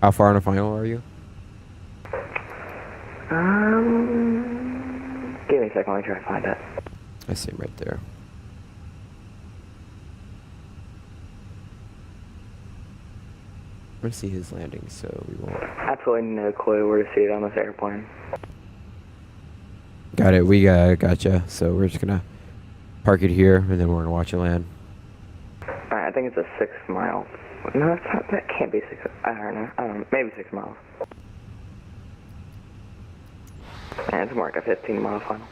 How far on the final are you? Give me a second, let me try to find it. I see him right there. want to see his landing, so we won't. Absolutely no clue where to see it on this airplane. Got it. We gotcha. So we're just gonna park it here, and then we're gonna watch it land. Alright, I think it's a 6 mile. No, it's not, that can't be 6. I don't know. Maybe 6 miles. And it's more like a 15 mile final.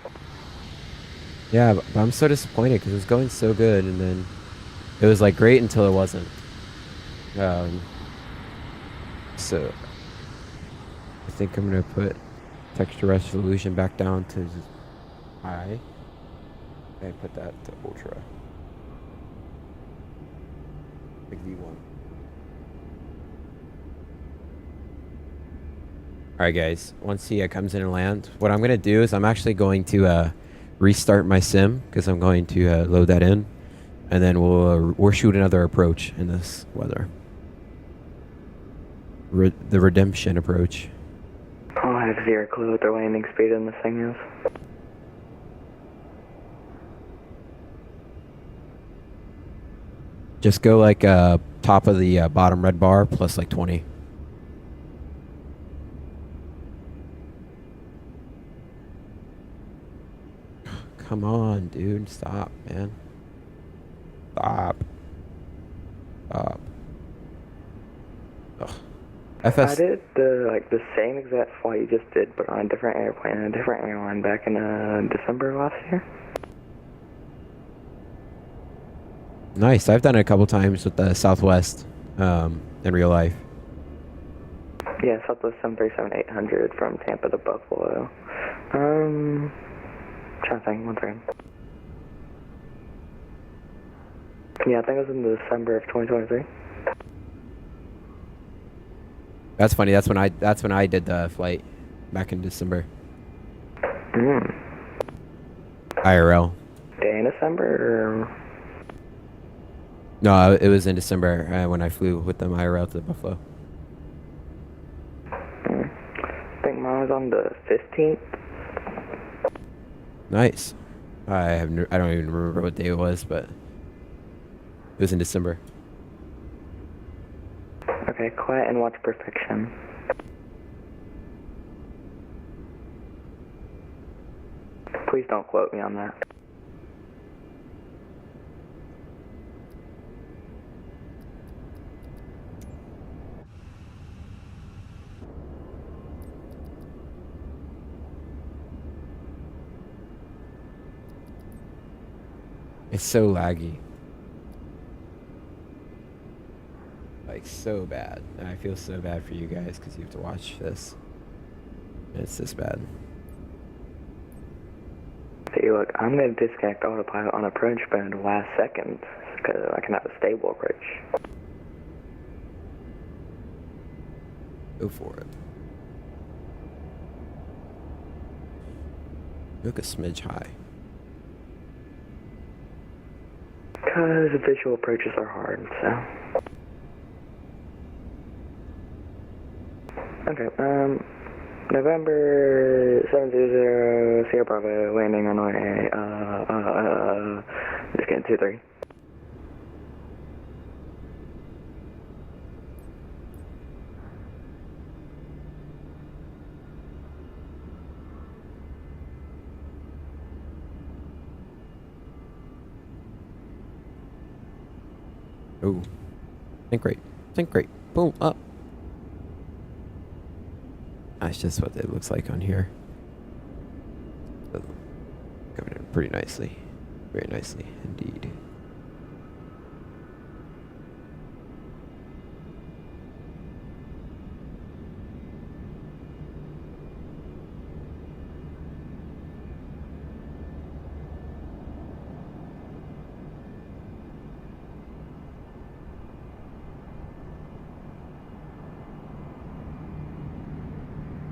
Yeah, but I'm so disappointed because it was going so good, and then it was like great until it wasn't. So I think I'm gonna put texture resolution back down to high. And put that to ultra. Big V1. Alright guys, once he comes in and lands, what I'm gonna do is I'm actually going to restart my sim because I'm going to load that in, and then we'll shoot another approach in this weather. The redemption approach. Oh, I have zero clue what their landing speed in this thing is. Just go like top of the bottom red bar plus like 20. Come on, dude. Stop, man. Stop. Stop. Ugh. I did the same exact flight you just did, but on a different airplane and a different airline back in December of last year. Nice. I've done it a couple times with the Southwest in real life. Yeah, Southwest 737-800 from Tampa to Buffalo. Trying to think, one second. Yeah, I think it was in December of 2023. That's funny. That's when I did the flight back in December. IRL. Day in December or... No, it was in December when I flew with them IRL to Buffalo. I think mine was on the 15th. Nice. I don't even remember what day it was, but it was in December. Okay, quiet and watch perfection. Please don't quote me on that. It's so laggy. Like, so bad. And I feel so bad for you guys because you have to watch this. It's this bad. See, look, I'm going to disconnect autopilot on approach, but in the last second, because I can have a stable approach. Go for it. Look a smidge high. Because visual approaches are hard, so... Okay, November 700, Sierra Bravo, landing on runway, just getting 23. Ooh. Think rate. Think rate. Boom. Up. That's just what it looks like on here. Coming in pretty nicely. Very nicely indeed.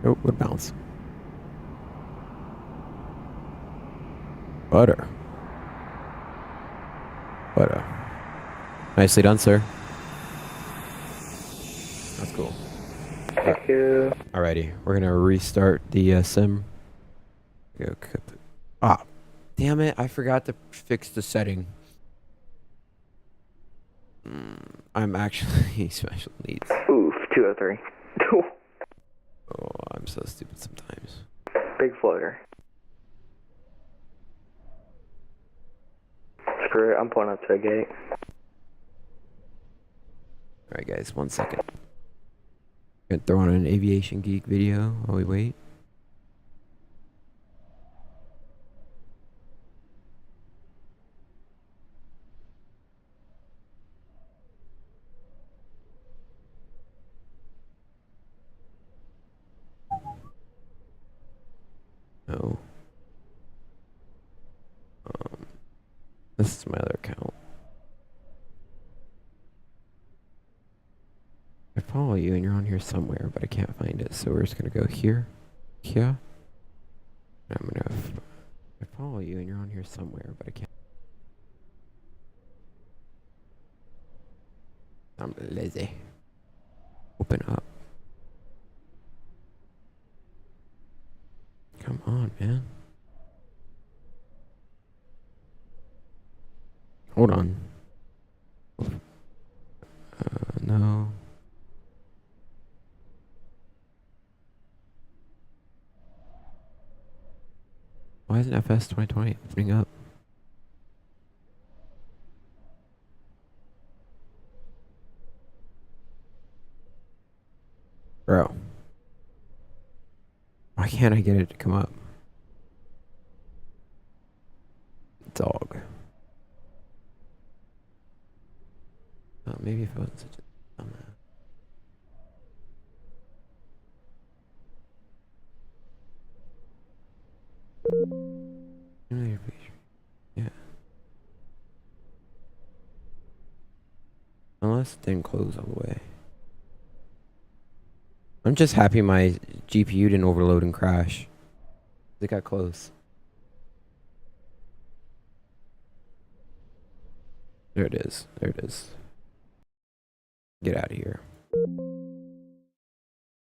Oh, would bounce. Butter. Butter. Nicely done, sir. That's cool. Thank you. Alrighty, we're gonna restart the sim. Ah, damn it! I forgot to fix the setting. I'm actually special needs. Oof, 203. Oh, I'm so stupid sometimes. Big floater. Screw it, I'm pulling up to a gate. Alright guys, 1 second. Gonna throw on an Aviation Geek video while we wait. No. This is my other account. I follow you and you're on here somewhere, but I can't find it. So we're just gonna go here, here. And I'm gonna. I follow you and you're on here somewhere, but I can't. I'm lazy. Open up. Come on, man. Hold on. No. Why isn't FS 2020 opening up? Bro. Why can't I get it to come up? Dog. Oh, maybe if I wasn't such a dumbass. Yeah. Unless it didn't close all the way. I'm just happy my GPU didn't overload and crash. It got close. There it is. There it is. Get out of here.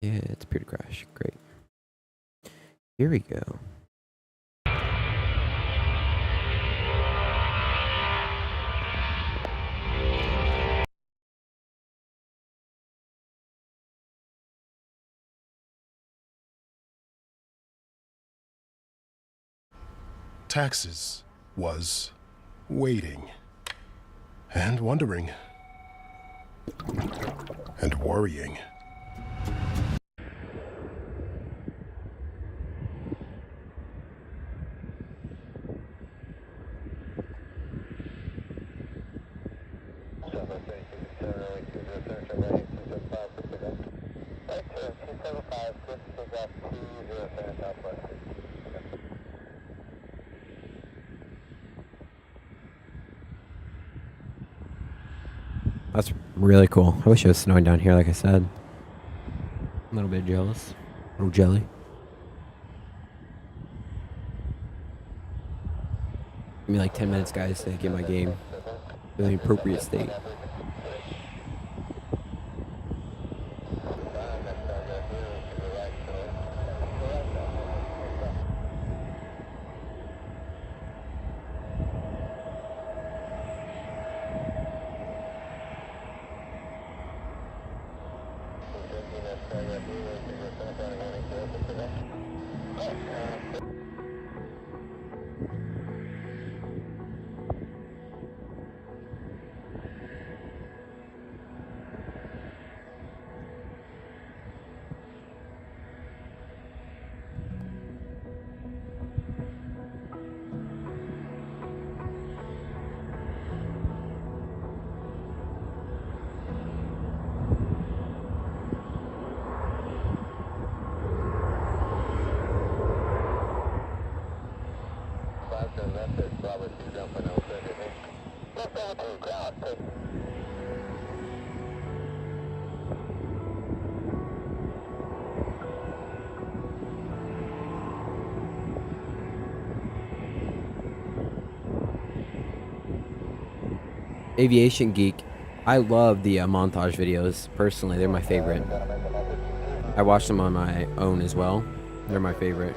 Yeah, it's appeared to crash. Great. Here we go. Taxes was waiting and wondering and worrying. That's really cool. I wish it was snowing down here, like I said. A little bit jealous. A little jelly. Give me like 10 minutes, guys, to get my game in the appropriate state. Aviation Geek. I love the montage videos. Personally, they're my favorite. I watch them on my own as well. They're my favorite.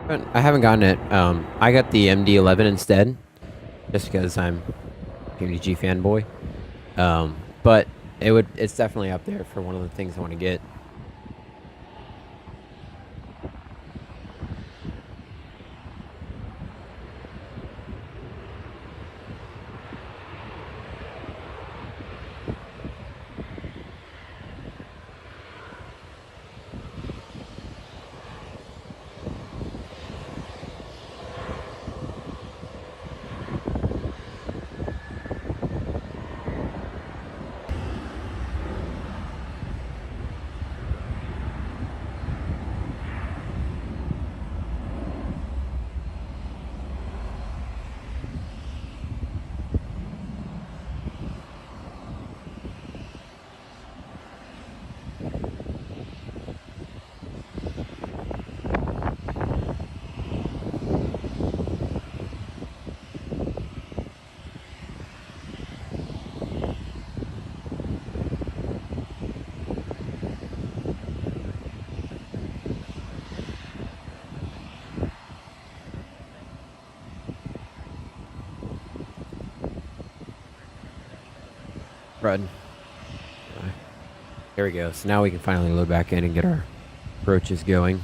But I haven't gotten it. I got the MD-11 instead, just because I'm a PMDG fanboy. But it's definitely up there for one of the things I want to get. Rud. There we go. So now we can finally load back in and get our approaches going.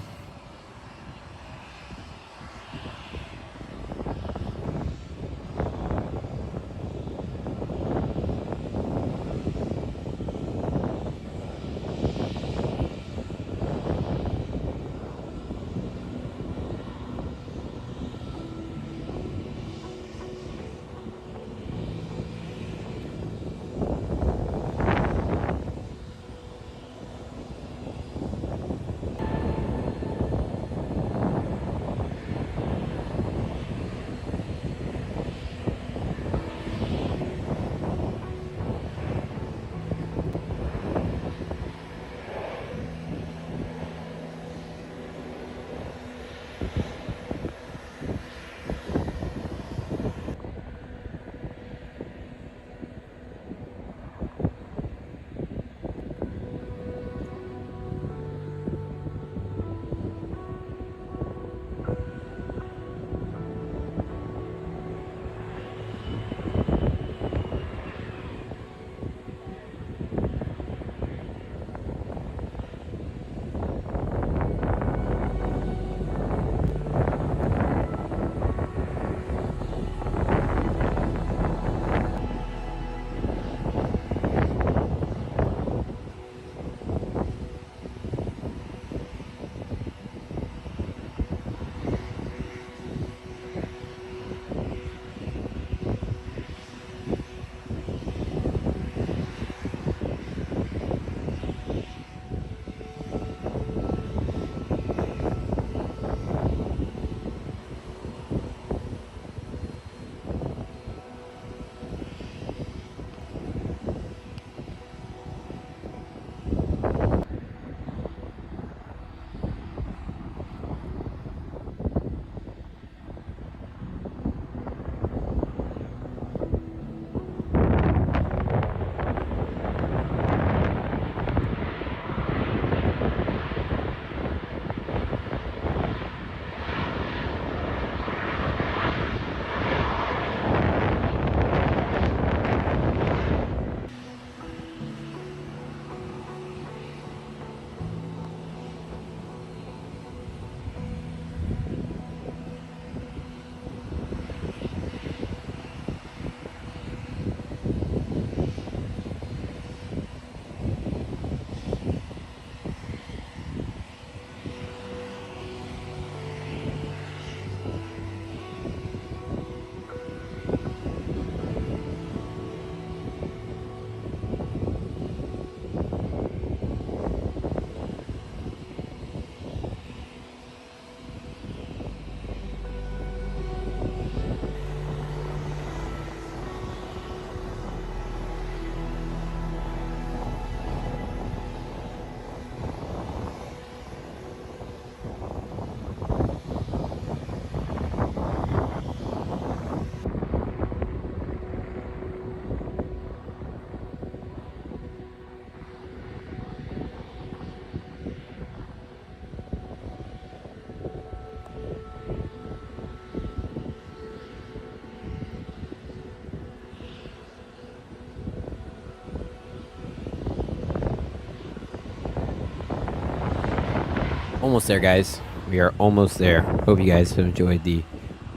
Almost there, guys. We are almost there. Hope you guys have enjoyed the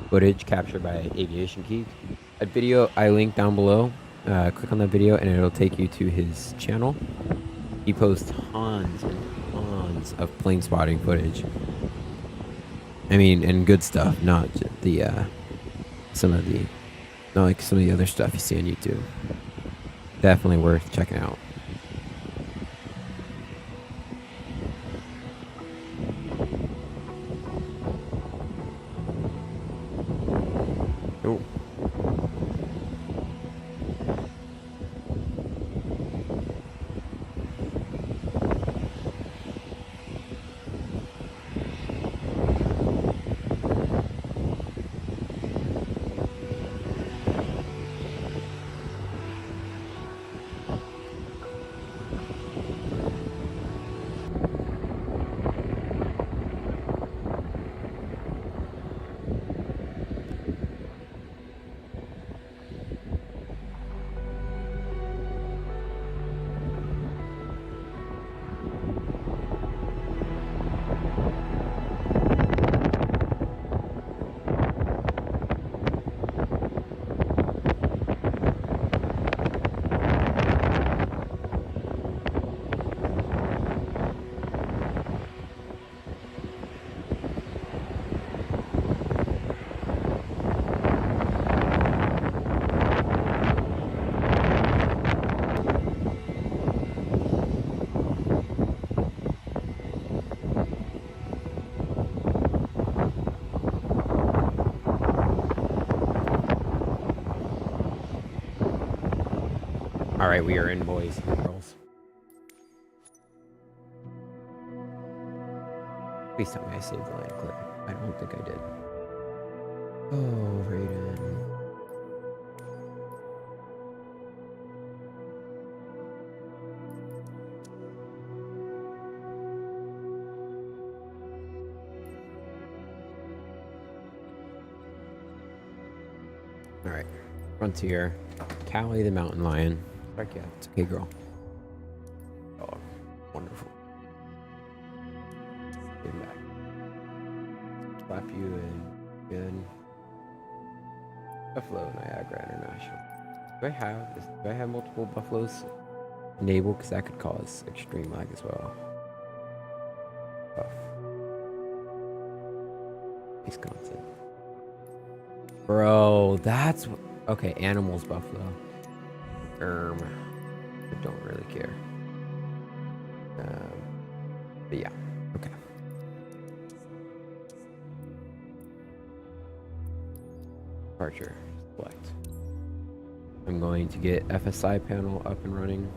footage captured by Aviation Key. A video I linked down below. Click on that video and it'll take you to his channel. He posts tons and tons of plane spotting footage. I mean, and good stuff, not the not like some of the other stuff you see on YouTube. Definitely worth checking out. Oh. Alright, we are in, boys and girls. Please tell me I saved the line clip. I don't think I did. Oh, Raiden. Alright. Frontier. Callie the mountain lion. Fuck yeah, it's okay, girl. Oh, wonderful. Get back. Slap you in. Good. Buffalo, Niagara International. Do I have multiple buffaloes enabled? Because that could cause extreme lag as well. Buff. Wisconsin. Bro, that's okay. Animals, buffalo. I don't really care. But yeah, okay. Departure, select. I'm going to get FSI panel up and running.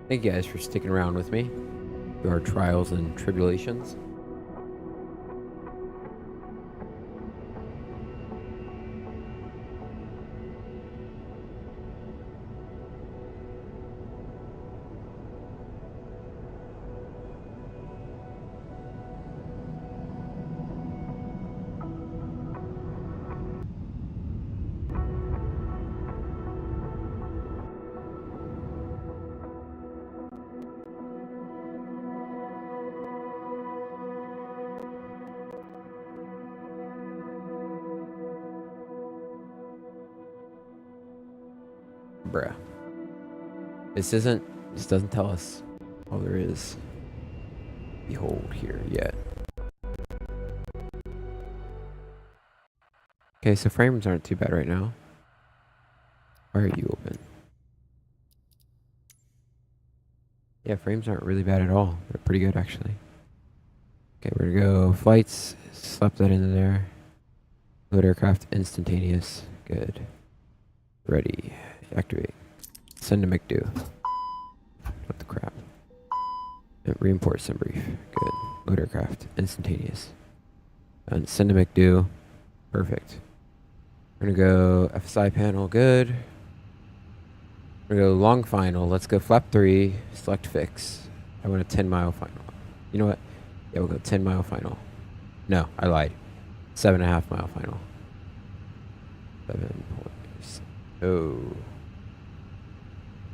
Thank you guys for sticking around with me through our trials and tribulations. Bruh. This doesn't tell us all there is. Behold here yet. Okay, so frames aren't too bad right now. Why are you open? Yeah, frames aren't really bad at all. They're pretty good actually. Okay, we're gonna go flights. Slap that into there. Load aircraft instantaneous. Good. Ready. Activate. Send to McDo. What the crap? Reimport sim brief. Good. Load aircraft. Instantaneous. And send to McDo. Perfect. We're gonna go FSI panel. Good. We're gonna go long final. Let's go flap 3. Select fix. I want a 10-mile final. You know what? Yeah, we'll go 10-mile final. No, I lied. 7.5-mile final. 7.7. Oh.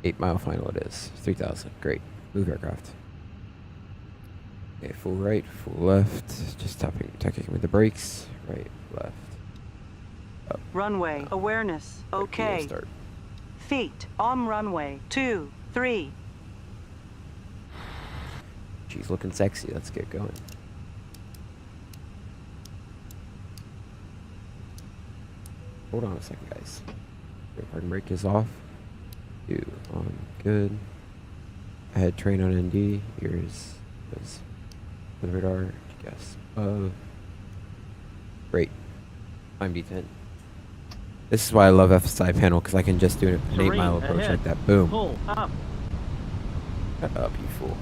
8-mile final it is. 3,000. Great. Move aircraft. Okay, full right, full left. Just checking with the brakes. Right, left. Up. Runway awareness. Okay. Start. Feet on runway. 2, 3. She's looking sexy. Let's get going. Hold on a second, guys. Parking brake is off. 2 on. Good. Ahead train on ND. Here's the radar. Yes. Great. I'm D10. This is why I love FSI panel, because I can just do an 8-mile approach like that. Boom. Pull up. Shut up, you fool.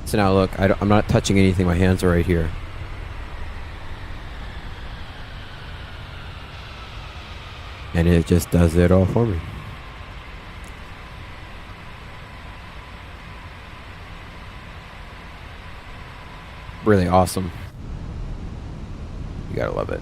So now look, I'm not touching anything. My hands are right here. And it just does it all for me. Really awesome. You gotta love it.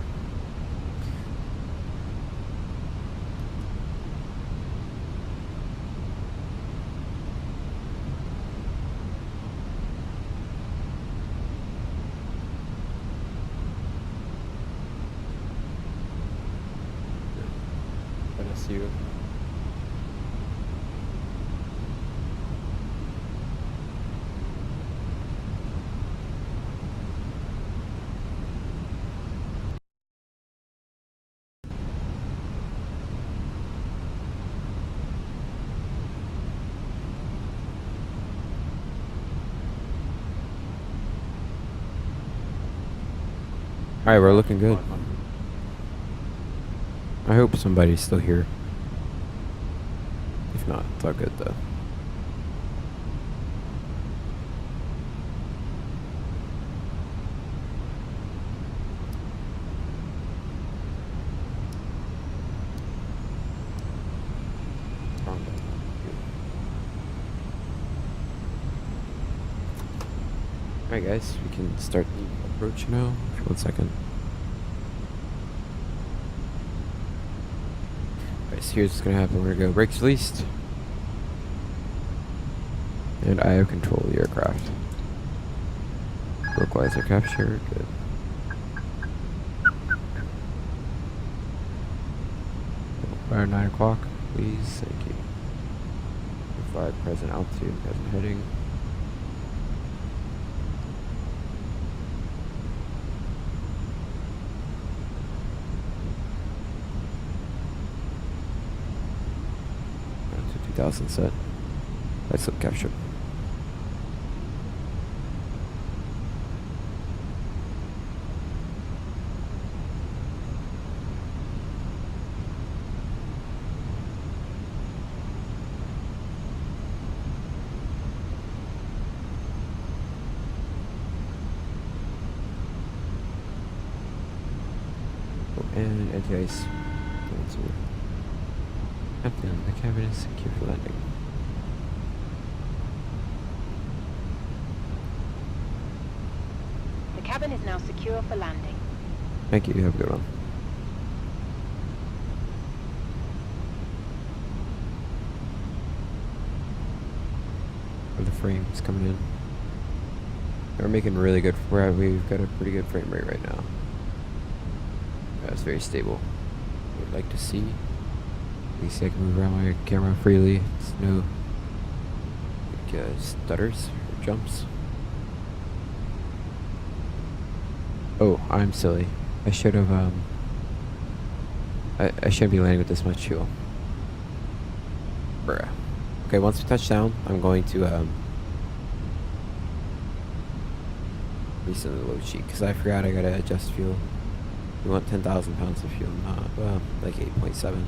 You. All right, we're looking good. I hope somebody's still here. If not, it's all good though. Alright guys, we can start the approach now. 1 second. Alright, so here's what's gonna happen. We're gonna go brakes released. And IO control the aircraft. Localizer capture, good. Around 9 o'clock, please, thank you. Fly present altitude, present heading. Around to 2000 set. Flight slip capture. And anti-ice. Captain, the cabin is secure for landing. The cabin is now secure for landing. Thank you, have a good one. The frame's coming in. We're making really good, we've got a pretty good frame rate right now. It's very stable. Would like to see. At least I can move around my camera freely. It's no stutters or jumps. Oh, I'm silly. I should have I shouldn't be landing with this much fuel. Bruh. Okay, once we touch down, I'm going to resend the load sheet because I forgot I gotta adjust fuel. We want 10,000 pounds of fuel, not, well, like 8.7.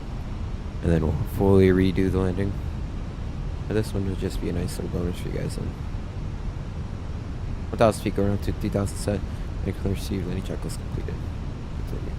And then we'll fully redo the landing. And this one will just be a nice little bonus for you guys then. 1,000 feet going around to 2,000 set. And clear received, landing checklist completed. Continue.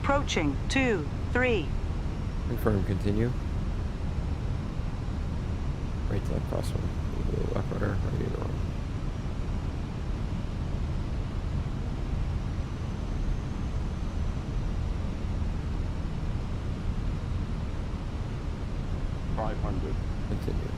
Approaching 2, 3. Confirm, continue. Right to that crosswind. Left rudder, right either one. Continue.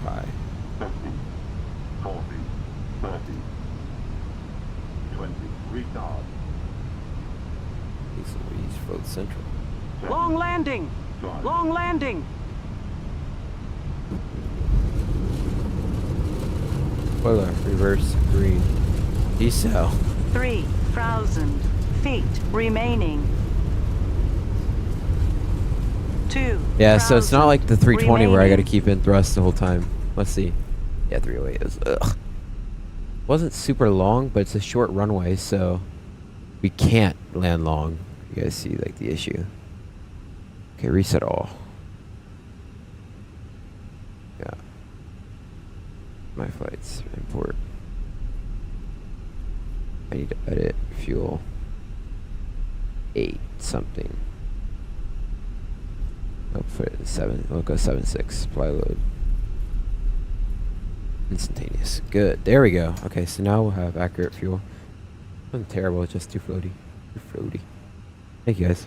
High. 50, 40, 30, 20. Retard. East Louise, float central. Long landing. Long landing. Spoiler, reverse, green. Decel. 3,000 feet remaining. 2. Yeah, so it's not like the 320 where I gotta keep in thrust the whole time. Let's see. Yeah, 308 is, ugh. Wasn't super long, but it's a short runway, so we can't land long. You guys see, like, the issue. Okay, reset all. Yeah. My flights, import. I need to edit fuel. 8 something. I'll put it in 7. We'll go 7.6. Fly load. Instantaneous. Good. There we go. Okay, so now we'll have accurate fuel. Wasn't terrible, just too floaty. Too floaty. Thank you guys.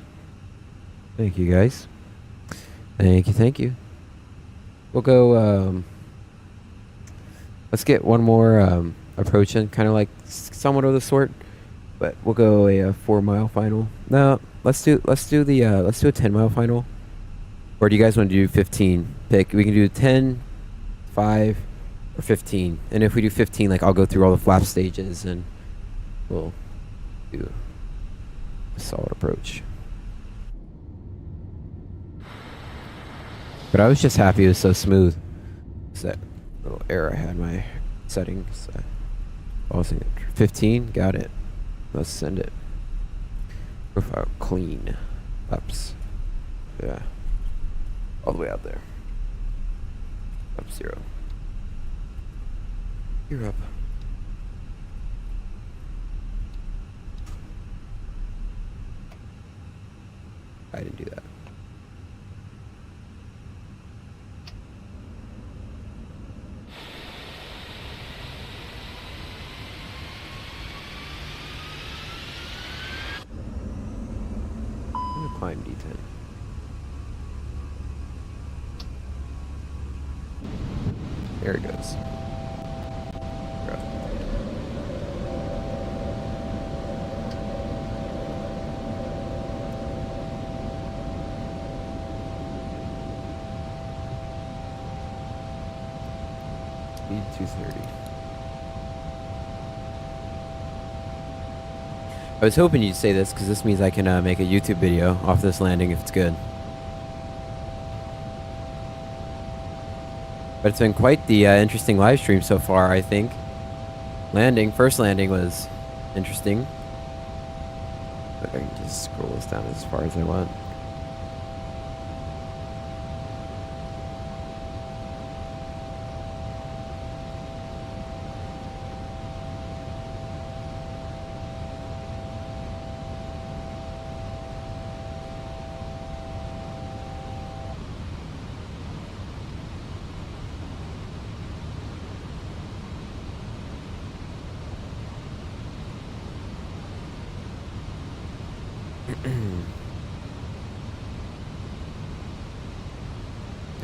Thank you guys. Thank you, thank you. We'll go, let's get one more approach in, kind of like somewhat of the sort, but we'll go a 4-mile final. No, let's do a 10-mile final. Or do you guys want to do 15? Pick. We can do 10, 5, or 15. And if we do 15, like, I'll go through all the flap stages and we'll do a solid approach. But I was just happy it was so smooth. It's that little error I had in my settings. Pausing it. 15, got it. Let's send it. Profile clean. Ups. Yeah. All the way out there. Up 0. You're up. I didn't do that. I'm gonna climb D10. There it goes. Speed 230. I was hoping you'd say this because this means I can make a YouTube video off this landing if it's good. But it's been quite the interesting live stream so far, I think. First landing was interesting. But I can just scroll this down as far as I want.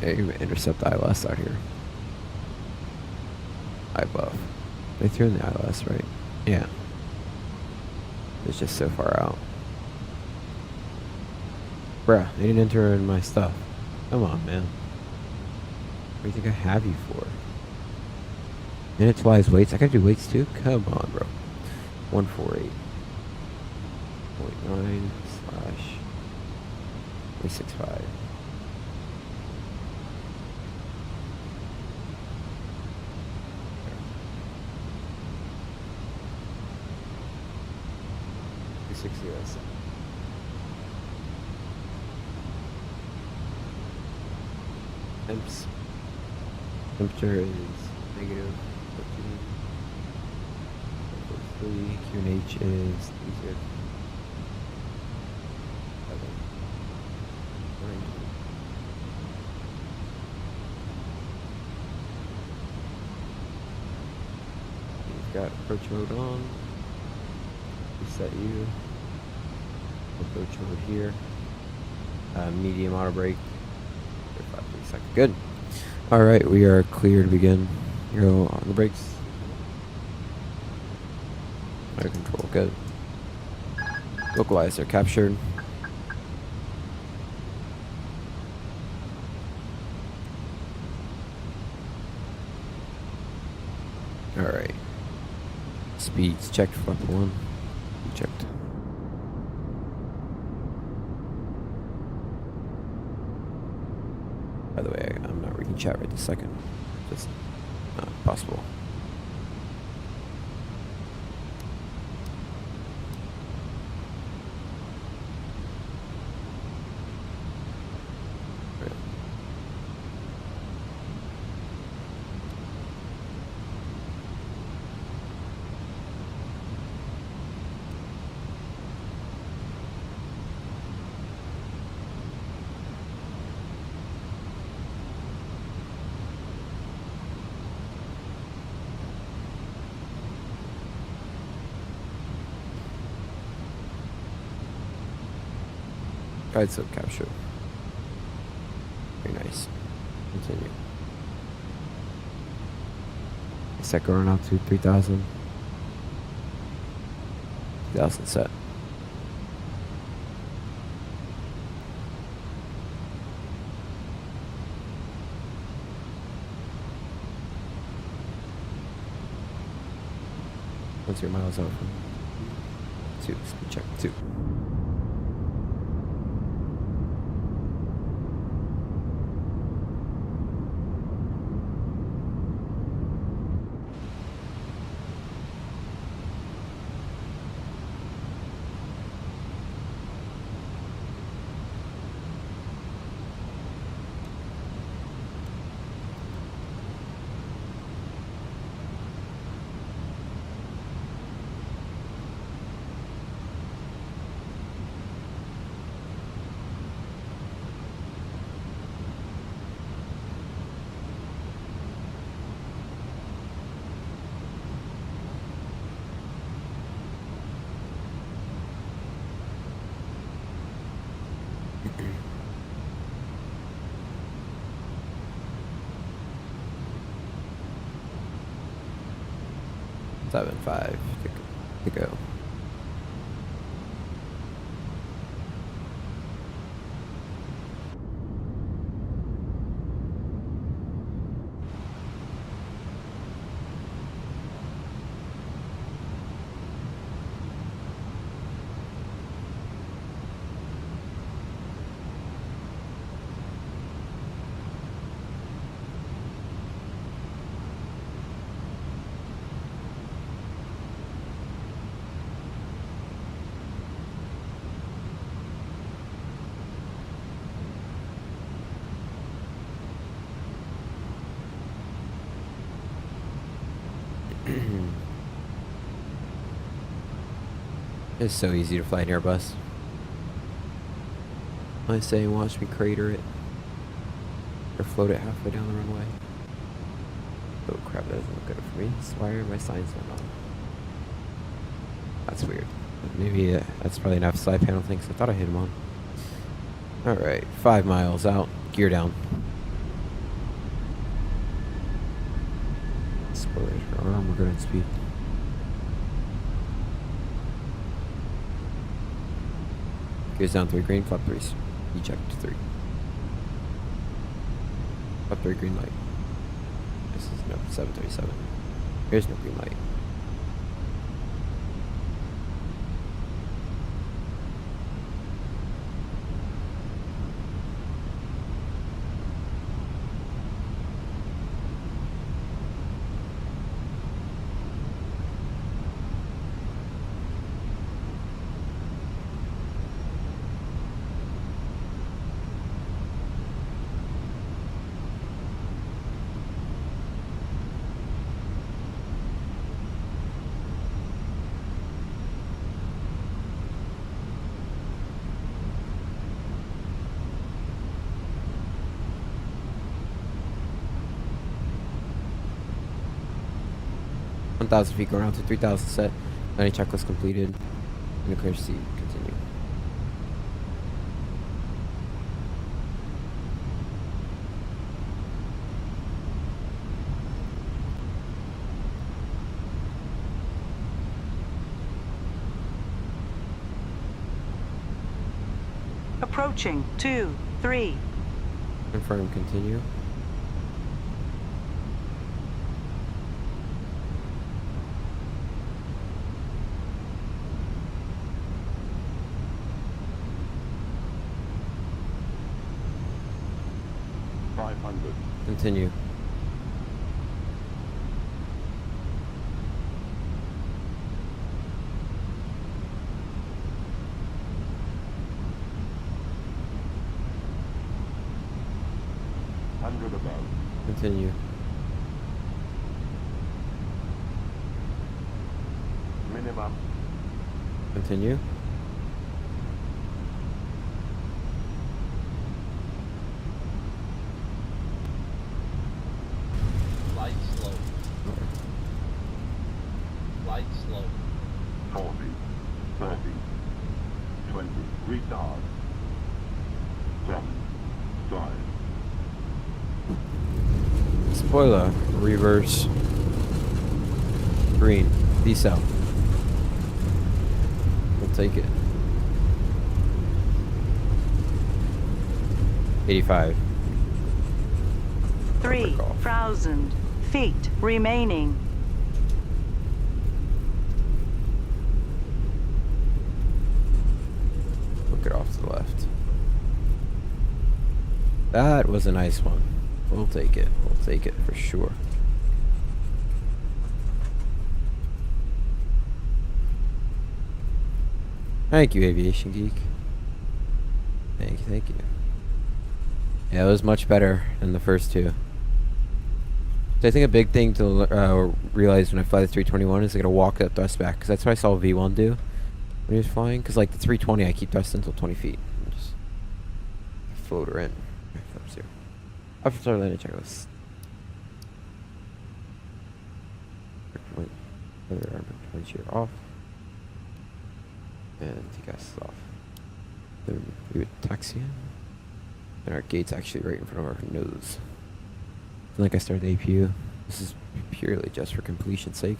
Yeah, you intercept ILS out here. IBUF. They threw in the ILS, right? Yeah. It's just so far out. Bruh, they didn't enter in my stuff. Come on, man. What do you think I have you for? Minutes wise weights. I gotta do weights too? Come on, bro. 148.9 slash 365. US. Temps. Temperature is negative 14. QNH is 30. You've got approach mode on. Reset you. Approach mode here. Medium auto brake. 5 seconds. Good. Alright, we are clear to begin. Go on the brakes. Air control, good. Localizer captured. Alright. Speeds checked, flap 1. Checked. By the way, I'm not reading chat right this second. Just not possible. Right. Guide sub capture. Very nice. Continue. Set going out to 3,000. 2,000 set. Once your miles out from 2, speed check 2. Seven, 5 to go. It's so easy to fly an Airbus. I say, watch me crater it. Or float it halfway down the runway. Oh crap, that doesn't look good for me. So why are my signs not on? That's weird. Maybe that's probably an outside panel thing, so I thought I hit him on. Alright, 5 miles out. Gear down. Spoilers for arm, we're good at speed. Gears down 3 green, flap 3. Eject 3. Flap 3 green light. This is no 737. There's no green light. Thousand feet, go around to 3,000 set. Any checklist completed. In the clear seat. Continue. Approaching 2, 3. Confirm. Continue. Continue. Continue. Minimum. Continue. Light slow. Light slow. 40, 30, 20. Retard. 7, 5. Spoiler. Reverse. Green. Decel. We'll take it. 85. 3,000 feet remaining. Look it off to the left. That was a nice one. We'll take it. We'll take it for sure. Thank you, Aviation Geek. Thank you, thank you. Yeah, it was much better than the first two. So I think a big thing to realize when I fly the 321 is I gotta walk that thrust back, because that's what I saw V1 do when he was flying. Because like the 320, I keep thrust until 20 feet. And just float her in. After landing checklist. Point shear off. And TCAS off. Then we would taxi in. And our gate's actually right in front of our nose. Like I started the APU. This is purely just for completion's sake.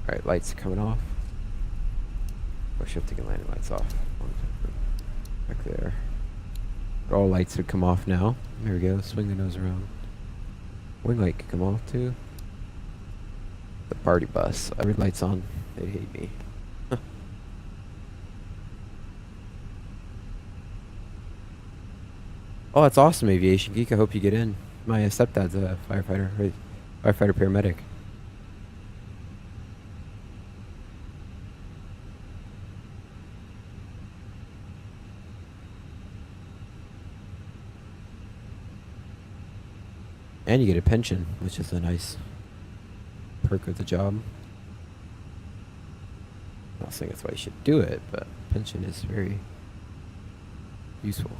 Alright, lights coming off. We're shifting and landing lights off. Back there. All lights would come off now. There we go. Swing the nose around. Wing light could come off too. The party bus. Every light's on. They hate me. Oh, that's awesome, Aviation Geek. I hope you get in. My stepdad's a firefighter. Right? Firefighter paramedic. And you get a pension, which is a nice perk of the job. I'm not saying that's why you should do it, but pension is very useful.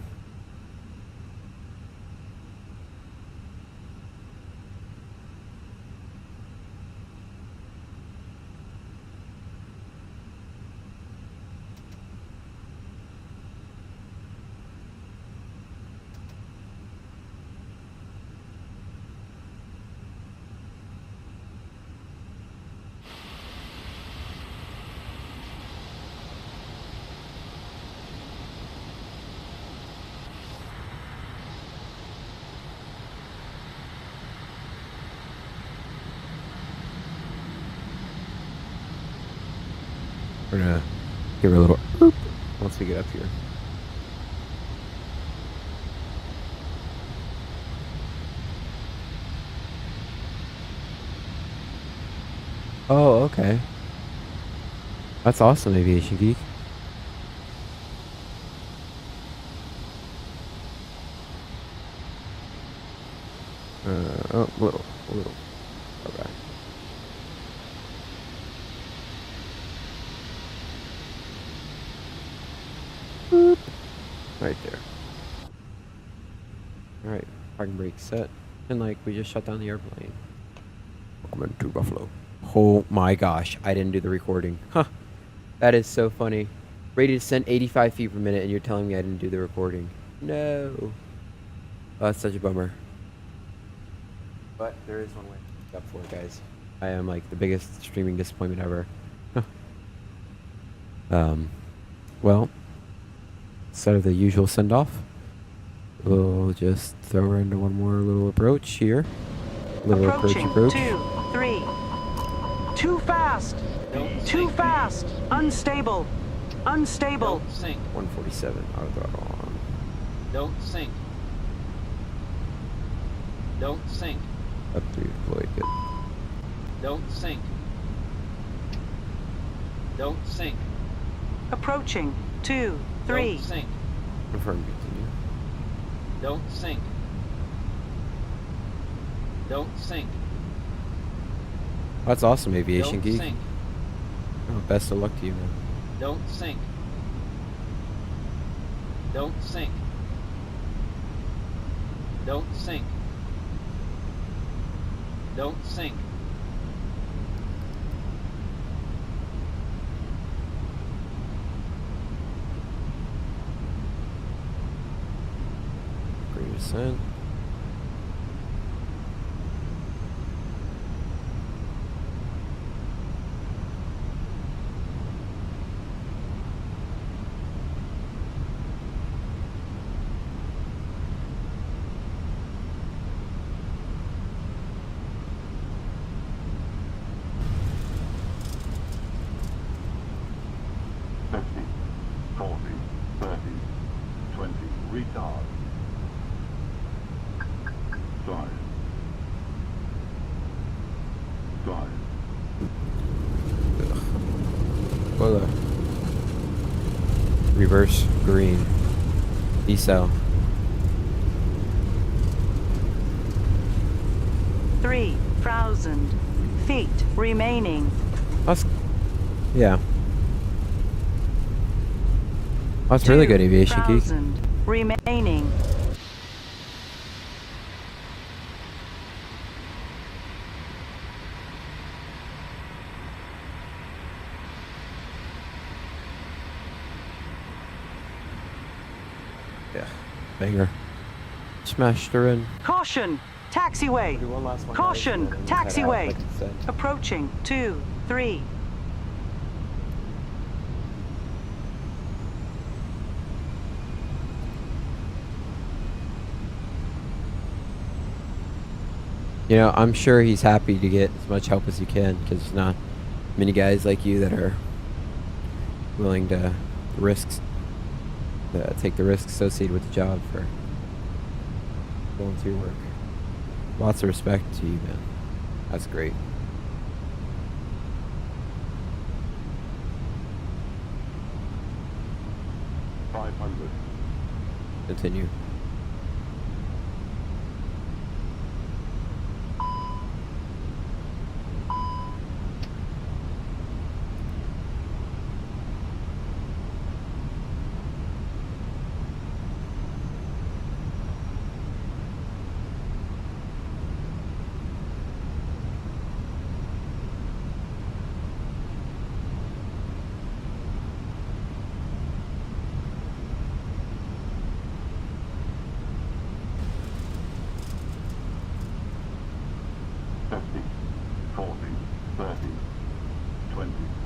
We're gonna give her a little oop once we get up here. Oh, okay. That's awesome, Aviation Geek. Oh, little. Okay. Boop. Right there. Alright, parking brake set. And like, we just shut down the airplane. Welcome into Buffalo. Oh my gosh, I didn't do the recording. Huh. That is so funny. Rated to descent 85 feet per minute and you're telling me I didn't do the recording. No. Oh, that's such a bummer. But there is one way to make up for it, guys. I am like the biggest streaming disappointment ever. Well, instead of the usual send-off, we'll just throw her into one more little approach here. Little Approaching. approach. 2, 3. Too fast. Too fast. Unstable. Unstable. Don't sink. 147, auto throttle on. Don't sink. Don't sink. Up 3 deployed, good. Don't sink. Don't sink. Approaching. 2, 3. Don't sink. Confirm, continue. Don't sink. Don't sink. That's awesome, Aviation Don't Geek. sink. Oh, best of luck to you, man. Don't sink. Don't sink. Don't sink. Don't sink. Green descent. Retard. Slide. Slide. Spoiler. Reverse green. Decel. 3,000 feet remaining. That's, yeah. That's really good, Aviation Geek. 2,000 remaining. Yeah. Banger. Smashed her in. Caution! Taxiway! Do one last one, Caution! guys, and then head out, Taxiway! like I said. Approaching. 2, 3. You know, I'm sure he's happy to get as much help as he can, because there's not many guys like you that are willing to take the risks associated with the job for volunteer work. Lots of respect to you, man. That's great. $500. Continue.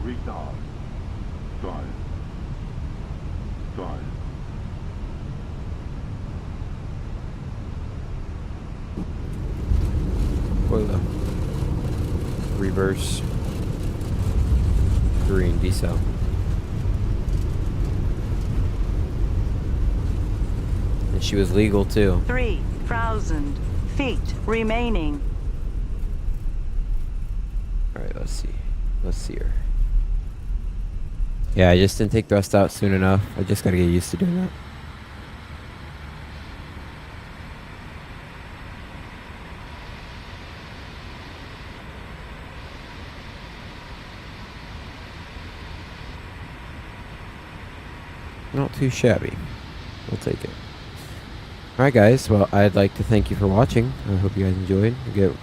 Retard. Slide. Slide. Spoiler. Reverse green decel. And she was legal too. 3,000 feet remaining. Alright, let's see. Let's see her. Yeah, I just didn't take thrust out soon enough. I just gotta get used to doing that. Not too shabby. We'll take it. Alright guys, well I'd like to thank you for watching. I hope you guys enjoyed. You get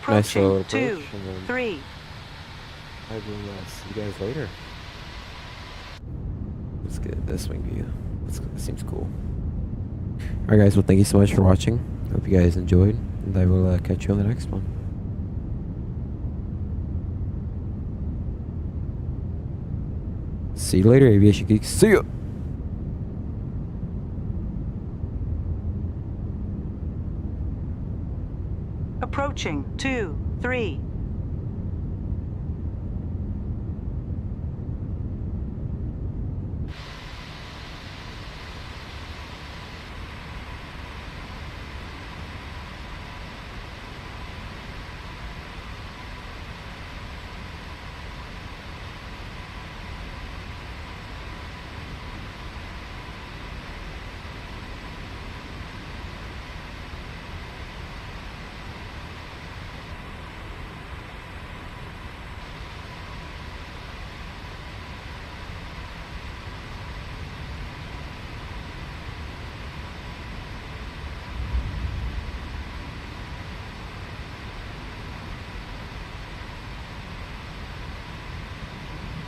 nice little Approaching. approach. 2, And then 3. I will see you guys later. Let's get this wing view. That seems cool. Alright guys, well thank you so much for watching. Hope you guys enjoyed. And I will catch you on the next one. See you later, Aviation Geeks. See ya! Approaching. 2, 3.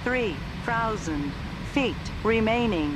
Three thousand feet remaining.